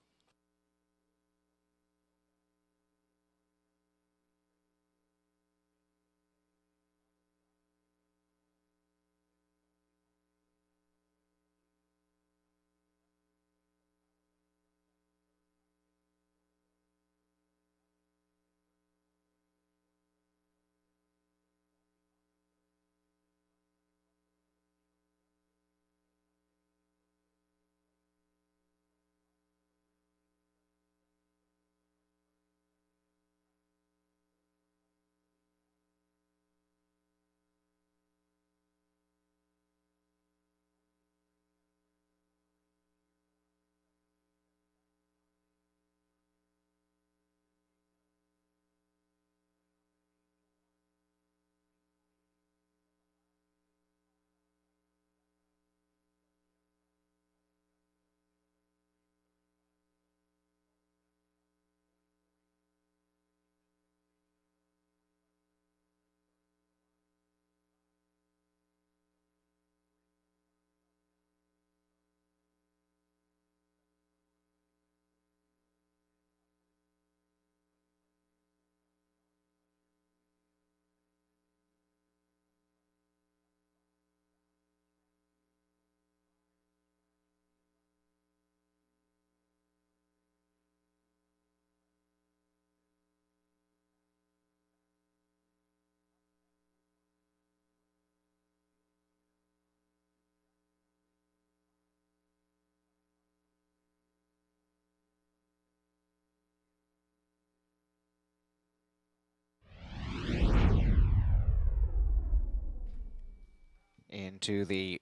Into the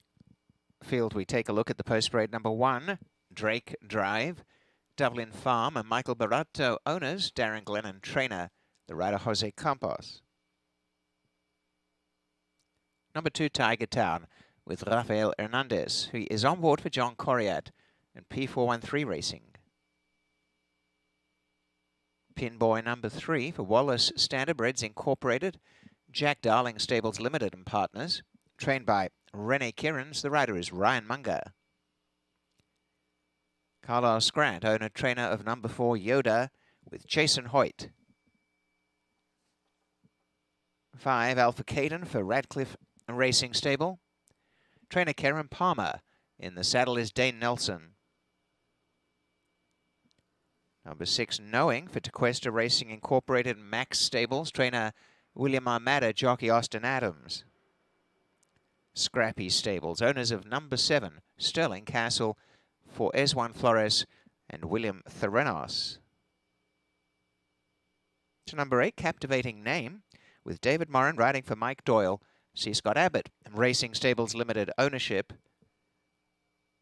field, we take a look at the post parade number 1, Drake Drive, Dublin Farm, and Michael Barato owners, Darren Glennon trainer, the rider Jose Campos. Number 2, Tiger Town, with Rafael Hernandez, who is on board for John Coriat and P413 Racing. Pinboy number 3 for Wallace Standardbreds Incorporated, Jack Darling Stables Limited and Partners, trained by Rene Kierans. The rider is Ryan Munger. Carlos Grant, owner-trainer of number 4 Yoda, with Jason Hoyt. 5, Alpha Caden for Radcliffe Racing Stable. Trainer Karen Palmer. In the saddle is Dane Nelson. Number 6, Knowing for Tequesta Racing Incorporated Max Stables. Trainer William Armada, jockey Austin Adams. Scrappy Stables, owners of number 7, Sterling Castle, for Esjuan Flores and William Theranos. To number 8, Captivating Name, with David Moran riding for Mike Doyle, C. Scott Abbott, Racing Stables Limited ownership.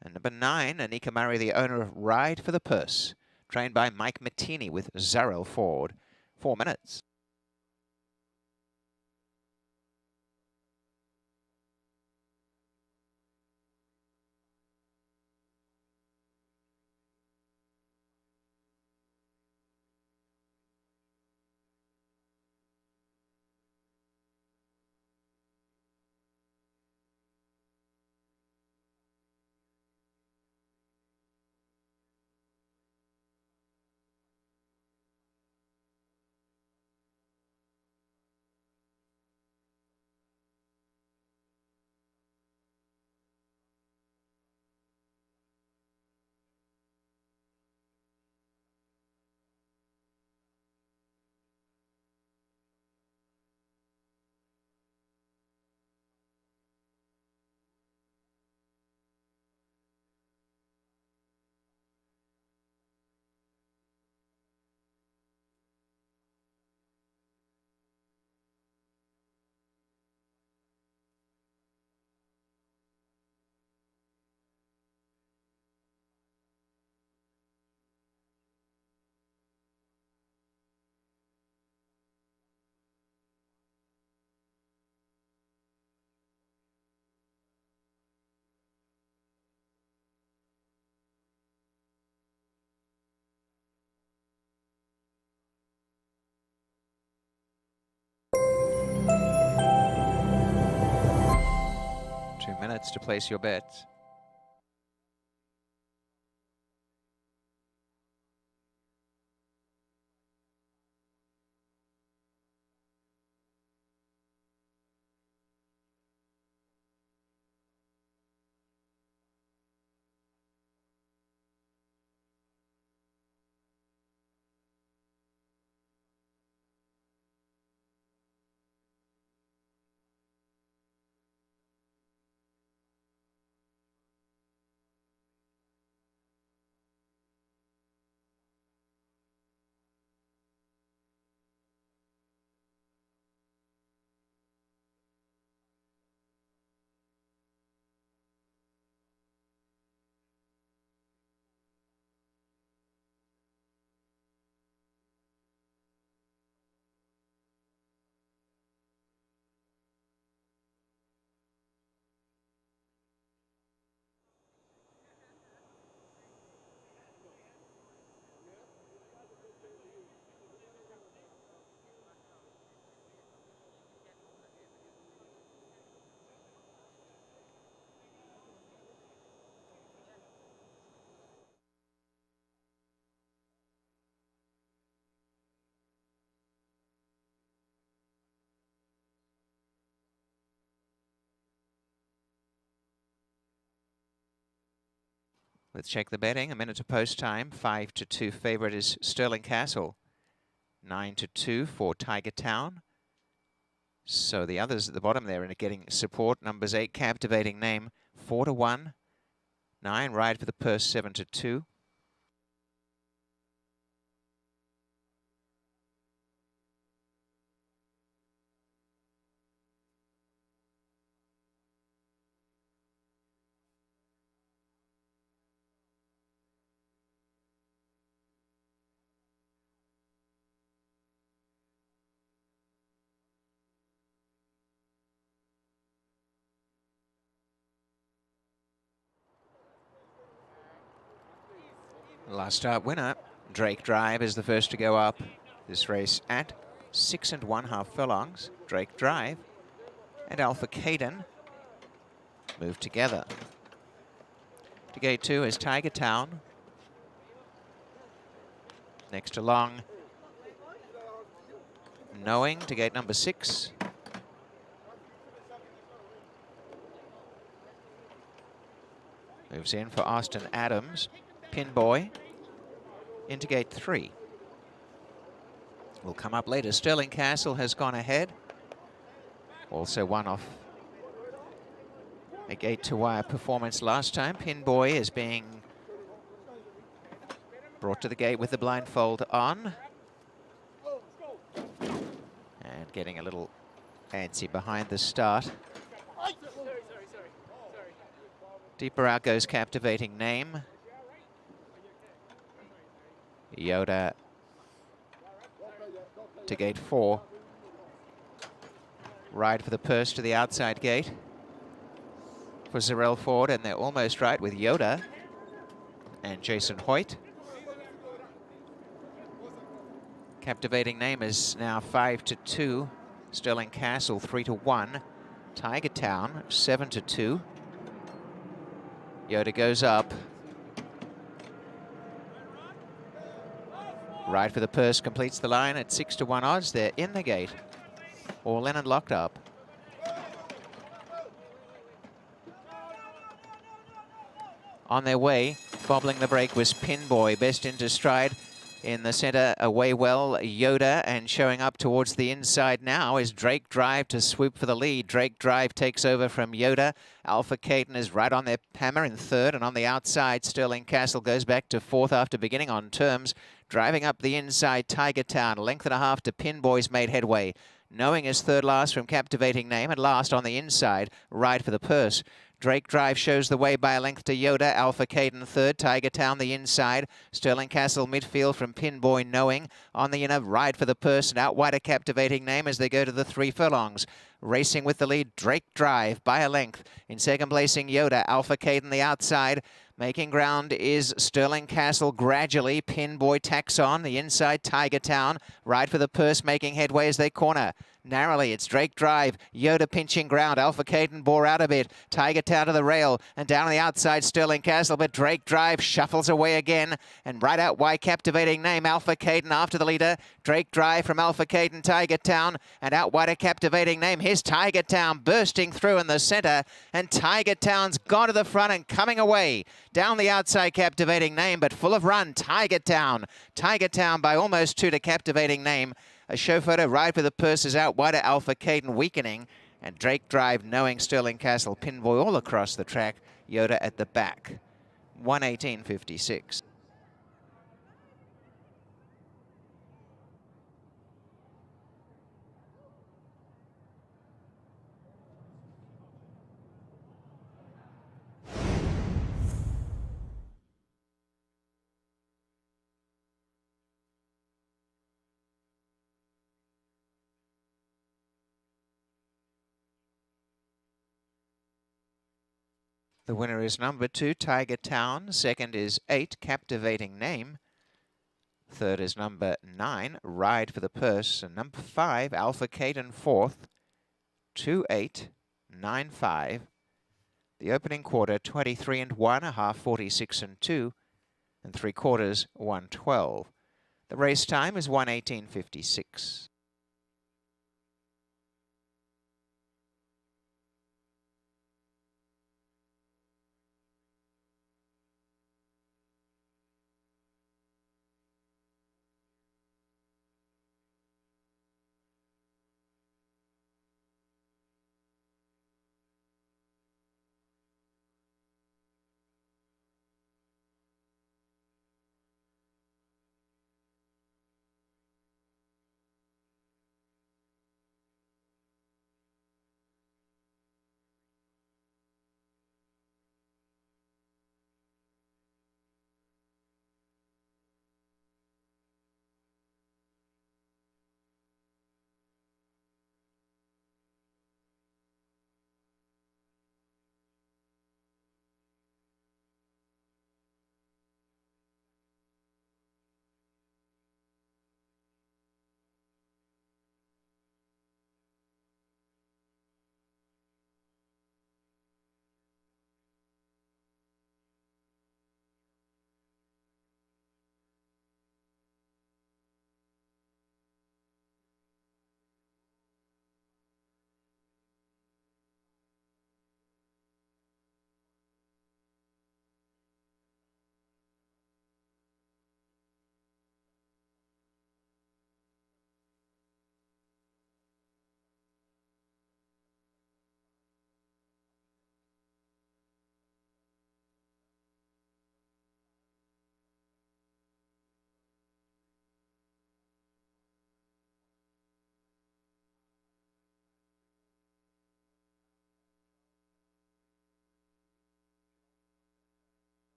And number 9, Anika Murray, the owner of Ride for the Purse, trained by Mike Mattini with Zarrell Ford. 4 minutes. minutes to place your bets. Let's check the betting. A minute to post time. 5-2 favorite is Sterling Castle. 9-2 for Tiger Town. So the others at the bottom there are getting support. Numbers 8, Captivating Name, 4-1. 9, Ride for the Purse, 7-2. Last start winner, Drake Drive, is the first to go up this race at 6 1/2 furlongs. Drake Drive and Alpha Caden move together. To gate 2 is Tiger Town. Next along, Knowing to gate number 6. Moves in for Austin Adams. Pinboy into gate 3. Will come up later. Sterling Castle has gone ahead. Also one off a gate to wire performance last time. Pinboy is being brought to the gate with the blindfold on. And getting a little antsy behind the start. Deeper out goes Captivating Name. Yoda to gate 4. Ride for the Purse to the outside gate for Zarel Ford, and they're almost right with Yoda and Jason Hoyt. Captivating Name is now 5-2. Sterling Castle 3-1. Tiger Town 7-2. Yoda goes up. Ride for the Purse completes the line at 6-1 odds. They're in the gate. All in and locked up. On their way, bobbling the break was Pinboy. Best into stride in the center, away well, Yoda, and showing up towards the inside now is Drake Drive to swoop for the lead. Drake Drive takes over from Yoda. Alpha Caden is right on their hammer in third, and on the outside, Sterling Castle goes back to fourth after beginning on terms. Driving up the inside, Tiger Town, a length and a half to Pinboy's made headway. Knowing is third last from Captivating Name, and last on the inside, Ride for the Purse. Drake Drive shows the way by a length to Yoda. Alpha Caden third. Tiger Town the inside. Sterling Castle midfield from Pinboy Knowing. On the inner, Ride for the Purse, and out wide a Captivating Name as they go to the 3 furlongs. Racing with the lead, Drake Drive by a length. In second placing, Yoda. Alpha Caden the outside. Making ground is Sterling Castle gradually. Pinboy tacks on the inside, Tiger Town. Ride for the Purse making headway as they corner. narrowly. It's Drake Drive. Yoda pinching ground. Alpha Caden bore out a bit. Tiger Town to the rail. And down on the outside, Sterling Castle. But Drake Drive shuffles away again. And right out wide, Captivating Name. Alpha Caden after the leader. Drake Drive from Alpha Caden, Tiger Town. And out wide, a Captivating Name. Here's Tiger Town bursting through in the centre. And Tiger Town's gone to the front and coming away. Down the outside, Captivating Name, but full of run. Tiger Town. Tiger Town by almost 2 to Captivating Name. A show photo ride for the purse is out wide. Alpha Caden weakening. And Drake Drive knowing Sterling Castle. Pinboy all across the track. Yoda at the back. 1:18.56. The winner is number 2, Tiger Town. Second is 8, Captivating Name. Third is number 9, Ride for the Purse. And number 5, Alpha Caden, fourth. 2:8.95. The opening quarter, 23 and 1, a half 46 and 2, and 3/4 1:12. The race time is 1:18.56.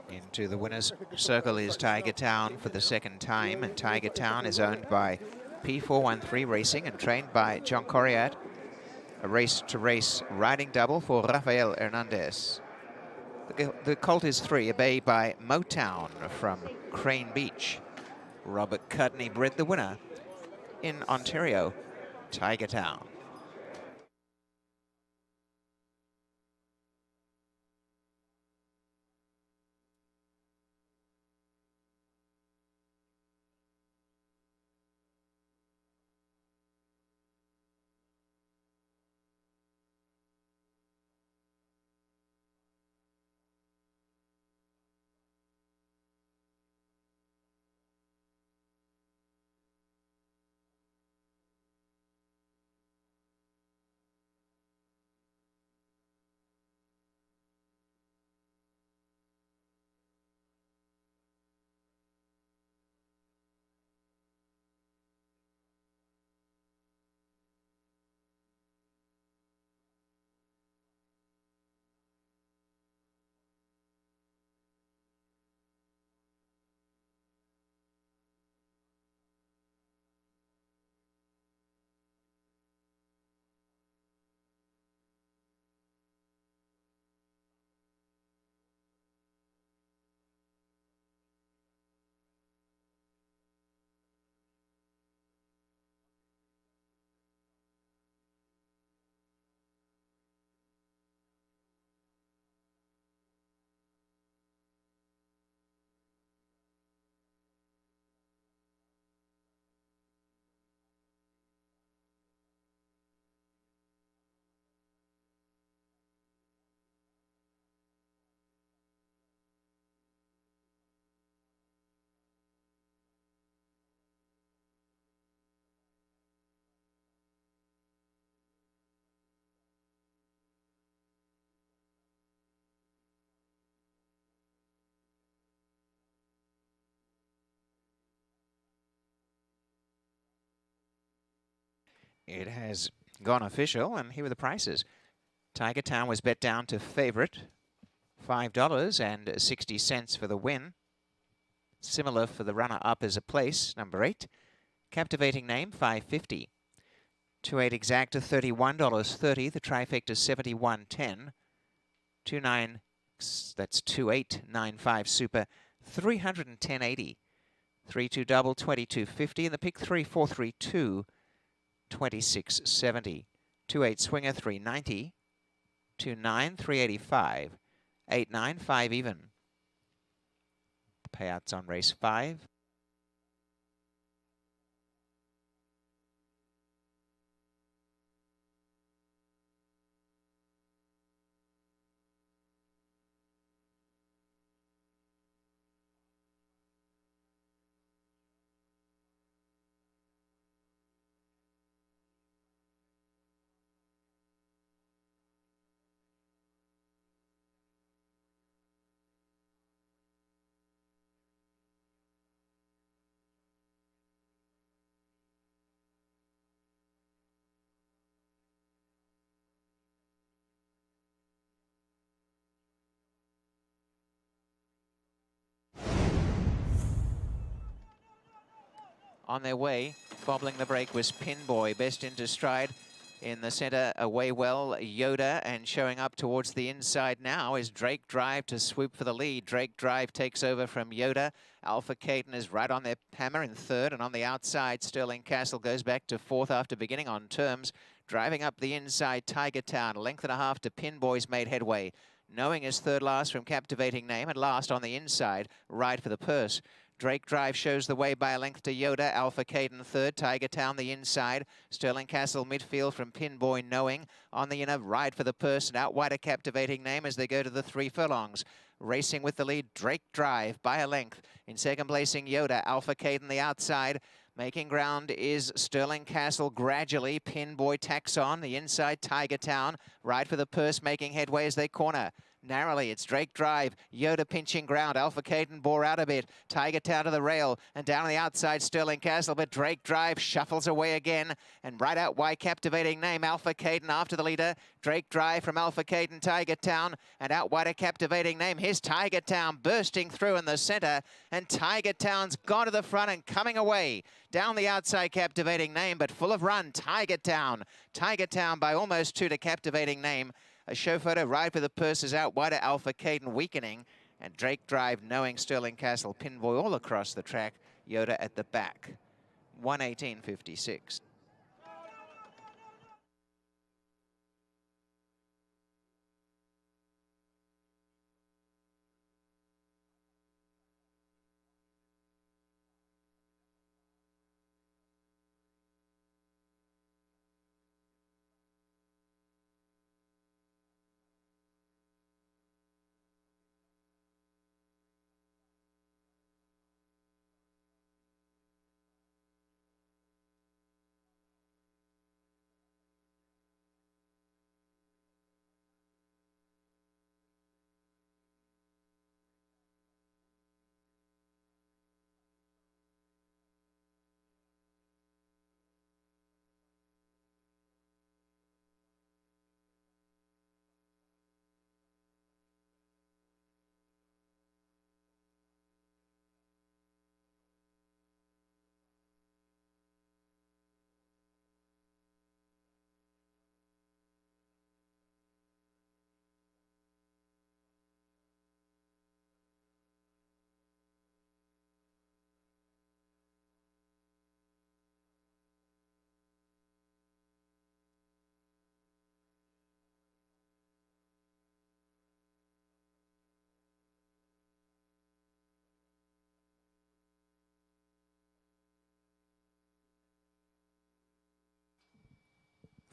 Into the winner's circle is Tiger Town for the second time, and Tiger Town is owned by P413 Racing and trained by John Coriat. A race-to-race riding double for Rafael Hernandez. The colt is 3, a bay by Motown from Crane Beach. Robert Cudney bred the winner in Ontario, Tiger Town. It has gone official, and here are the prices. Tiger Town was bet down to favourite, $5.60 for the win. Similar for the runner-up as a place, number 8. Captivating Name, $5.50. 2-8 Exacta, $31.30. The trifecta, $71.10. 2-9, that's 2-8-9-5 Super, $310.80. 3-2 Double, $22.50. And the pick 3-4-3-2, $26.70. 2-8 Swinger, $3.90. 2-9, $3.85. 8-9, 5 even. Payouts on race 5. On their way, bobbling the break was Pinboy, best into stride. In the centre, away well, Yoda, and showing up towards the inside now is Drake Drive to swoop for the lead. Drake Drive takes over from Yoda. Alpha Caden is right on their hammer in third, and on the outside, Sterling Castle goes back to fourth after beginning on terms. Driving up the inside, Tiger Town, 1.5 lengths to Pinboy's made headway. Knowing is third last from Captivating Name, and last on the inside, Ride for the Purse. Drake Drive shows the way by a length to Yoda. Alpha Caden third. Tiger Town the inside. Sterling Castle midfield from Pinboy Knowing. On the inner, Ride for the Purse, and out wide a Captivating Name as they go to the 3 furlongs. Racing with the lead, Drake Drive by a length. In second placing, Yoda. Alpha Caden the outside. Making ground is Sterling Castle gradually. Pinboy tacks on. The inside, Tiger Town. Ride for the Purse making headway as they corner. Narrowly, it's Drake Drive. Yoda pinching ground. Alpha Caden bore out a bit. Tiger Town to the rail. And down on the outside, Sterling Castle. But Drake Drive shuffles away again. And right out wide, Captivating Name. Alpha Caden after the leader. Drake Drive from Alpha Caden, Tiger Town. And out wide, a Captivating Name. Here's Tiger Town bursting through in the centre. And Tiger Town's gone to the front and coming away. Down the outside, Captivating Name, but full of run. Tiger Town. Tiger Town by almost 2 to Captivating Name. A show photo, Ride for the Purse is out wide. Alpha Caden weakening. And Drake Drive knowing Sterling Castle. Pinboy all across the track. Yoda at the back. 1:18.56.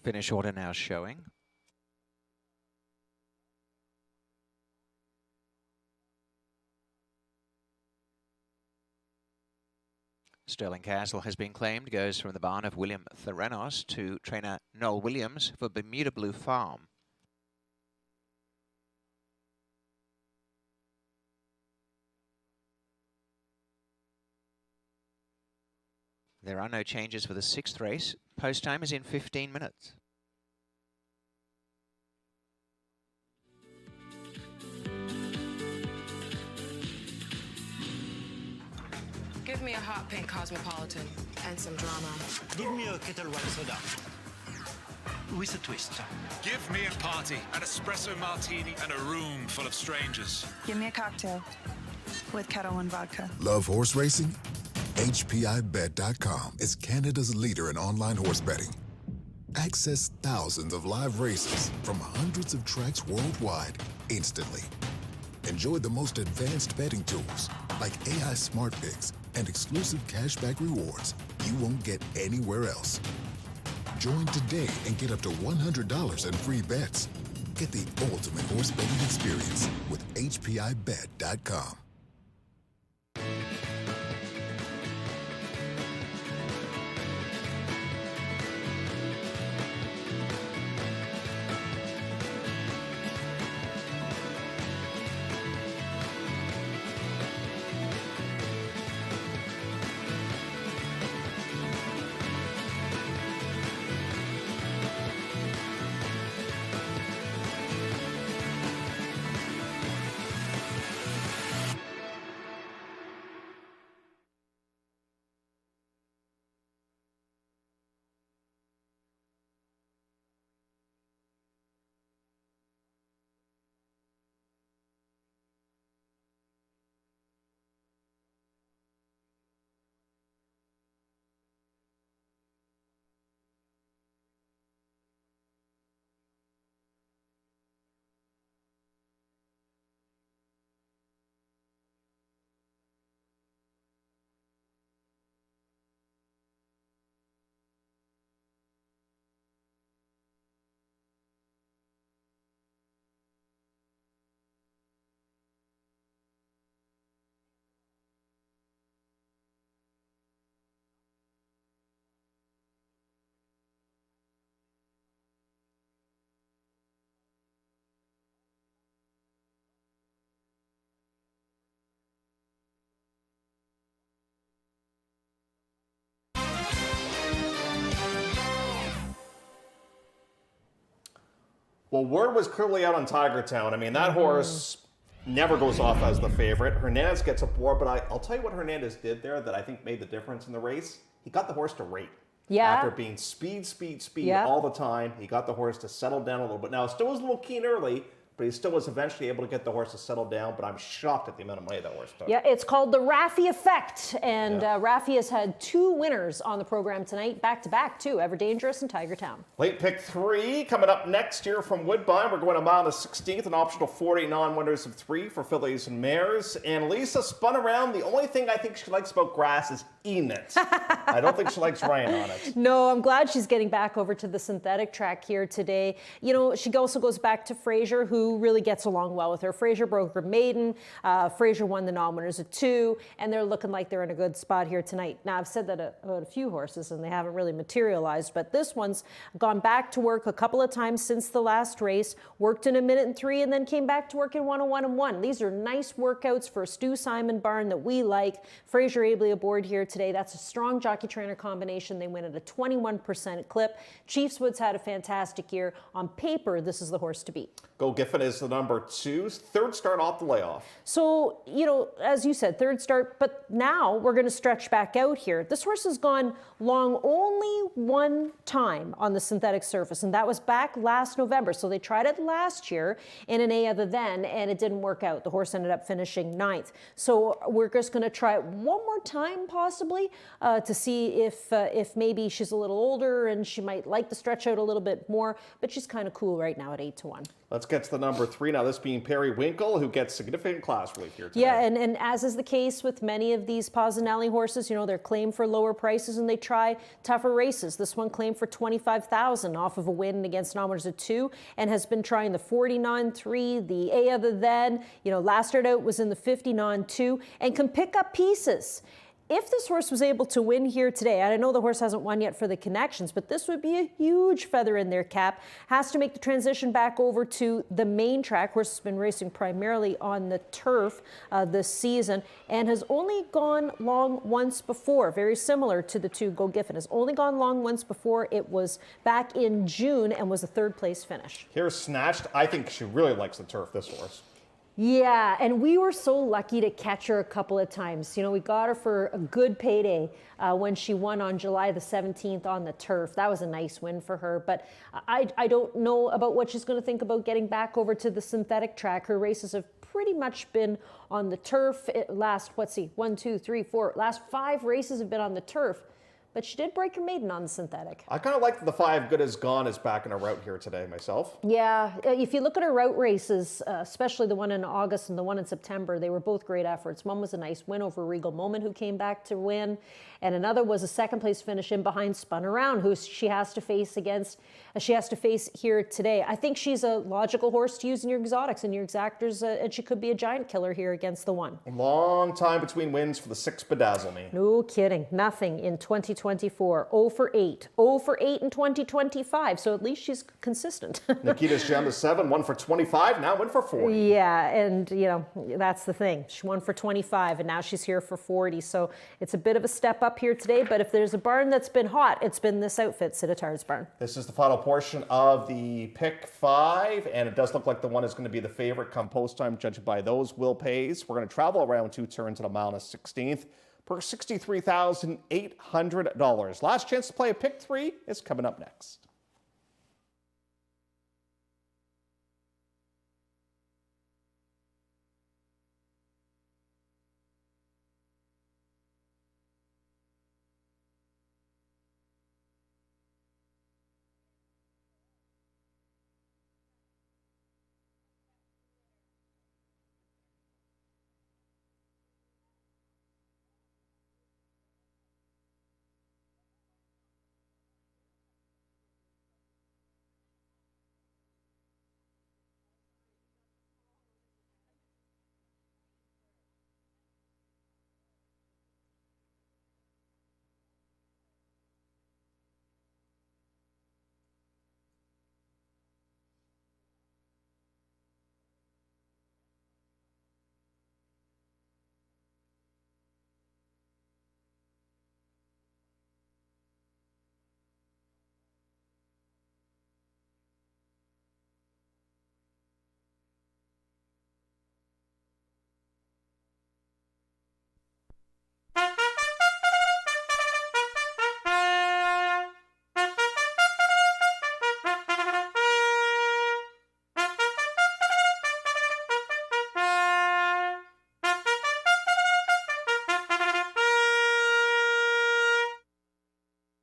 Finish order now showing. Sterling Castle has been claimed, goes from the barn of William Theranos to trainer Noel Williams for Bermuda Blue Farm. There are no changes for the 6th race. Post time is in 15 minutes. Give me a hot pink Cosmopolitan and some drama. Give me a Kettle One soda with a twist. Give me a party, an espresso martini, and a room full of strangers. Give me a cocktail with Kettle One vodka. Love horse racing? HPIBet.com is Canada's leader in online horse betting. Access thousands of live races from hundreds of tracks worldwide instantly. Enjoy the most advanced betting tools like AI Smart Picks and exclusive cashback rewards you won't get anywhere else. Join today and get up to $100 in free bets. Get the ultimate horse betting experience with HPIBet.com. Well, word was clearly out on Tiger Town. I mean, that horse never goes off as the favorite. Hernandez gets aboard, but I'll tell you what Hernandez did there that I think made the difference in the race. He got the horse to rate. Yeah. After being speed all the time, he got the horse to settle down a little bit. Now, it still was a little keen early, but he still was eventually able to get the horse to settle down, but I'm shocked at the amount of money that horse took. Yeah, it's called the Raffi Effect, and Raffi has had 2 winners on the program tonight, back-to-back, too, Ever Dangerous and Tiger Town. Late pick 3 coming up next year from Woodbine. We're going a mile to 16th, an optional 40 non-winners of 3 for fillies and mares. And Lisa spun around. The only thing I think she likes about grass is eating it. I don't think she likes rain on it. No, I'm glad she's getting back over to the synthetic track here today. You know, she also goes back to Fraser, who really gets along well with her. Fraser broke her maiden. Fraser won the non-winners of 2, and they're looking like they're in a good spot here tonight. Now, I've said that about a few horses, and they haven't really materialized, but this one's gone back to work a couple of times since the last race, worked in 1:03, and then came back to work in 1:01.1. These are nice workouts for a Stu Simon barn that we like. Fraser Abley aboard here today. That's a strong jockey-trainer combination. They win at a 21% clip. Chiefs Woods had a fantastic year. On paper, this is the horse to beat. Go Giffen is the number 2, 3rd start off the layoff. So, you know, as you said, 3rd start, but now we're going to stretch back out here. This horse has gone long only 1 time on the synthetic surface, and that was back last November. So they tried it last year in an A other than, and it didn't work out. The horse ended up finishing 9th. So we're just going to try it one more time, possibly, to see if maybe she's a little older and she might like the stretch out a little bit more, but she's kind of cool right now at 8-1. Let's get to the number 3 now, this being Perry Winkle, who gets significant class relief here today. Yeah, and as is the case with many of these Pozzanelli horses, you know, they're claimed for lower prices and they try tougher races. This one claimed for $25,000 off of a win against non-winners of 2 and has been trying the 49-3, the A other than, you know, last start out was in the 50-2 and can pick up pieces. if this horse was able to win here today, and I know the horse hasn't won yet for the Connections, but this would be a huge feather in their cap. Has to make the transition back over to the main track. Horse has been racing primarily on the turf this season and has only gone long once before, very similar to the two Go Giffen. Has only gone long once before. It was back in June and was a third place finish. Here's Snatched. I think she really likes the turf, this horse. Yeah, and we were so lucky to catch her a couple of times. You know, we got her for a good payday when she won on July the 17th on the turf. That was a nice win for her, but I don't know about what she's going to think about getting back over to the synthetic track. Her races have pretty much been on the turf. Last 5 races have been on the turf. But she did break her maiden on the synthetic. I kind of like the 5 Good As Gone is back in a route here today myself. Yeah, if you look at her route races, especially the one in August and the one in September, they were both great efforts. One was a nice win over Regal Moment, who came back to win, and another was a second place finish in behind Spun Around, who she has to face here today. I think she's a logical horse to use in your exotics and your exactors, and she could be a giant killer here against the 1. A long time between wins for the 6 Bedazzle Me. No kidding. Nothing in 2024. 0 for 8. 0 for 8 in 2025. So at least she's consistent. Nikita's Gem to 7, 1 for 25, now 1 for 40. Yeah, and you know, that's the thing. She won for 25 and now she's here for 40. So it's a bit of a step up here today, but if there's a barn that's been hot, it's been this outfit, Sittard's barn. This is the final portion of the pick 5, and it does look like the 1 is going to be the favorite come post time, judged by those will pays. We're going to travel around 2 turns at a mile and a 16th. For $63,800. Last chance to play a pick 3 is coming up next.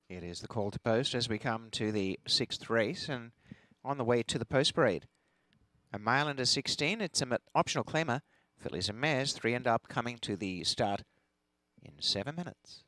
It is the call to post as we come to the 6th race and on the way to the post parade. A mile and a 16, it's an optional claimer. Fillies and mares, 3 and up, coming to the start in 7 minutes.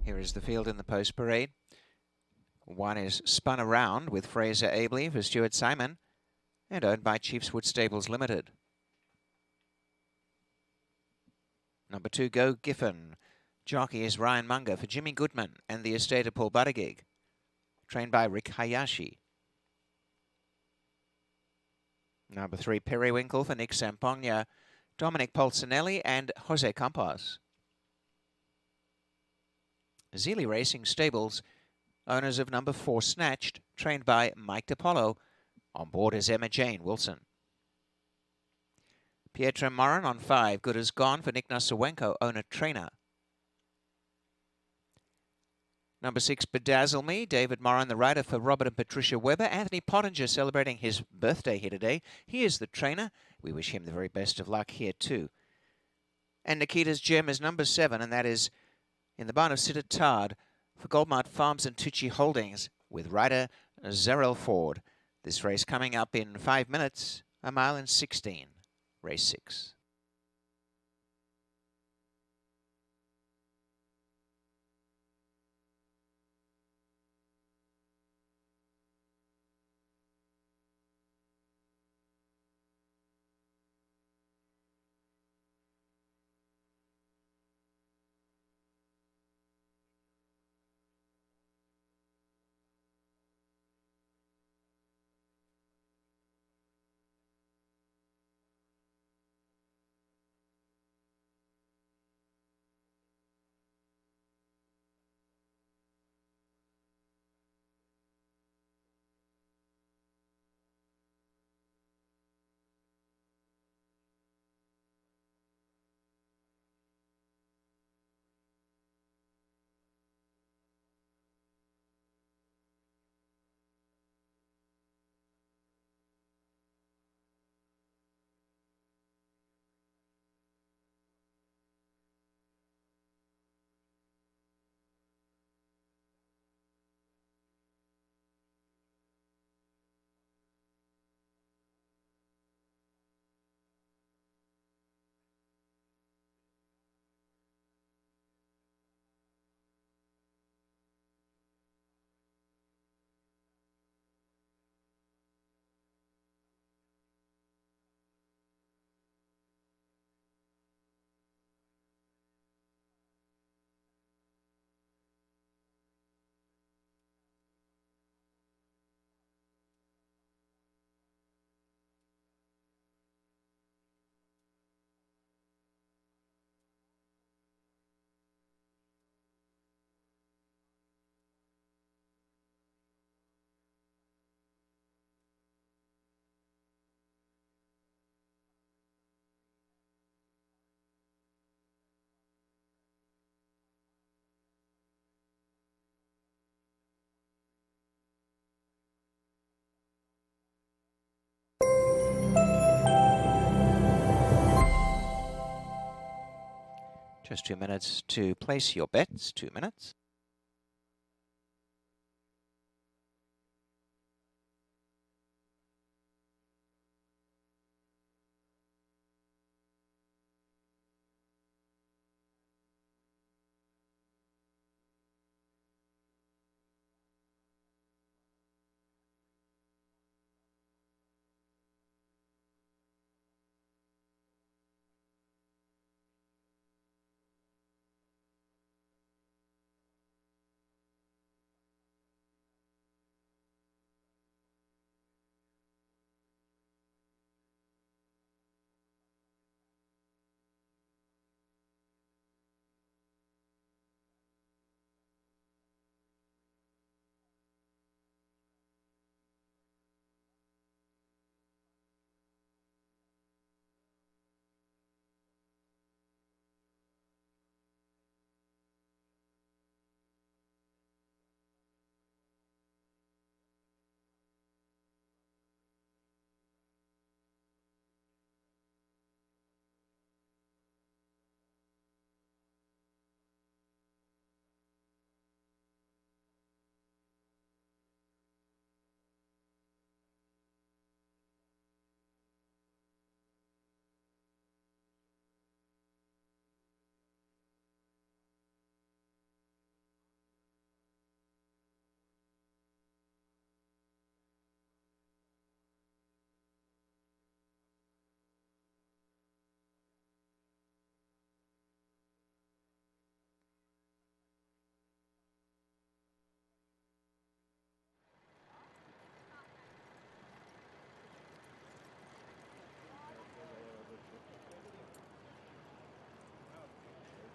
Here is the field in the post parade. One is spun around with Fraser Abley for Stuart Simon and owned by Chiefswood Stables Limited. Number 2, Go Giffen. Jockey is Ryan Munger for Jimmy Goodman and the estate of Paul Buttigieg. Trained by Rick Hayashi. Number 3, Periwinkle for Nick Sampogna, Dominic Polsinelli and Jose Campos. Zealy Racing Stables, owners of number 4, Snatched, trained by Mike DiPaolo. On board is Emma Jane Wilson. Pietro Morin on 5, Good as Gone for Nick Nasawenko, owner-trainer. Number 6, Bedazzle Me, David Morin, the rider for Robert and Patricia Webber. Anthony Pottinger celebrating his birthday here today. He is the trainer. We wish him the very best of luck here too. And Nikita's Gem is number 7, and that is in the barn of Sitter Tard for Goldmart Farms and Tucci Holdings with rider Zerrell Ford. This race coming up in 5 minutes, 1 mile and 16, race 6. Just 2 minutes to place your bets. 2 minutes.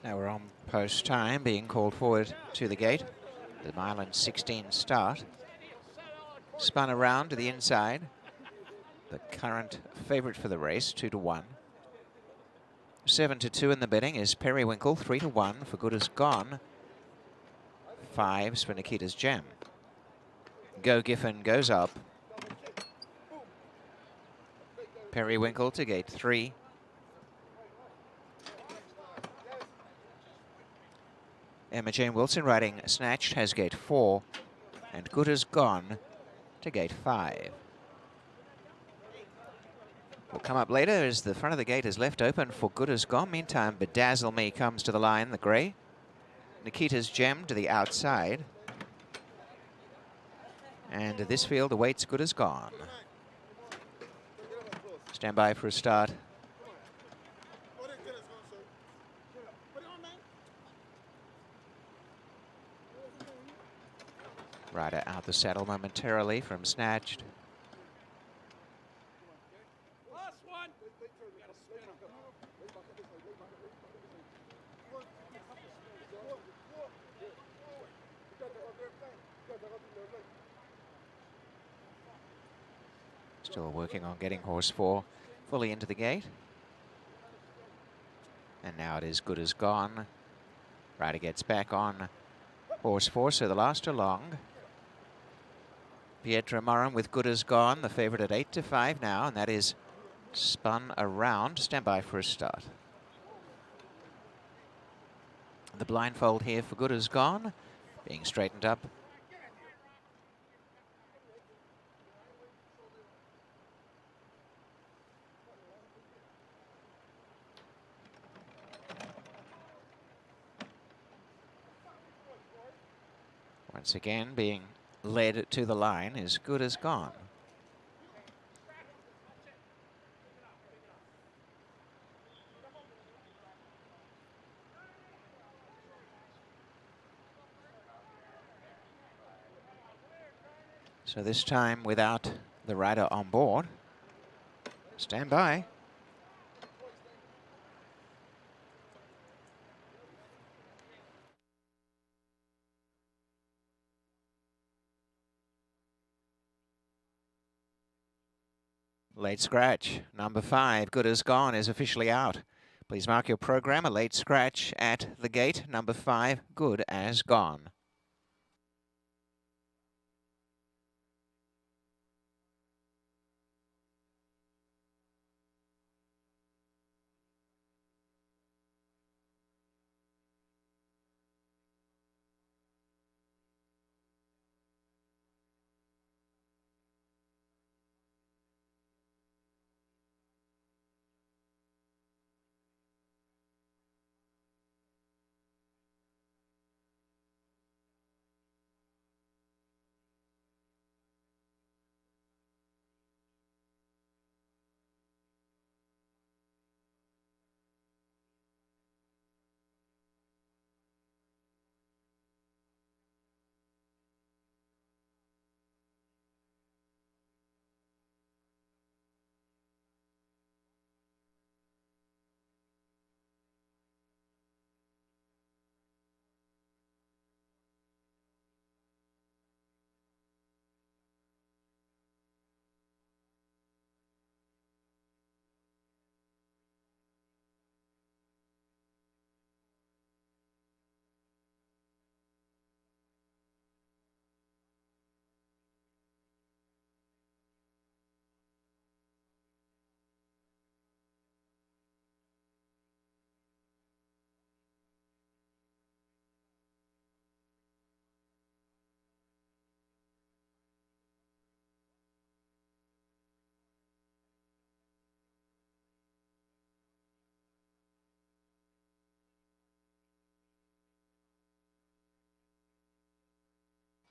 Now we're on post time, being called forward to the gate. The mile and 16 start. Spun around to the inside. The current favourite for the race, 2-1. 7-2 in the betting is Periwinkle, 3-1 for Good As Gone. 5s for Nikita's Gem. Go Giffen goes up. Periwinkle to gate 3. Emma Jane Wilson riding Snatched has gate 4. And Good As Gone to gate 5. Will come up later as the front of the gate is left open for Good As Gone. Meantime, Bedazzle Me comes to the line, the grey. Nikita's Gem to the outside. And this field awaits Good As Gone. Stand by for a start. Rider out the saddle momentarily from Snatched. Still working on getting horse 4 fully into the gate. And now it is Good As Gone. Rider gets back on horse 4, so the last are long. Pietra Moran with Good As Gone, the favourite at 8-5 now, and that is spun around. Stand by for a start. The blindfold here for Good As Gone, being straightened up. Once again, being led to the line is Good As Gone. So this time without the rider on board. Stand by. Late scratch, number 5, Good As Gone, is officially out. Please mark your program, a late scratch at the gate, number 5, Good As Gone.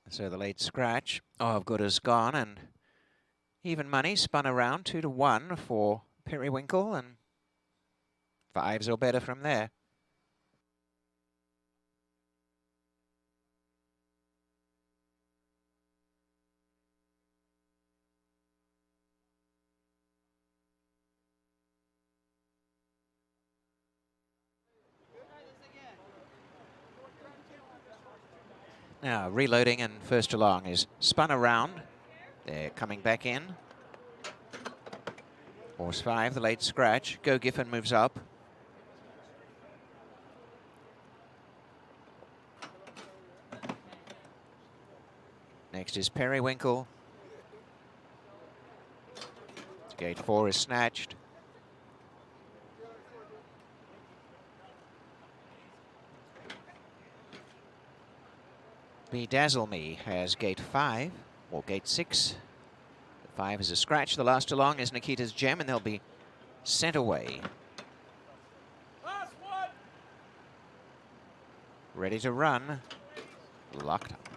So the late scratch of Good As Gone, and even money spun around 2-1 for Periwinkle, and 5s or better from there. Now reloading, and first along is Spun Around. They're coming back in. Horse 5, the late scratch. Go Giffen moves up. Next is Periwinkle. Gate 4 is snatched. Bedazzle Me has gate 5, or gate 6. The 5 is a scratch. The last along is Nikita's Gem, and they'll be sent away. Ready to run. Locked up.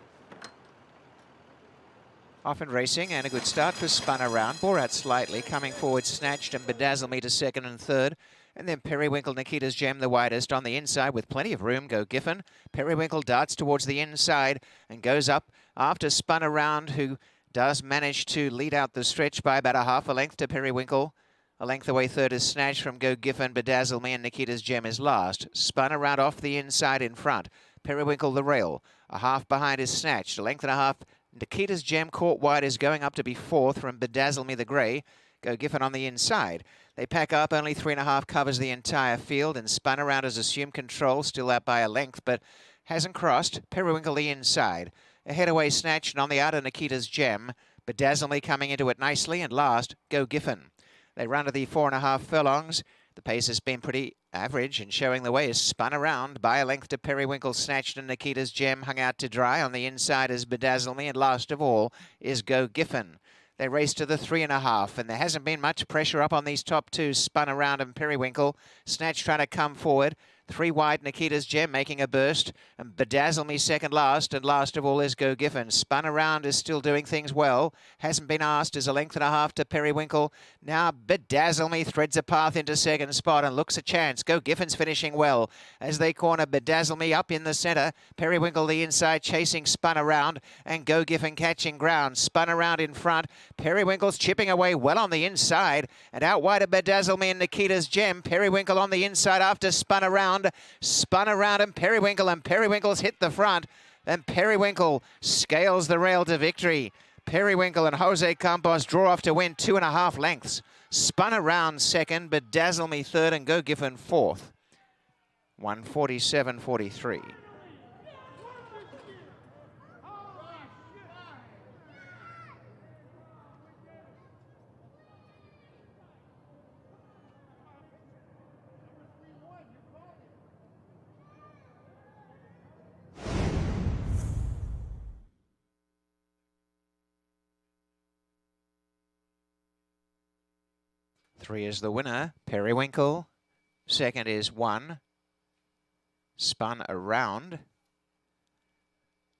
Off and racing, and a good start for Spun Around. Bore out slightly, coming forward, snatched, and Bedazzle Me to second and third. And then Periwinkle, Nikita's Gem, the widest on the inside with plenty of room. Go Giffen. Periwinkle darts towards the inside and goes up after Spun Around, who does manage to lead out the stretch by about a half a length to Periwinkle. A length away third is snatched from Go Giffen. Bedazzle Me and Nikita's Gem is last. Spun Around off the inside in front. Periwinkle the rail. A half behind is snatched. A length and a half. Nikita's Gem caught wide is going up to be fourth from Bedazzle Me the grey. Go Giffen on the inside. They pack up, only 3.5 covers the entire field, and Spun Around has assumed control, still out by a length, but hasn't crossed. Periwinkle the inside. Ahead away snatched, and on the outer Nikita's Gem. Bedazzle Me coming into it nicely, and last, Go Giffen. They run to the 4.5 furlongs. The pace has been pretty average, and showing the way is Spun Around by a length to Periwinkle, snatched, and Nikita's Gem hung out to dry. On the inside is Bedazzle Me, and last of all is Go Giffen. They race to the 3.5, and there hasn't been much pressure up on these top two, Spun Around and Periwinkle. Snatch trying to come forward. 3 wide, Nikita's Gem making a burst, and Bedazzle Me second last, and last of all is Go Giffen. Spun Around is still doing things well. Hasn't been asked, is a length and a half to Periwinkle. Now Bedazzle Me threads a path into second spot and looks a chance. Go Giffen's finishing well as they corner Bedazzle Me up in the centre. Periwinkle the inside chasing Spun Around, and Go Giffen catching ground. Spun Around in front. Periwinkle's chipping away well on the inside, and out wide of Bedazzle Me and Nikita's Gem. Periwinkle on the inside after Spun Around. Spun Around and Periwinkle's hit the front, and Periwinkle scales the rail to victory. Periwinkle and Jose Campos draw off to win 2.5 lengths. Spun Around second, Bedazzle Me third, and Go Giffen fourth. 147.43. Three is the winner, Periwinkle. Second is 1, Spun Around.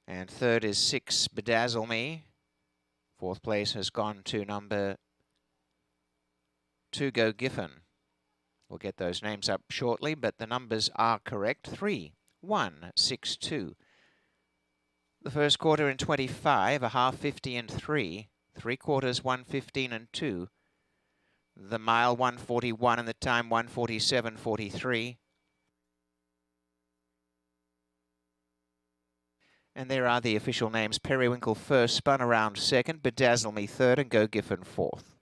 And third is 6, Bedazzle Me. Fourth place has gone to number 2, Go Giffen. We'll get those names up shortly, but the numbers are correct. 3, 1, 6, 2. The first quarter in 25, a half 50 and 3. 3 quarters 1:15 and 2. The mile 1:41 and the time 1:47.43. And there are the official names. Periwinkle first, Spun Around second, Bedazzle Me third, and Go Giffen fourth.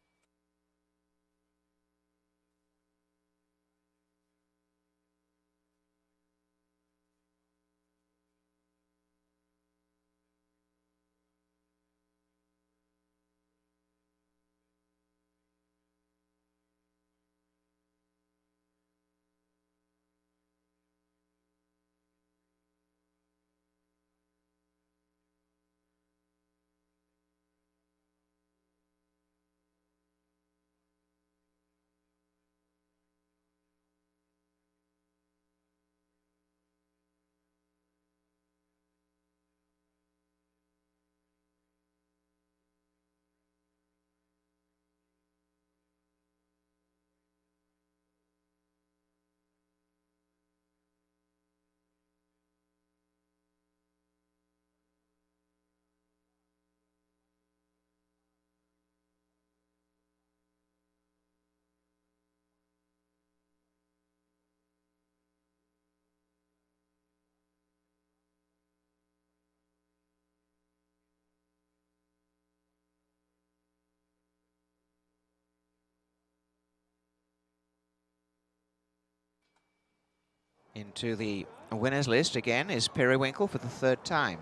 Into the winners list again is Periwinkle for the third time.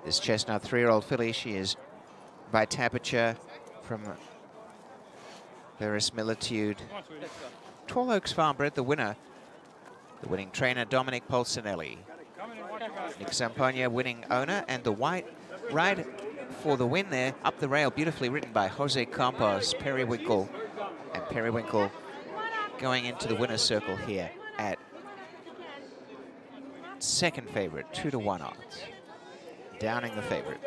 This chestnut 3-year-old filly, she is by temperature from Verisimilitude. Tall Oaks Farm bred, the winner. The winning trainer, Dominic Polsinelli. Nick Zamponia, winning owner, and the white ride for the win there, up the rail, beautifully written by Jose Campos, Periwinkle. And Periwinkle going into the winner's circle here at second favorite, 2-1 odds. Downing the favorite.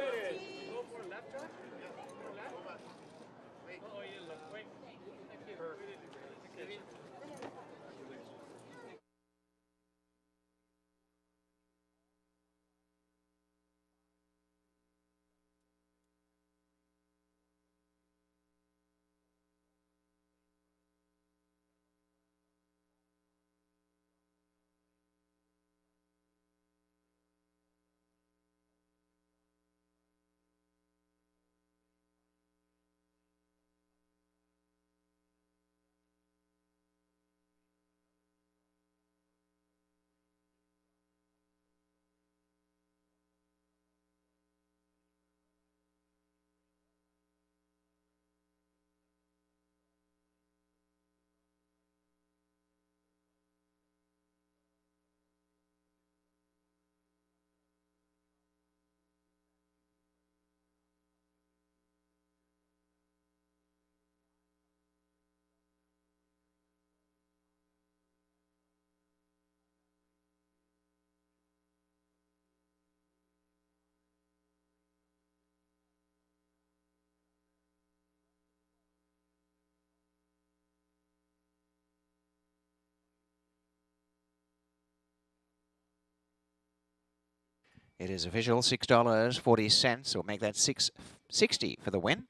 It is official, $6.40, or make that $6.60 for the win.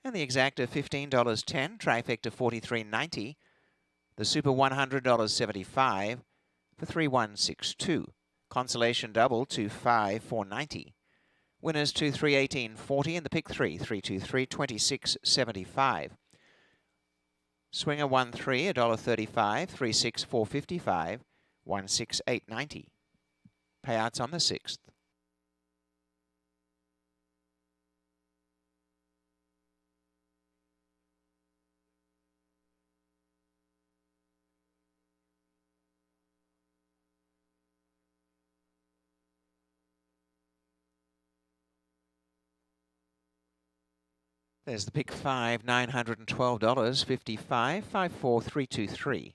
And the exacta, $15.10, trifecta $43.90. The super $100.75 for $3,162. Consolation double $2,5,490. Winners 2, 3, 18.40, and the pick 3, 3, 2, 3, 26.75. Swinger 1, 3, $1.35, 3, 6, 4.55, 1, 6, 8.90. Payouts on the 6th. There's the pick 5, $912.55, 54323.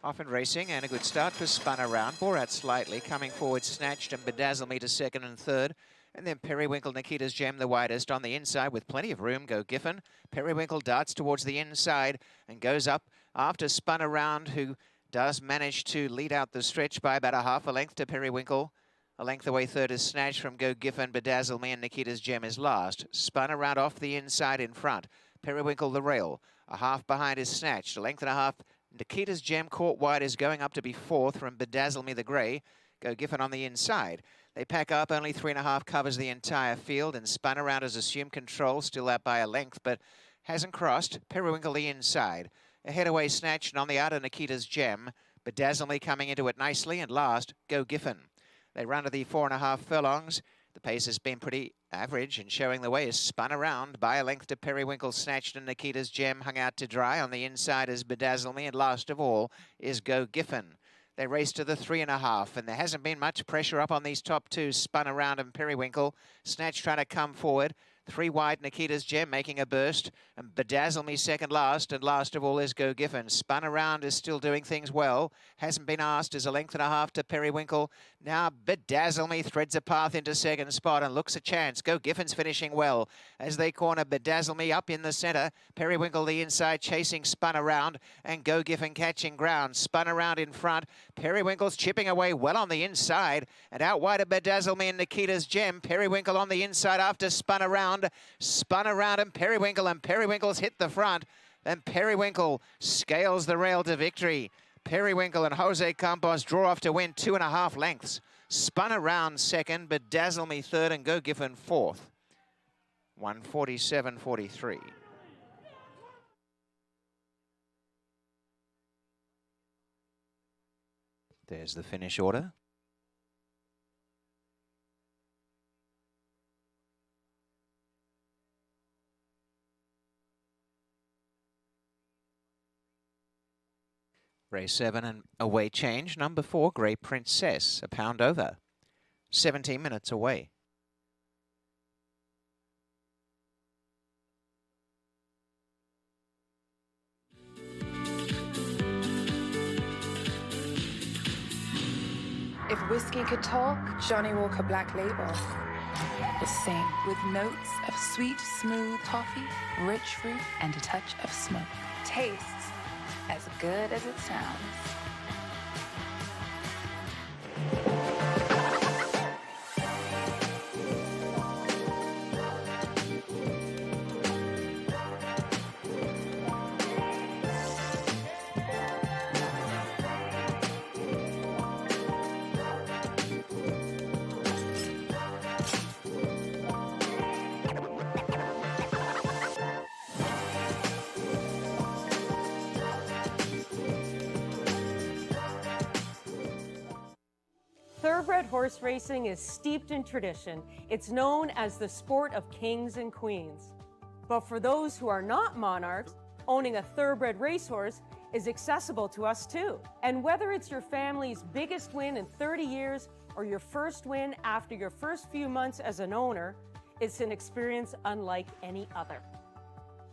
Off and racing, and a good start for Spun Around. Bore out slightly, coming forward, snatched and bedazzled me to second and third. And then Periwinkle, Nikita's Gem, the widest on the inside with plenty of room. Go Giffen. Periwinkle darts towards the inside and goes up after Spun Around, who does manage to lead out the stretch by about a half a length to Periwinkle. A length away third is Snatch from Go Giffen, Bedazzle Me, and Nikita's Gem is last. Spun Around off the inside in front. Periwinkle the rail. A half behind is Snatched. A length and a half. Nikita's Gem caught wide is going up to be fourth from Bedazzle Me the Grey. Go Giffen on the inside. They pack up, only 3.5 covers the entire field, and Spun Around has assumed control, still out by a length, but hasn't crossed. Periwinkle the inside. Ahead away Snatch, and on the outer Nikita's Gem. Bedazzle Me coming into it nicely, and last, Go Giffen. They run to the 4.5 furlongs. The pace has been pretty average, and showing the way is Spun Around by a length to Periwinkle, Snatched, and Nikita's Gem hung out to dry. On the inside is Bedazzle Me, and last of all is Go Giffen. They race to the 3.5, and there hasn't been much pressure up on these top two, Spun Around and Periwinkle. Snatch trying to come forward. 3 wide, Nikita's Gem making a burst. And Bedazzle Me second last. And last of all is Go Giffen. Spun around, is still doing things well. Hasn't been asked, is a length and a half to Periwinkle. Now Bedazzle Me threads a path into second spot and looks a chance. Go Giffen's finishing well as they corner Bedazzle Me up in the centre. Periwinkle the inside chasing, spun around, and Go Giffen catching ground. Spun around in front. Periwinkle's chipping away well on the inside, and out wide of Bedazzle Me and Nikita's Gem. Periwinkle on the inside after spun around, and Periwinkle's hit the front, and Periwinkle scales the rail to victory. Periwinkle and Jose Campos draw off to win 2.5 lengths. Spun around second, Bedazzle Me third, and Go Giffen fourth. 147.43. There's the finish order. Race 7 and away change. Number 4, Grey Princess, a pound over. 17 minutes away. If whiskey could talk, Johnny Walker Black Label would sing with notes of sweet, smooth toffee, rich fruit, and a touch of smoke. Tastes as good as it sounds. Thoroughbred horse racing is steeped in tradition. It's known as the sport of kings and queens. But for those who are not monarchs, owning a thoroughbred racehorse is accessible to us too. And whether it's your family's biggest win in 30 years or your first win after your first few months as an owner, it's an experience unlike any other.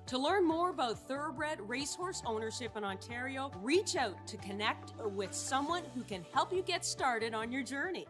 To learn more about thoroughbred racehorse ownership in Ontario, reach out to connect with someone who can help you get started on your journey.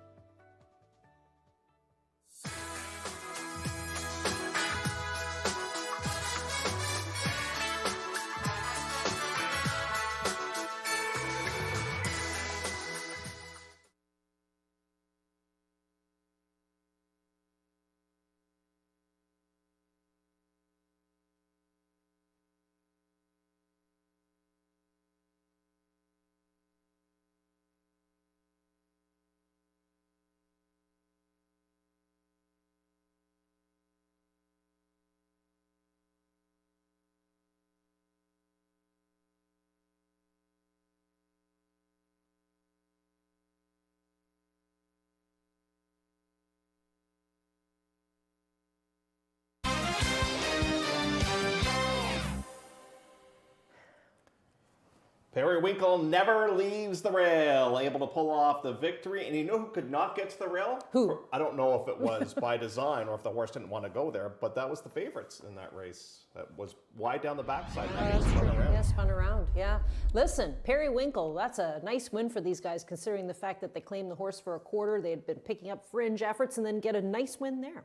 Periwinkle never leaves the rail, able to pull off the victory. And you know who could not get to the rail? Who? I don't know if it was by design or if the horse didn't want to go there, but that was the favorites in that race. That was wide down the backside. That's true. Yeah, spun around. Yeah. Listen, Periwinkle, that's a nice win for these guys, considering the fact that they claimed the horse for a quarter. They had been picking up fringe efforts and then get a nice win there.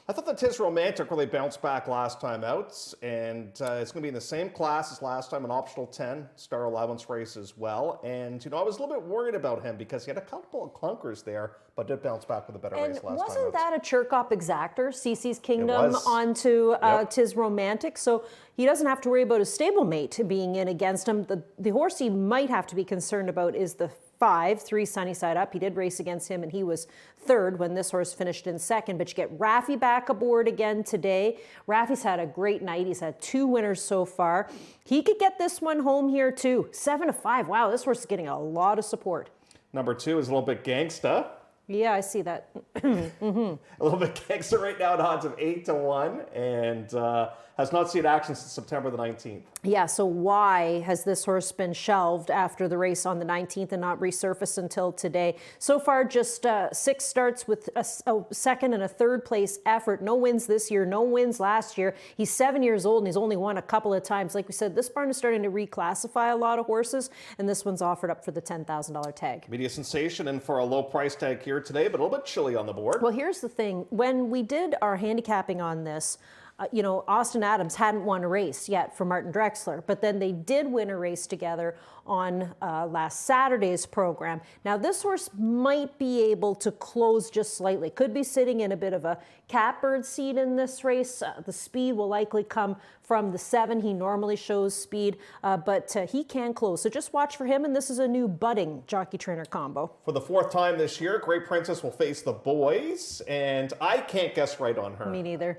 I thought the Tis Romantic really bounced back last time out, and it's going to be in the same class as last time, an optional 10, star allowance race as well. And, you know, I was a little bit worried about him because he had a couple of clunkers there, but did bounce back with a better race last time out. Wasn't that a Chirkop exactor, CC's Kingdom, onto Tis Romantic? So he doesn't have to worry about his stablemate being in against him. The horse he might have to be concerned about is the 3 Sunnyside Up. He did race against him, and he was third when this horse finished in second. But you get Raffy back aboard again today. Raffy's had a great night. He's had 2 winners so far. He could get this one home here too. 7-5. Wow, this horse is getting a lot of support. Number 2 is a little bit gangsta. Yeah, I see that. A little bit gangster right now at odds of 8-1, and has not seen action since September the 19th. Yeah, so why has this horse been shelved after the race on the 19th and not resurfaced until today? So far, just 6 starts with a second and a third place effort. No wins this year, no wins last year. He's 7 years old and he's only won a couple of times. Like we said, this barn is starting to reclassify a lot of horses, and this one's offered up for the $10,000 tag. Media sensation and for a low price tag here today, but a little bit chilly on the board. Well, here's the thing. When we did our handicapping on this, Austin Adams hadn't won a race yet for Martin Drexler, but then they did win a race together on last Saturday's program. Now, this horse might be able to close just slightly. Could be sitting in a bit of a catbird seat in this race. The speed will likely come from the 7. He normally shows speed, but he can close. So just watch for him, and this is a new budding jockey-trainer combo. For the 4th time this year, Great Princess will face the boys, and I can't guess right on her. Me neither.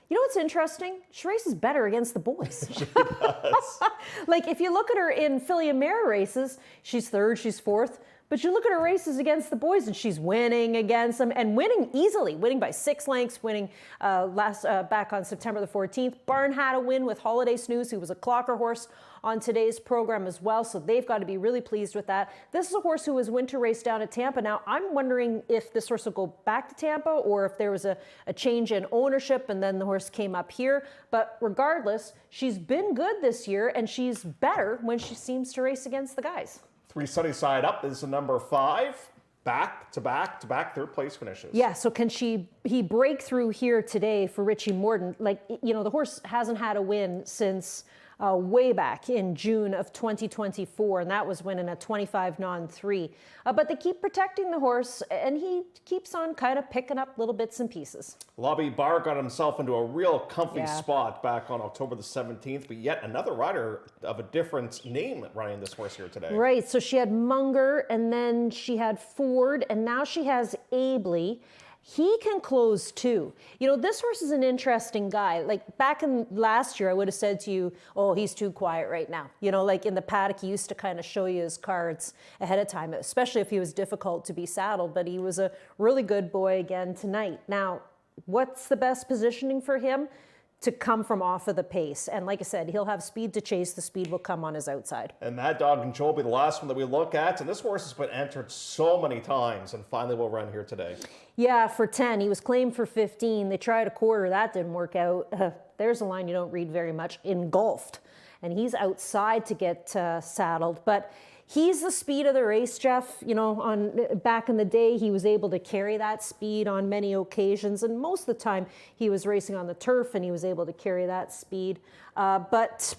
You know what's interesting? She races better against the boys. She does. Like, if you look at her in filly and mare races, she's 3rd, she's 4th. But you look at her races against the boys, and she's winning against them, and winning easily, winning by 6 lengths, winning back on September the 14th. Barn had a win with Holiday Snooze, who was a clocker horse on today's program as well, so they've got to be really pleased with that. This is a horse who was winter raced down at Tampa. Now, I'm wondering if this horse will go back to Tampa or if there was a change in ownership and then the horse came up here. But regardless, she's been good this year, and she's better when she seems to race against the guys. 3 Sunnyside Up is the number 5. Back to back 3rd place finishes. Yeah, so can he break through here today for Richie Morton? Like, the horse hasn't had a win since way back in June of 2024, and that was winning a 25 non-3. But they keep protecting the horse, and he keeps on kind of picking up little bits and pieces. Lobby Bar got himself into a real comfy spot back on October the 17th, but yet another rider of a different name running this horse here today. Right, so she had Munger, and then she had Ford, and now she has Abley. He can close too. This horse is an interesting guy. Like back in last year, I would have said to you, oh, he's too quiet right now. Like in the paddock, he used to kind of show you his cards ahead of time, especially if he was difficult to be saddled, but he was a really good boy again tonight. Now, what's the best positioning for him? To come from off of the pace. And like I said, he'll have speed to chase. The speed will come on his outside. And Mad Dog and Joe will be the last one that we look at. And this horse has been entered so many times and finally will run here today. Yeah, for 10. He was claimed for 15. They tried a quarter. That didn't work out. There's a line you don't read very much. Engulfed. And he's outside to get saddled. But he's the speed of the race, Jeff. Back in the day, he was able to carry that speed on many occasions, and most of the time he was racing on the turf and he was able to carry that speed. But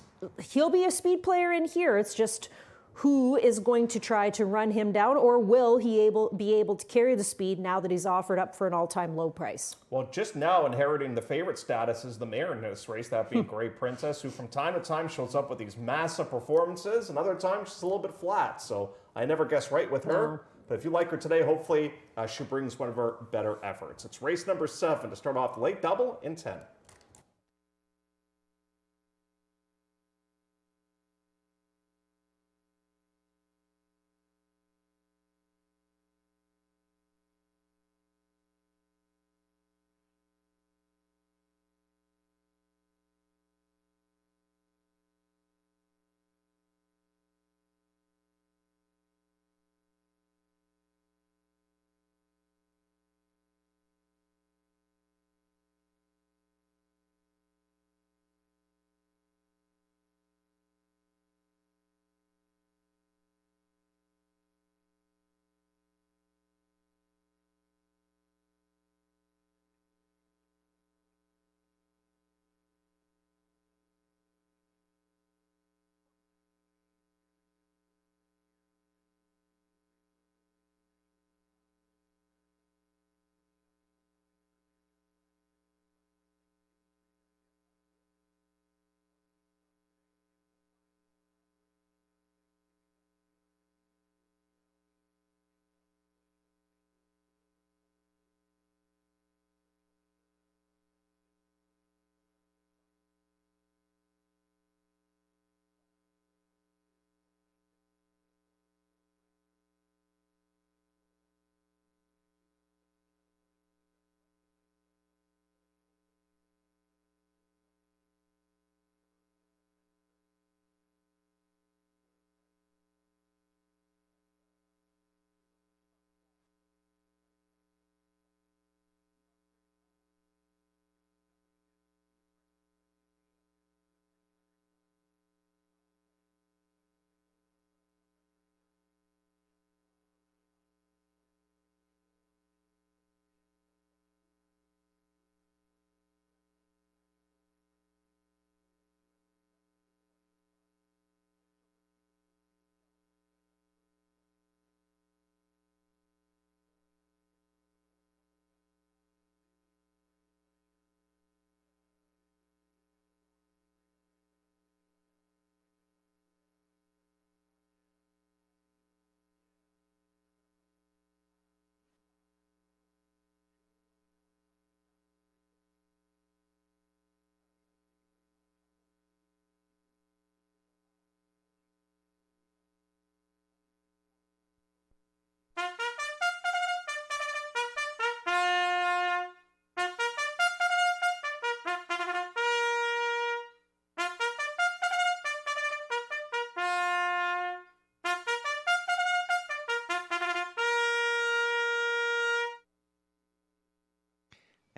he'll be a speed player in here. It's just who is going to try to run him down, or will he be able to carry the speed now that he's offered up for an all-time low price? Well, just now inheriting the favorite status is the mare in this race, that being Great Princess, who from time to time shows up with these massive performances, and other times she's a little bit flat. So I never guess right with her. No. But if you like her today, hopefully she brings one of her better efforts. It's race number 7 to start off the late double in 10.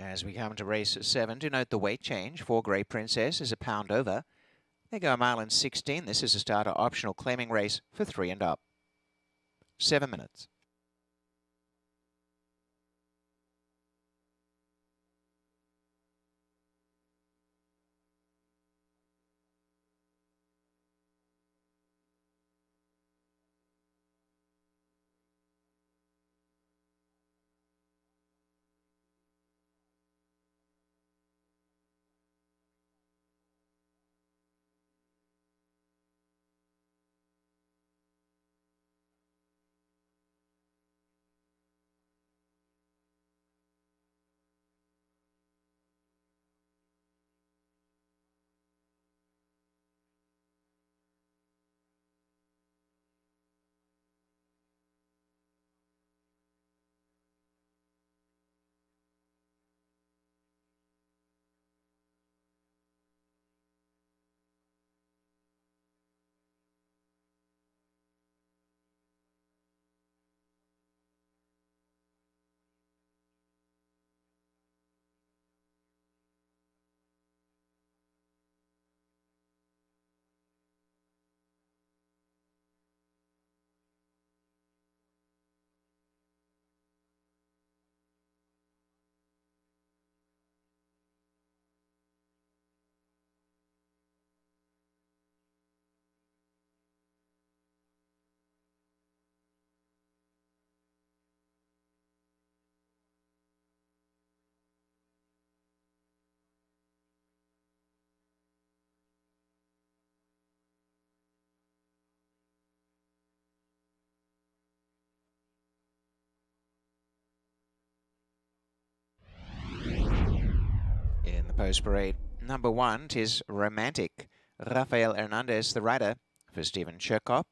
As we come to race 7, do note the weight change for Grey Princess is a pound over. They go a mile and 16. This is a starter optional claiming race for 3 and up. 7 minutes. In the post parade, number 1, 'tis Romantic. Rafael Hernandez, the rider, for Stephen Cherkop.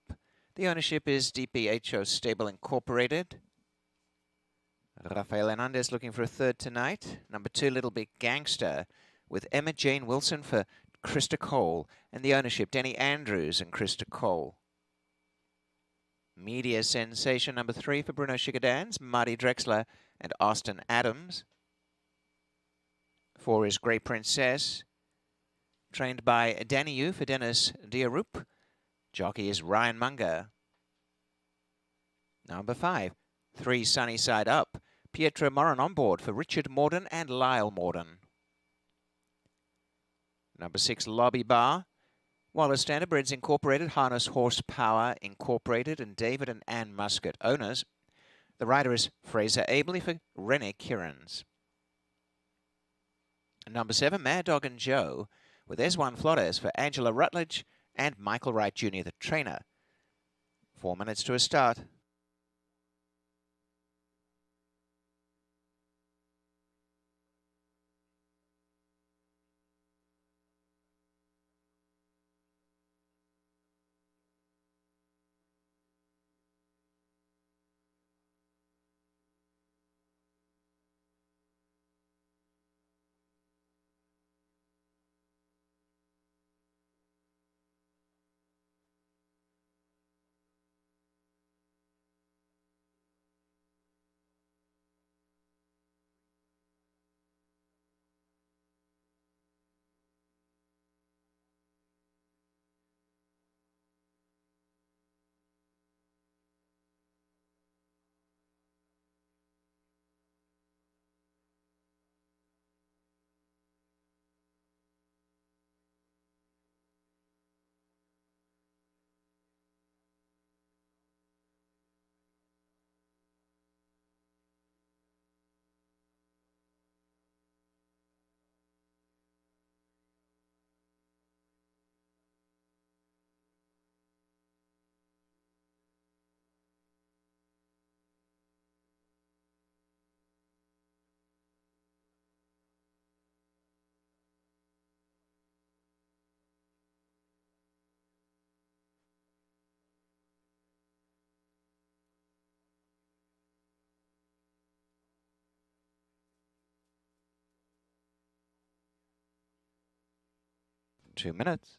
The ownership is DPHO Stable Incorporated. Rafael Hernandez looking for a third tonight. Number 2, Little Big Gangster, with Emma Jane Wilson for Krista Cole, and the ownership Denny Andrews and Krista Cole. Media Sensation number 3 for Bruno Sugardan's Marty Drexler and Austin Adams. 4 is Grey Princess, trained by Danny Yu for Dennis Diarup. Jockey is Ryan Munger. Number 5, 3 Sunny Side Up, Pietro Morin on board for Richard Morden and Lyle Morden. Number 6, Lobby Bar, Wallace Standardbreds Incorporated, Harness Horsepower Incorporated, and David and Ann Muscat owners. The rider is Fraser Abley for Rene Kierans. Number 7, Mad Dog and Joe, with S1 Flores for Angela Rutledge and Michael Wright Jr., the trainer. 4 minutes to a start. Two minutes.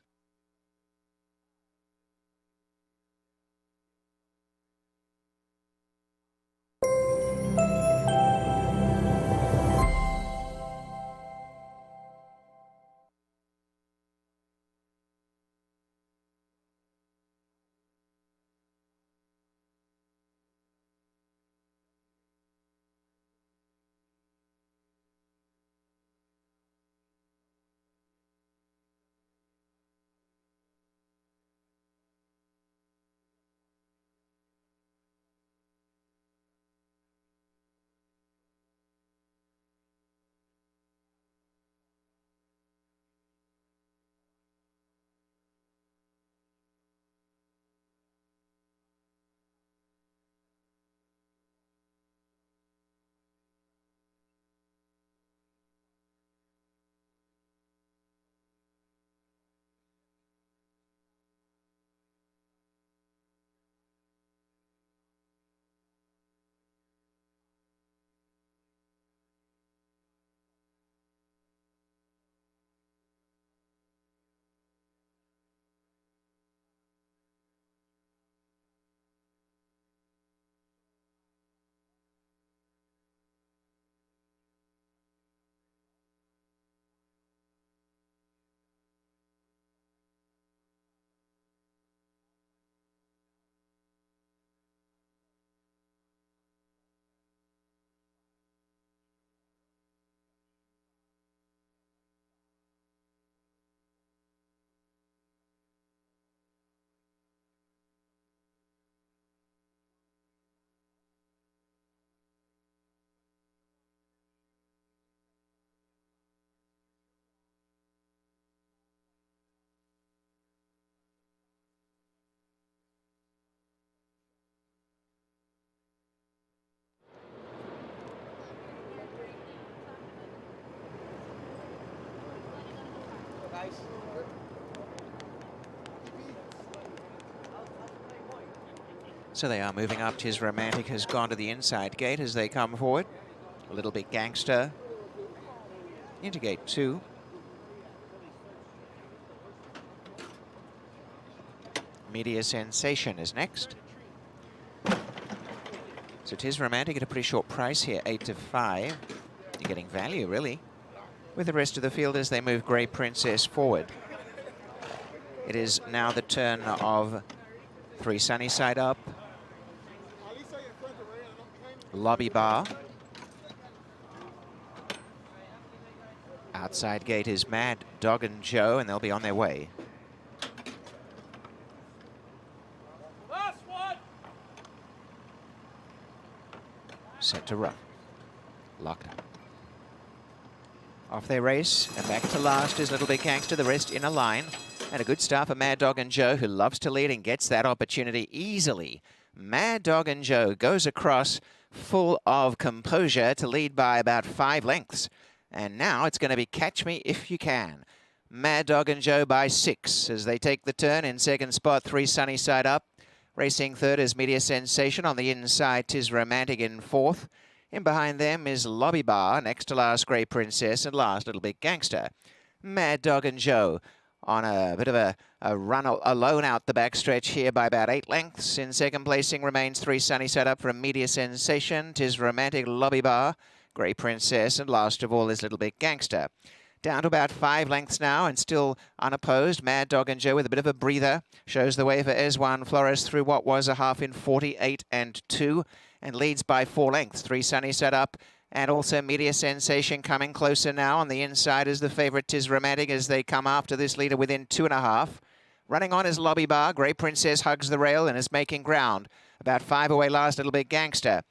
So they are moving up. Tis Romantic has gone to the inside gate as they come forward. A Little Bit Gangster into gate 2. Media Sensation is next. So Tis Romantic at a pretty short price here, 8 to 5. You're getting value, really, with the rest of the field as they move Grey Princess forward. It is now the turn of 3 Sunnyside Up, Lobby Bar. Outside gate is Mad Dog and Joe, and they'll be on their way. Set to run. Locked up. Off they race, and back to last is Little Big Gangster, the rest in a line. And a good start for Mad Dog and Joe, who loves to lead and gets that opportunity easily. Mad Dog and Joe goes across full of composure to lead by about 5 lengths. And now it's going to be Catch Me If You Can. Mad Dog and Joe by 6 as they take the turn. In second spot, 3 Sunnyside Up. Racing third is Media Sensation. On the inside, Tis Romantic in fourth. In behind them is Lobby Bar. Next to last, Grey Princess. And last, Little Big Gangster. Mad Dog and Joe on a bit of a run alone out the backstretch here by about 8 lengths. In second placing remains 3 Sunnyside Up from Media Sensation. Tis Romantic, Lobby Bar, Grey Princess, and last of all is Little Big Gangster. Down to about 5 lengths now and still unopposed. Mad Dog and Joe with a bit of a breather. Shows the way for Eswan Flores through what was a half in 48 and 2 and leads by 4 lengths. 3 Sunnyside Up and also Media Sensation coming closer now. On the inside is the favourite Tis Romantic as they come after this leader within 2.5. Running on is Lobby Bar. Grey Princess hugs the rail and is making ground. About 5 away last, Little Big Gangster.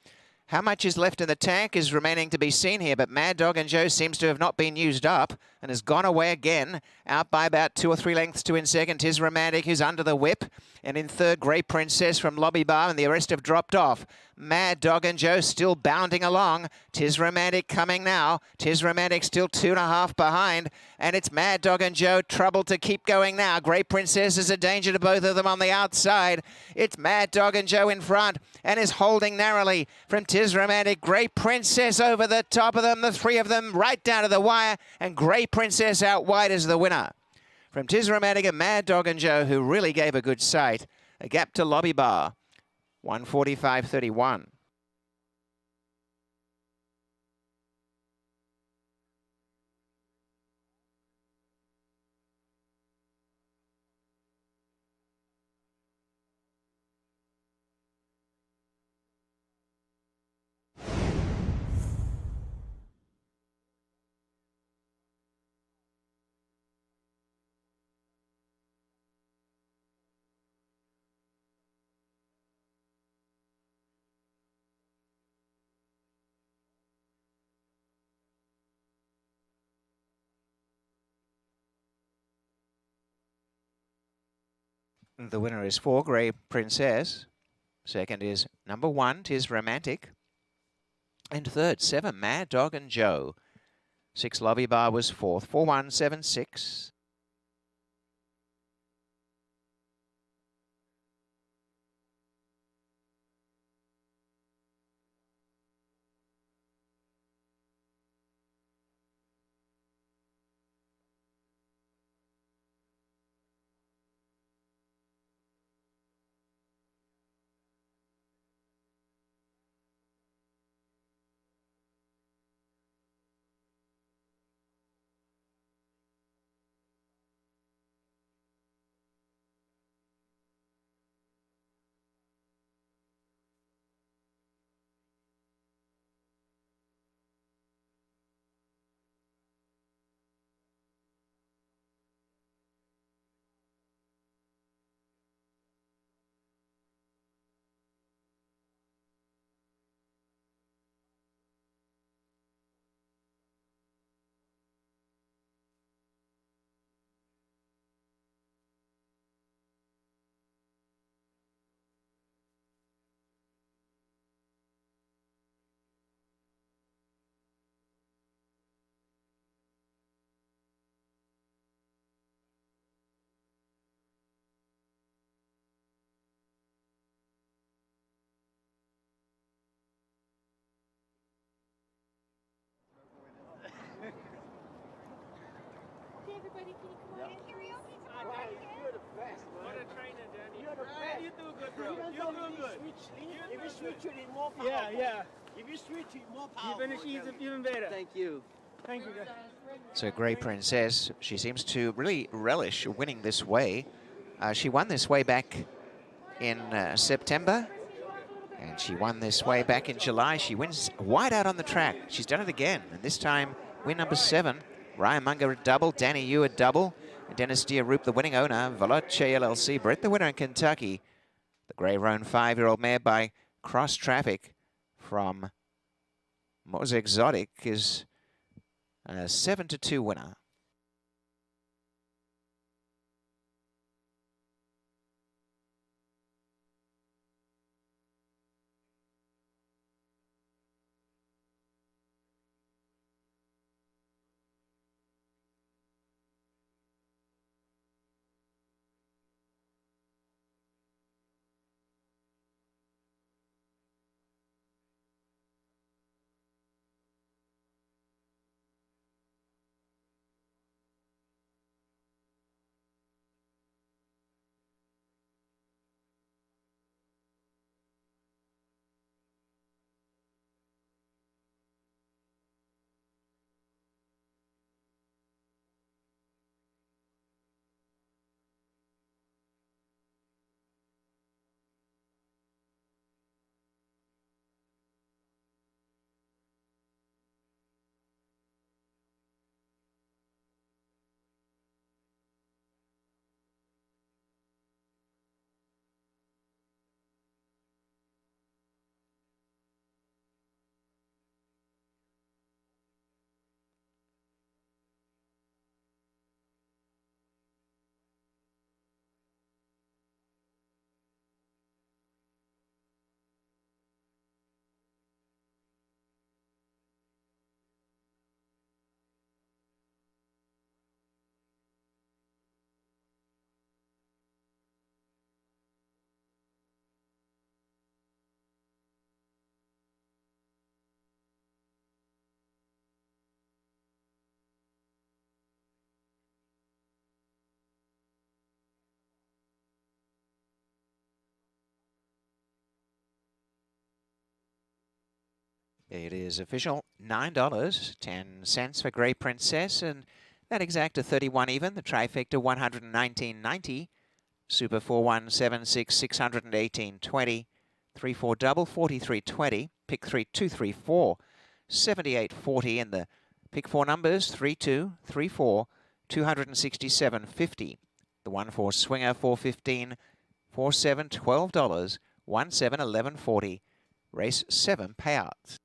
How much is left in the tank is remaining to be seen here, but Mad Dog and Joe seems to have not been used up and has gone away again, out by about 2 or 3 lengths to in second. Tis Romantic, who's under the whip, and in third, Grey Princess from Lobby Bar, and the rest have dropped off. Mad Dog and Joe still bounding along. Tis Romantic coming now. Tis Romantic still 2.5 behind, and it's Mad Dog and Joe troubled to keep going now. Grey Princess is a danger to both of them on the outside. It's Mad Dog and Joe in front and is holding narrowly from Tis Romantic. Grey Princess over the top of them, the 3 of them right down to the wire, and Grey Princess out wide as the winner. From Tis Romantic and Mad Dog and Joe, who really gave a good sight. A gap to Lobby Bar, 1:45.31. The winner is 4, Grey Princess. Second is number 1, Tis Romantic. And third, 7, Mad Dog and Joe. 6, Lobby Bar was fourth, 4-1-7-6. You're the best, man. What a trainer, Danny. You're the best. You do good, bro. You do good. If you switch, you need more power. Yeah. If you switch, you need more power. You finish even better. Thank you. Thank you, guys. So Grey Princess, she seems to really relish winning this way. She won this way back in September, and she won this way back in July. She wins wide out on the track. She's done it again, and this time win number 7. Ryan Munger a double, Danny Yu a double, and Dennis Diaroop, the winning owner, Veloce LLC, Brett the winner in Kentucky. The Grey Roan 5-year-old mare by Cross Traffic from Moz Exotic is a 7-2 winner. It is official, $9.10 for Grey Princess, and that exacta 31 even. The trifecta 119.90, Super 4176 618.20, 3-4 double 43.20, pick 3 234 78.40, and the pick 4 numbers 3-2 3-4 267.50. The 1-4 swinger 415 4-7 $12, 1-7 11.40. Race 7 payouts.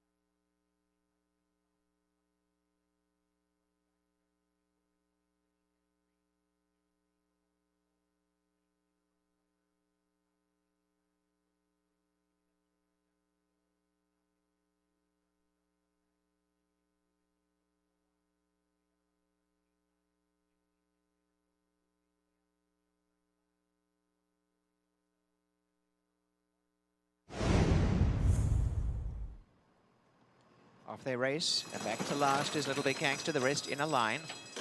Off they race, and back to last is Little Big Gangster, the rest in a line.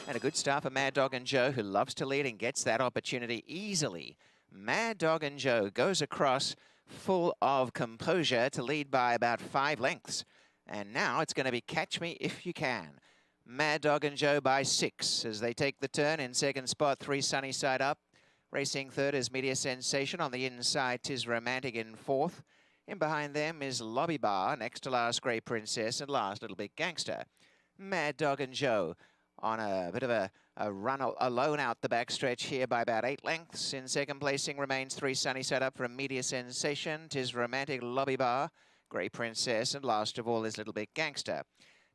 And a good start for Mad Dog and Joe, who loves to lead and gets that opportunity easily. Mad Dog and Joe goes across full of composure to lead by about 5 lengths. And now it's going to be Catch Me If You Can. Mad Dog and Joe by 6 as they take the turn. In second spot, 3 Sunnyside Up. Racing third is Media Sensation. On the inside, 'Tis Romantic in fourth. In behind them is Lobby Bar, next to last Grey Princess, and last Little Big Gangster. Mad Dog and Joe on a bit of a run alone out the backstretch here by about 8 lengths. In second placing remains 3 Sunnyside Up from Media Sensation, 'Tis Romantic, Lobby Bar, Grey Princess, and last of all is Little Big Gangster.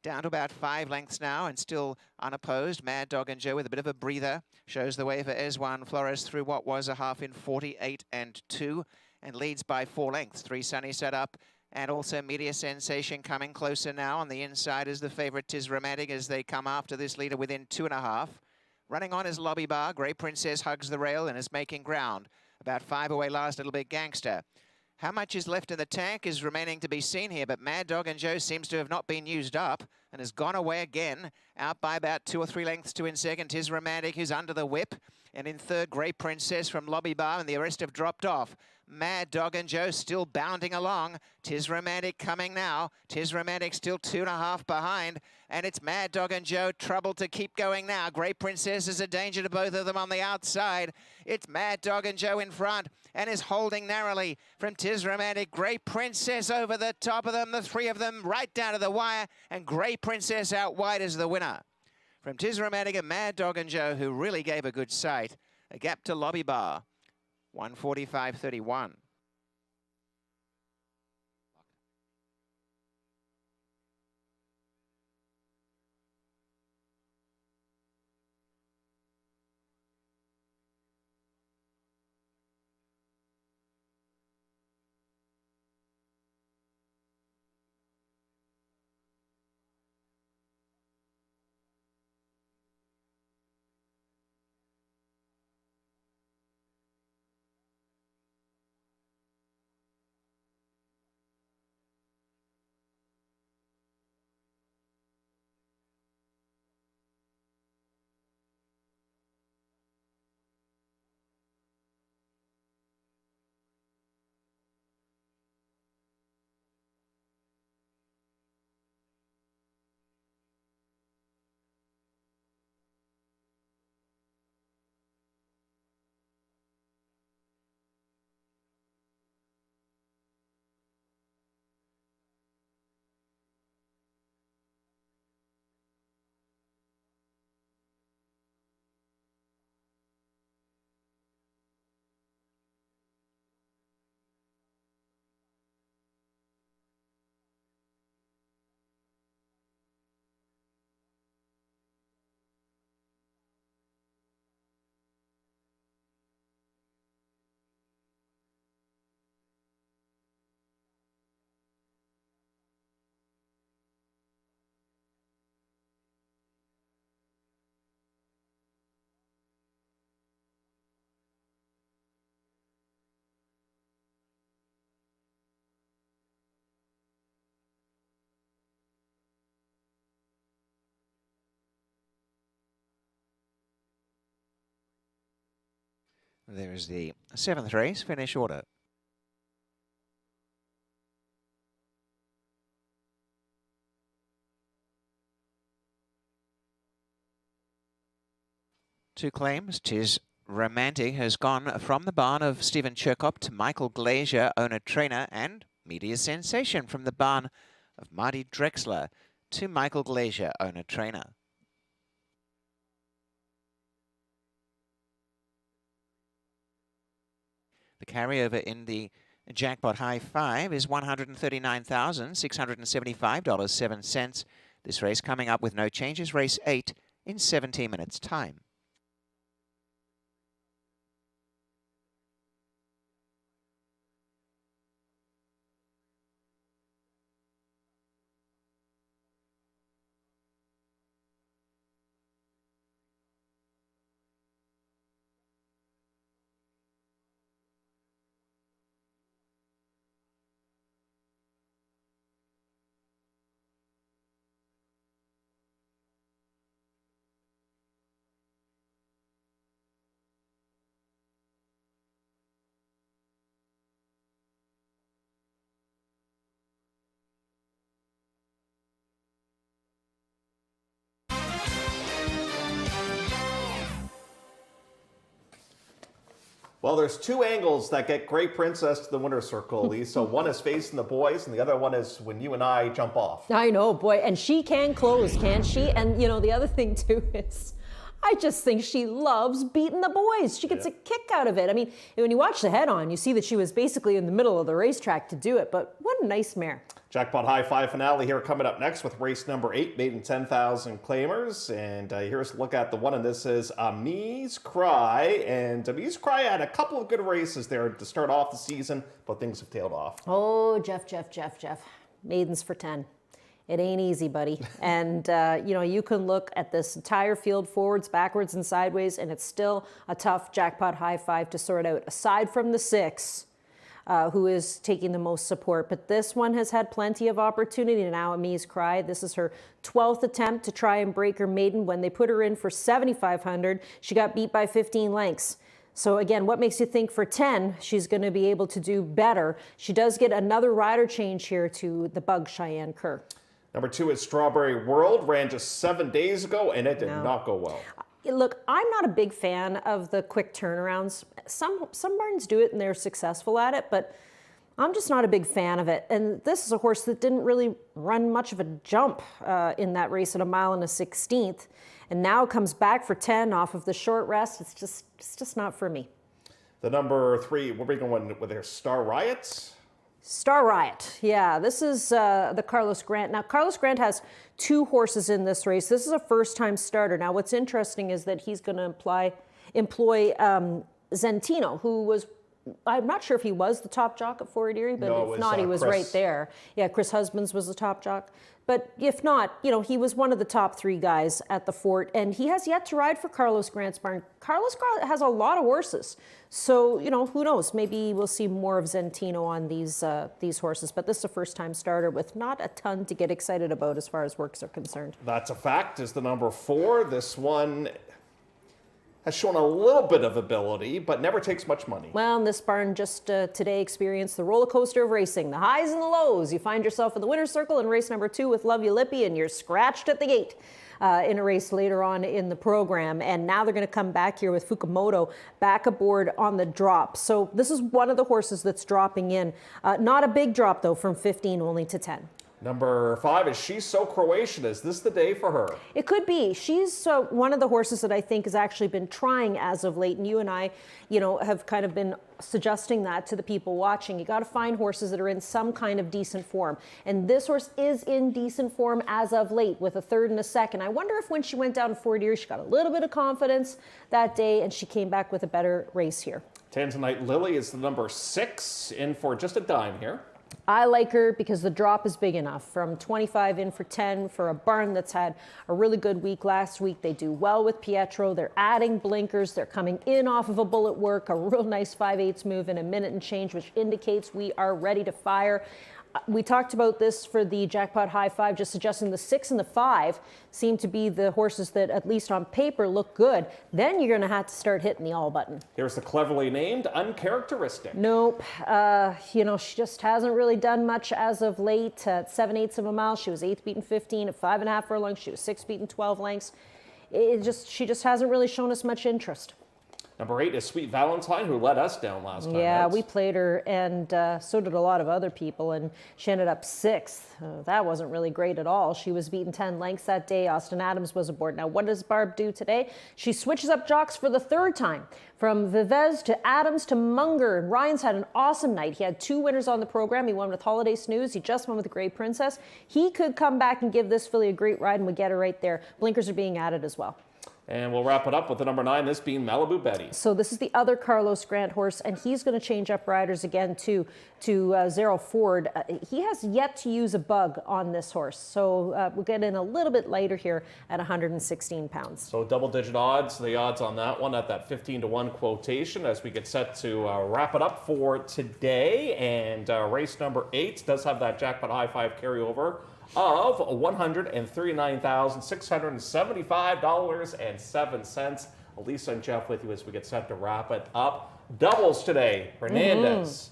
Down to about 5 lengths now and still unopposed. Mad Dog and Joe with a bit of a breather. Shows the way for Eswan Flores through what was a half in 48 and 2. And leads by 4 lengths. 3 Sunnyside Up and also Media Sensation coming closer now. On the inside is the favourite, 'Tis Romantic, as they come after this leader within 2.5. Running on is Lobby Bar. Grey Princess hugs the rail and is making ground. About 5 away last, Little Big Gangster. How much is left in the tank is remaining to be seen here, but Mad Dog and Joe seems to have not been used up and has gone away again, out by about 2 or 3 lengths to in second. Tis Romantic, who's under the whip, and in third, Grey Princess from Lobby Bar, and the rest have dropped off. Mad Dog and Joe still bounding along. Tis Romantic coming now. Tis Romantic still 2.5 behind, and it's Mad Dog and Joe trouble to keep going now. Grey Princess is a danger to both of them on the outside. It's Mad Dog and Joe in front and is holding narrowly from Tis Romantic. Grey Princess over the top of them, the 3 of them right down to the wire, and Grey Princess out wide as the winner. From Tis Romantic and Mad Dog and Joe, who really gave a good sight. A gap to Lobby Bar, 1:45.31. There is the 7th race finish order. Two claims. Tis Romantic has gone from the barn of Stephen Cherkop to Michael Glazier, owner-trainer, and Media Sensation from the barn of Marty Drexler to Michael Glazier, owner-trainer. The carryover in the jackpot high 5 is $139,675.07. This race coming up with no changes, race 8 in 17 minutes' time. Well, there's 2 angles that get Grey Princess to the winner's circle, Lisa. One is facing the boys, and the other one is when you and I jump off. I know, boy. And she can close, can't she? And, you know, the other thing, too, is I just think she loves beating the boys. She gets a kick out of it. I mean, when you watch the head-on, you see that she was basically in the middle of the racetrack to do it. But what a nice mare. Jackpot High 5 finale here coming up next with race number 8, maiden 10,000 claimers. And here's a look at the one, and this is Amise Cry. And Amise Cry had a couple of good races there to start off the season, but things have tailed off. Oh, Jeff. Maidens for 10. It ain't easy, buddy. And, you know, you can look at this entire field forwards, backwards, and sideways, and it's still a tough Jackpot High 5 to sort out. Aside from the 6, who is taking the most support. But this one has had plenty of opportunity. Now Amise Cry, this is her 12th attempt to try and break her maiden. When they put her in for 7,500, she got beat by 15 lengths. So again, what makes you think for 10 she's going to be able to do better? She does get another rider change here to the Bug Cheyenne Kerr. Number 2 is Strawberry World, ran just 7 days ago, and it did not go well. Look, I'm not a big fan of the quick turnarounds. Some barns do it and they're successful at it, but I'm just not a big fan of it. And this is a horse that didn't really run much of a jump in that race at 1 mile and a 16th. And now comes back for 10 off of the short rest. It's just not for me. The number 3, what are we going with there? Star Riots? Star Riot, yeah. This is the Carlos Grant. Now, Carlos Grant has 2 horses in this race. This is a first-time starter. Now, what's interesting is that he's going to employ Zentino, who was, I'm not sure if he was the top jock at Fort Erie, but if not, he was right there. Yeah, Chris Husbands was the top jock. But if not, he was one of the top 3 guys at the Fort, and he has yet to ride for Carlos Grant's barn. Carlos Grant has a lot of horses. So, who knows? Maybe we'll see more of Zentino on these horses. But this is a first-time starter with not a ton to get excited about as far as works are concerned. That's a fact, is the number 4. This one has shown a little bit of ability, but never takes much money. Well, and this barn just today experienced the roller coaster of racing, the highs and the lows. You find yourself in the winner's circle in race number 2 with Love You Lippy, and you're scratched at the gate in a race later on in the program. And now they're going to come back here with Fukumoto back aboard on the drop. So this is one of the horses that's dropping in. Not a big drop, though, from 15 only to 10. Number 5 is She's So Croatian. Is this the day for her? It could be. She's one of the horses that I think has actually been trying as of late. And you and I, have kind of been suggesting that to the people watching. You got to find horses that are in some kind of decent form. And this horse is in decent form as of late with a 3rd and a 2nd. I wonder if when she went down to Fort Erie, she got a little bit of confidence that day and she came back with a better race here. Tanzanite Lily is the number 6, in for just a dime here. I like her because the drop is big enough. From 25 in for 10 for a barn that's had a really good week last week. They do well with Pietro. They're adding blinkers. They're coming in off of a bullet work, a real nice 5/8 move in a minute and change, which indicates we are ready to fire. We talked about this for the Jackpot High 5, just suggesting the 6 and the 5 seem to be the horses that, at least on paper, look good. Then you're going to have to start hitting the all button. Here's the cleverly named Uncharacteristic. Nope. She just hasn't really done much as of late. At 7/8 of a mile, she was 8th beaten 15. At 5.5 furlongs, she was 6th beaten 12 lengths. She just hasn't really shown us much interest. Number 8 is Sweet Valentine, who let us down last time. Yeah, we played her, and so did a lot of other people, and she ended up 6th. That wasn't really great at all. She was beaten 10 lengths that day. Austin Adams was aboard. Now, what does Barb do today? She switches up jocks for the 3rd time, from Vivez to Adams to Munger. And Ryan's had an awesome night. He had 2 winners on the program. He won with Holiday Snooze. He just won with the Grey Princess. He could come back and give this filly a great ride, and we get her right there. Blinkers are being added as well. And we'll wrap it up with the number 9, this being Malibu Betty. So this is the other Carlos Grant horse, and he's going to change up riders again to Zero Ford. He has yet to use a bug on this horse, so we'll get in a little bit later here at 116 pounds. So double-digit odds, the odds on that one at that 15-1 quotation as we get set to wrap it up for today. And race number 8 does have that Jackpot High 5 carryover of $139,675.07. Elisa and Jeff with you as we get set to wrap it up. Doubles today. Hernandez,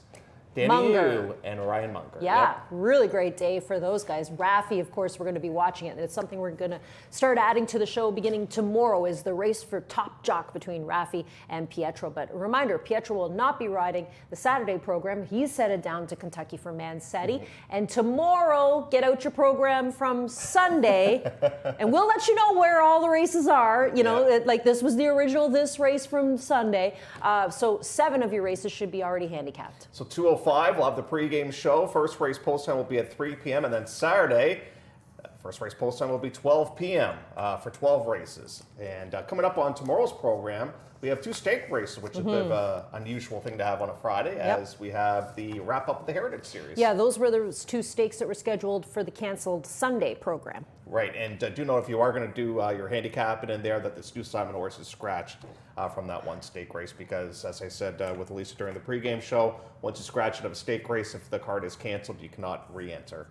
Danny Yu, and Ryan Munger. Yeah, really great day for those guys. Raffi, of course, we're going to be watching it. And it's something we're going to start adding to the show beginning tomorrow is the race for top jock between Raffi and Pietro. But a reminder, Pietro will not be riding the Saturday program. He's headed down to Kentucky for Mancetti. And tomorrow, get out your program from Sunday, and we'll let you know where all the races are. Like this was the original this race from Sunday. So 7 of your races should be already handicapped. So 2:05, we'll have the pregame show. First race post time will be at 3 p.m. And then Saturday, First race post time will be 12 p.m. For 12 races. And coming up on tomorrow's program, we have 2 stake races, which is a bit of an unusual thing to have on a Friday, as we have the wrap-up of the Heritage Series. Yeah, those were those 2 stakes that were scheduled for the canceled Sunday program. Right, and do know if you are going to do your handicapping in there that this new Simon horse is scratched from that 1 stake race because, as I said with Elisa during the pregame show, once you scratch it of a stake race, if the card is canceled, you cannot re-enter.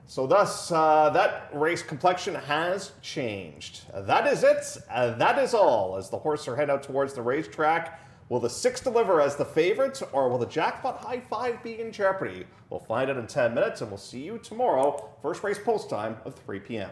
So thus, that race complexion has changed. That is it. That is all. As the horses are heading out towards the racetrack, will the 6 deliver as the favorite, or will the jackpot high 5 be in jeopardy? We'll find out in 10 minutes, and we'll see you tomorrow. First race post time of 3 p.m.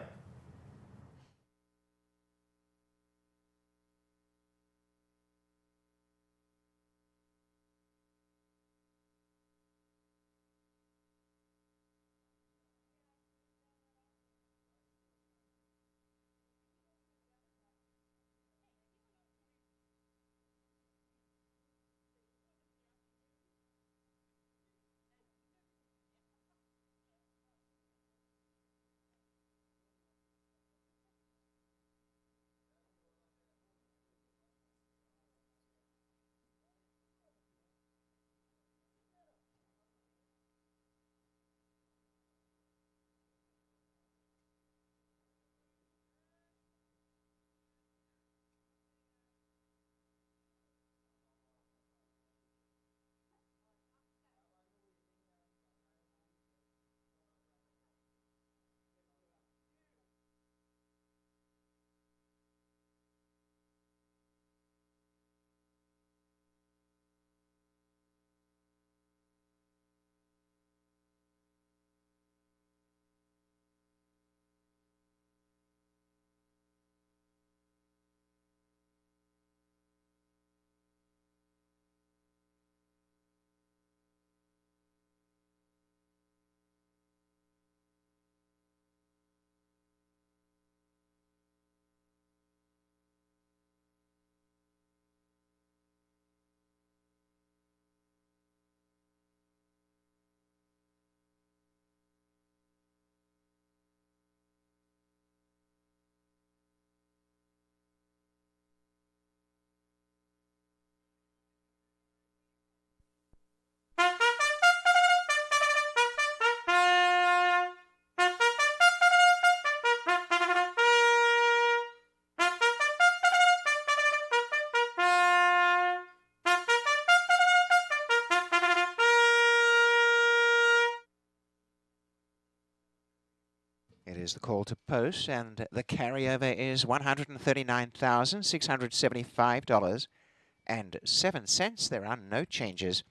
It is the call to post, and the carryover is $139,675.07. There are no changes.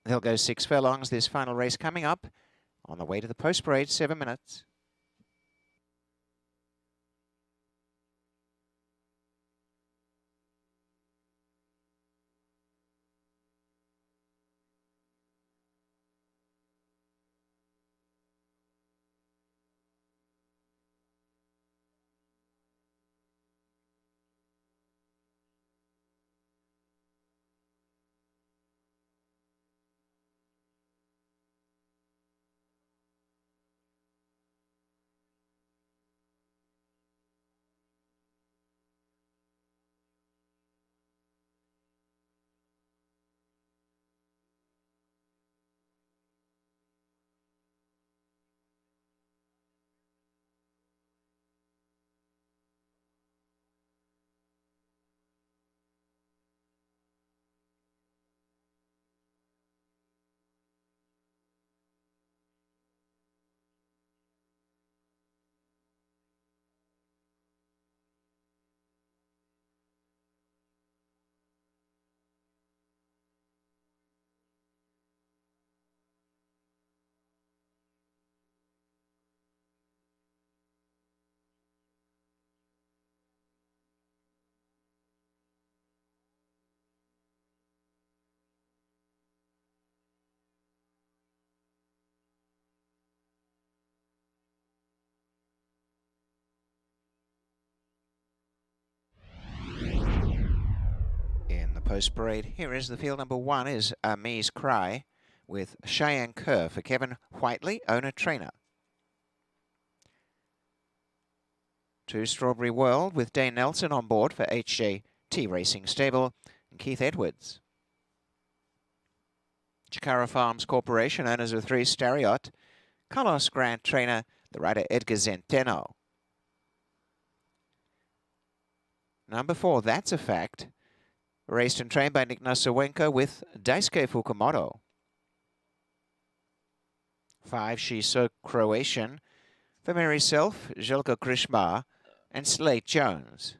They'll go 6 furlongs this final race coming up. On the way to the post parade, 7 minutes. Post parade. Here is the field. Number 1 is Me's Cry with Cheyenne Kerr for Kevin Whiteley, owner trainer. to Strawberry World with Dane Nelson on board for HJT Racing Stable and Keith Edwards. Chikara Farms Corporation, owners of 3 Stariot. Carlos Grant trainer, the rider Edgar Zenteno. Number 4, That's a Fact. Raced and trained by Nick Nosowenko with Daisuke Fukumoto. 5, She's So Croatian. For Mary Self, Jelko Krishma and Slate Jones.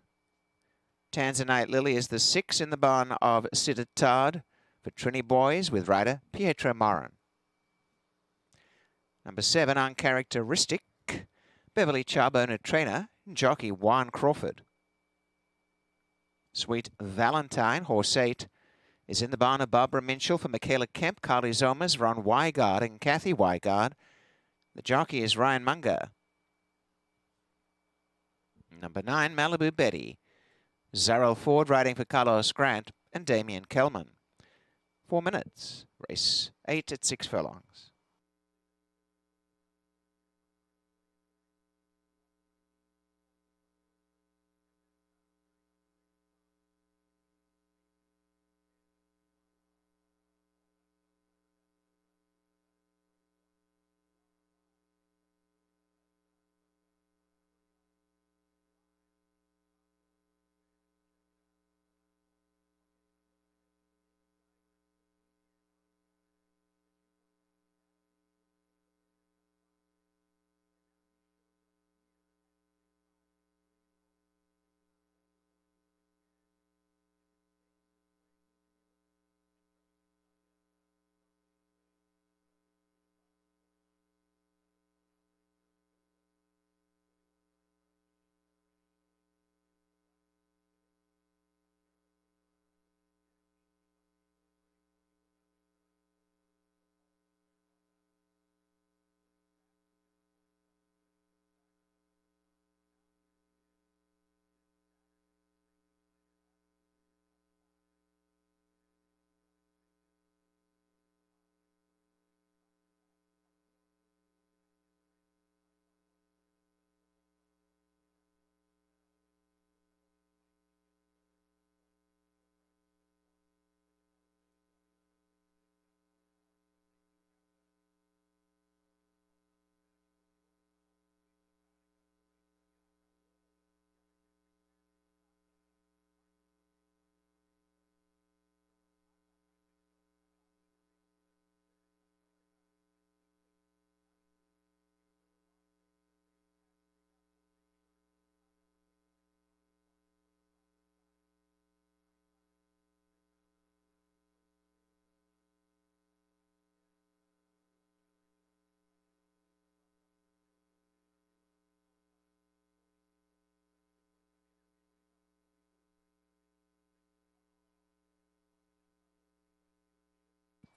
Tanzanite Lily is the 6 in the barn of Siddhartad for Trini Boys with rider Pietro Moran. Number 7, Uncharacteristic. Beverly Chubb, owner trainer, jockey Juan Crawford. Sweet Valentine, horse 8, is in the barn of Barbara Minchell for Michaela Kemp, Carly Zomas, Ron Weigard and Kathy Weigard. The jockey is Ryan Munger. Number 9, Malibu Betty. Zarrell Ford riding for Carlos Grant and Damien Kellman. 4 minutes. Race 8 at 6 furlongs.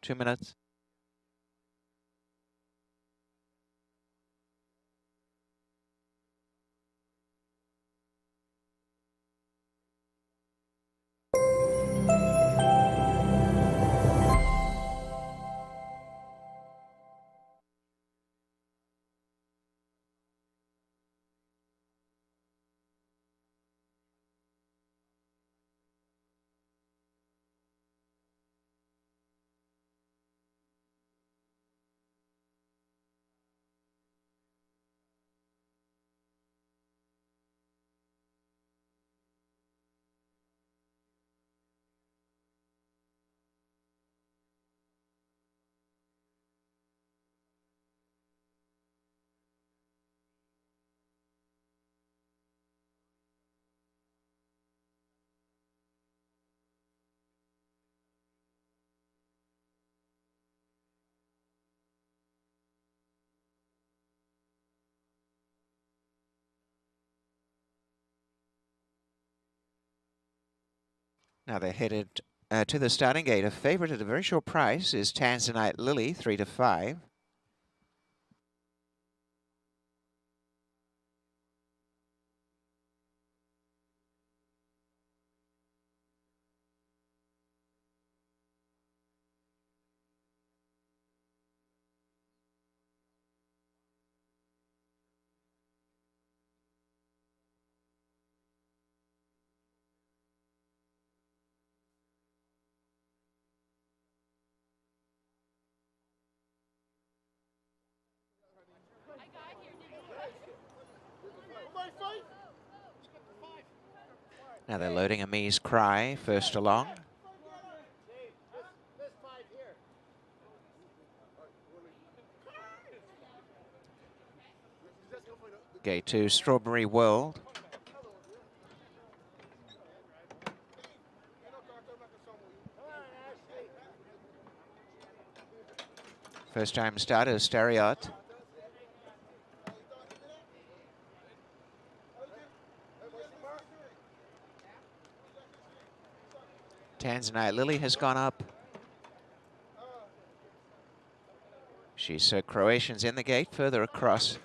Two minutes. Now they're headed to the starting gate. A favourite at a very short price is Tanzanite Lily, 3 to 5. Now they're loading Amise Cry first along. Gate 2, Strawberry World. First time starter, Stariot. Tanzanite Lily has gone up. She's so Croatian's in the gate, further across.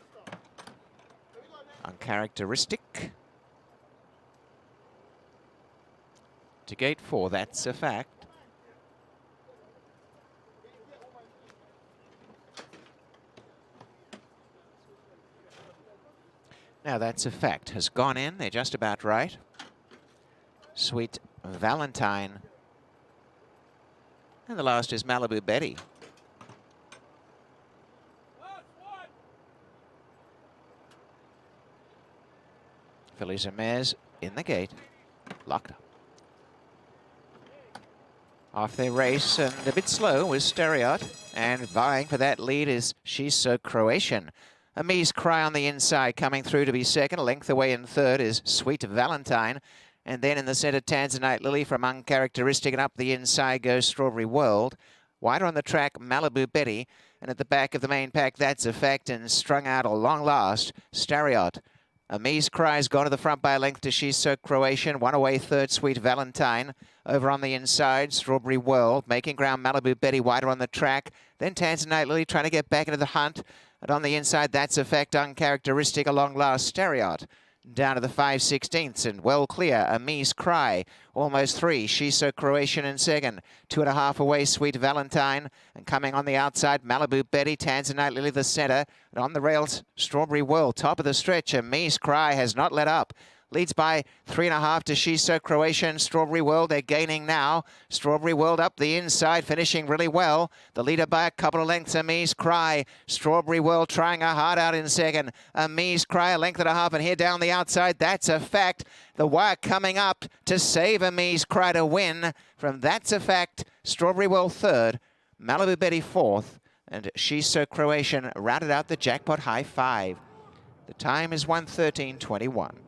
Uncharacteristic. To gate 4, that's a fact. Now that's a fact, has gone in, they're just about right. Sweet Valentine. And the last is Malibu Betty. Fillies and mares in the gate, locked up. Off their race and a bit slow was Stariot, and vying for that lead is She's So Croatian. Amise Cry on the inside, coming through to be second. A length away in third is Sweet Valentine. And then in the centre, Tanzanite Lily from Uncharacteristic, and up the inside goes Strawberry World. Wider on the track, Malibu Betty. And at the back of the main pack, that's a fact, and strung out a long last, Stariot. Amise Cry's gone to the front by a length to She's So Croatian. One away third, Sweet Valentine. Over on the inside, Strawberry World. Making ground, Malibu Betty wider on the track. Then Tanzanite Lily trying to get back into the hunt. And on the inside, that's a fact, Uncharacteristic, a long last, Stariot. Down to the 5/16ths and well clear, Amise Cry. Almost three, She's So Croatian in second. 2.5 away, Sweet Valentine. And coming on the outside, Malibu Betty, Tanzanite Lily the centre. And on the rails, Strawberry World, top of the stretch. Amise Cry has not let up. Leads by 3.5 to She's So Croatian. Strawberry World, they're gaining now. Strawberry World up the inside, finishing really well. The leader by a couple of lengths, Amise Cry. Strawberry World trying a hard out in second. Amise Cry, a length and a half, and here down the outside, that's a fact. The wire coming up to save Amise Cry to win. From That's a Fact, Strawberry World third, Malibu Betty fourth, and She's So Croatian rounded out the jackpot high five. The time is 1:13:21.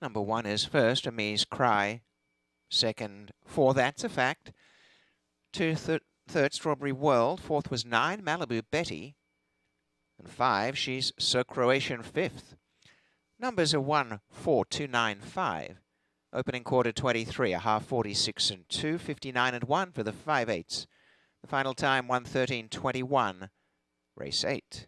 Number 1 is first, Amise Cry. Second, 4, That's a Fact. 2, third, Strawberry World. Fourth was 9, Malibu Betty. And 5, She's So Croatian fifth. Numbers are 1, 4, 2, 9, 5. Opening quarter 23, a half 46 and 2, 59 and 1 for the 5/8. The final time 1:13:21. Race 8.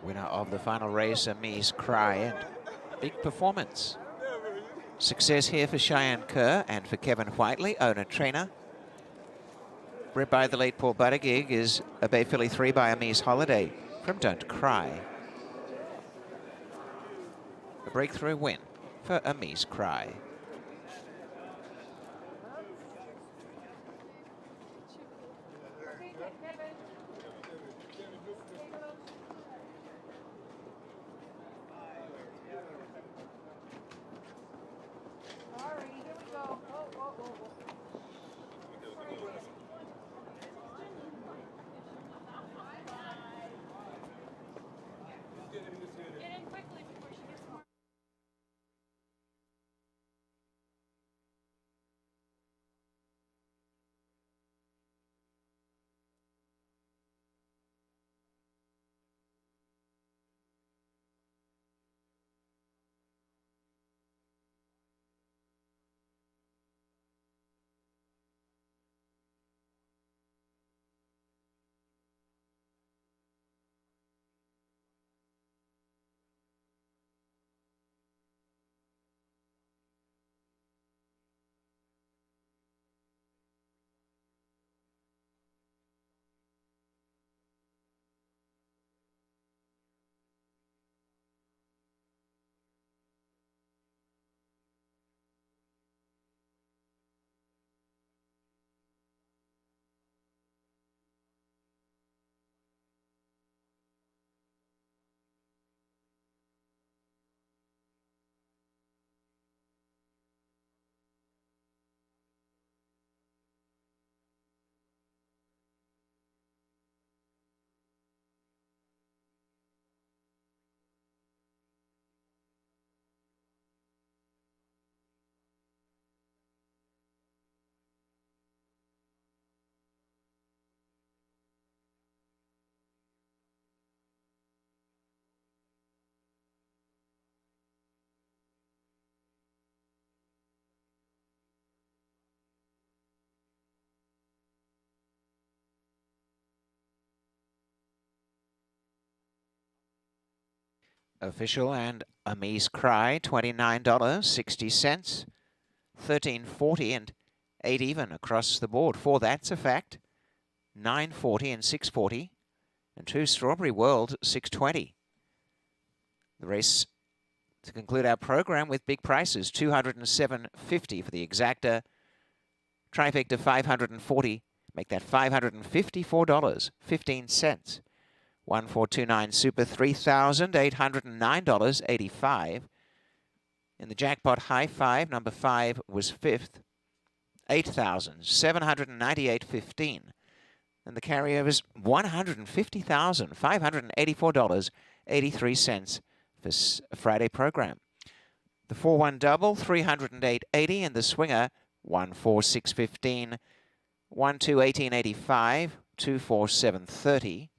Winner of the final race, Amise Cry, and big performance. Success here for Cheyenne Kerr and for Kevin Whiteley, owner-trainer. Bred by the late Paul Buttigieg is a Bay Filly 3 by Amise Holiday from Don't Cry. A breakthrough win for Amise Cry. Official and Amise Cry, $29.60, $13.40 and 8 even across the board. 4 That's a Fact, $9.40 and $6.40, and 2 Strawberry World, $6.20. The race to conclude our program with big prices, $207.50 for the exacta, trifecta $540, make that $554.15. 1429 Super, $3,809.85. In the jackpot high 5, number 5 was 5th, $8,798.15. And the carryovers, $150,584.83 for Friday program. The 4-1 double, $308.80, and the swinger, 1-4-6-15, 1-2-18.85, 2-4-7-30.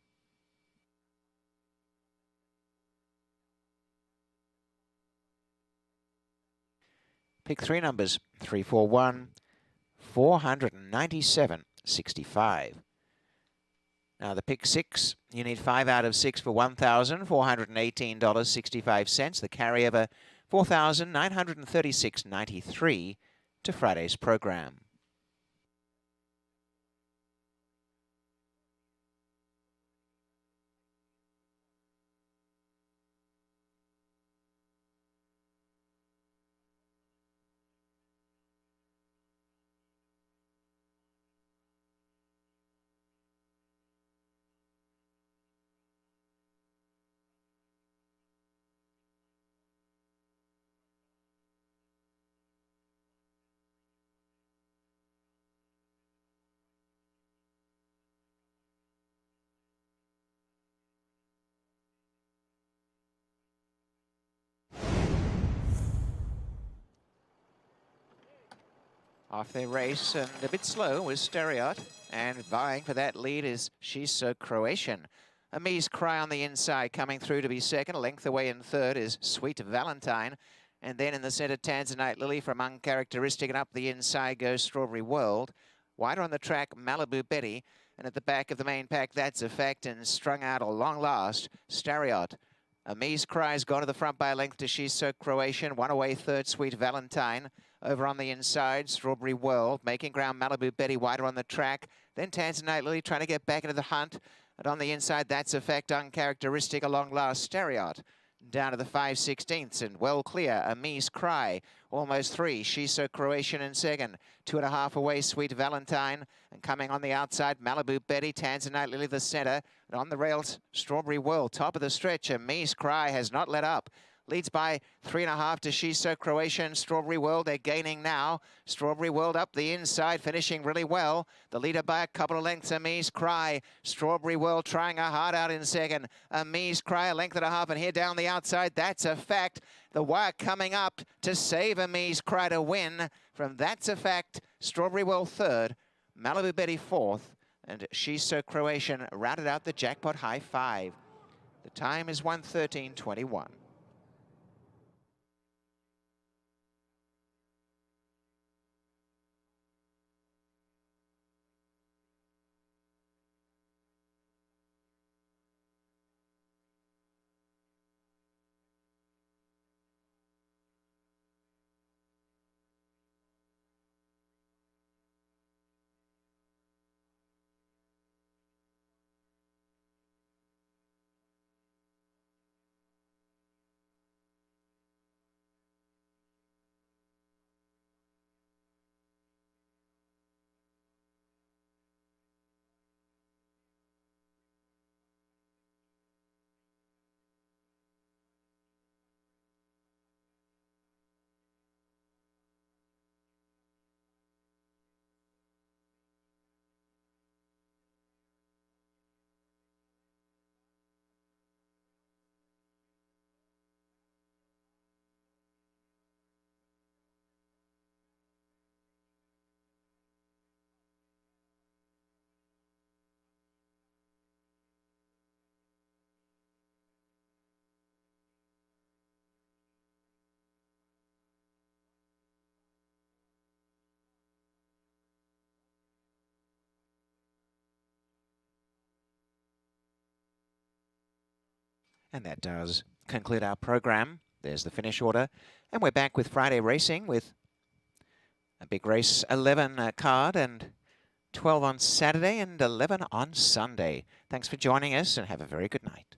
Pick 3 numbers, 341, 497.65. Now the pick 6, you need 5 out of 6 for $1,418.65. The carryover, $4,936.93 to Friday's program. Off their race and a bit slow was Stereot, and vying for that lead is She's So Croatian. Amise Cry on the inside, coming through to be second. A length away in third is Sweet Valentine. And then in the centre, Tanzanite Lily from Uncharacteristic, and up the inside goes Strawberry World. Wider on the track, Malibu Betty. And at the back of the main pack, That's Effect, and strung out a long last, Stariot. Amise Cry's gone to the front by a length to She's So Croatian. One away, third, Sweet Valentine. Over on the inside, Strawberry World. Making ground, Malibu Betty wider on the track. Then Tanzanite Lily trying to get back into the hunt. And on the inside, That's Effect, uncharacteristic, a long last, Stariot. Down to the 5/16ths and well clear, Amise Cry, almost 3. She's So Croatian in second. 2.5 away, Sweet Valentine. And coming on the outside, Malibu Betty, Tanzanite Lily the centre. And on the rails, Strawberry World, top of the stretch. Amise Cry has not let up. Leads by 3.5 to She's So Croatian. Strawberry World, they're gaining now. Strawberry World up the inside, finishing really well. The leader by a couple of lengths, Amise Cry. Strawberry World trying her heart out in second. Amise Cry, a length and a half, and here down the outside, That's a Fact. The wire coming up to save Amise Cry to win. From That's a Fact, Strawberry World third, Malibu Betty fourth, and She's So Croatian rounded out the jackpot high 5. The time is 1:13:21. And that does conclude our program. There's the finish order. And we're back with Friday racing with a big race 11 card and 12 on Saturday and 11 on Sunday. Thanks for joining us and have a very good night.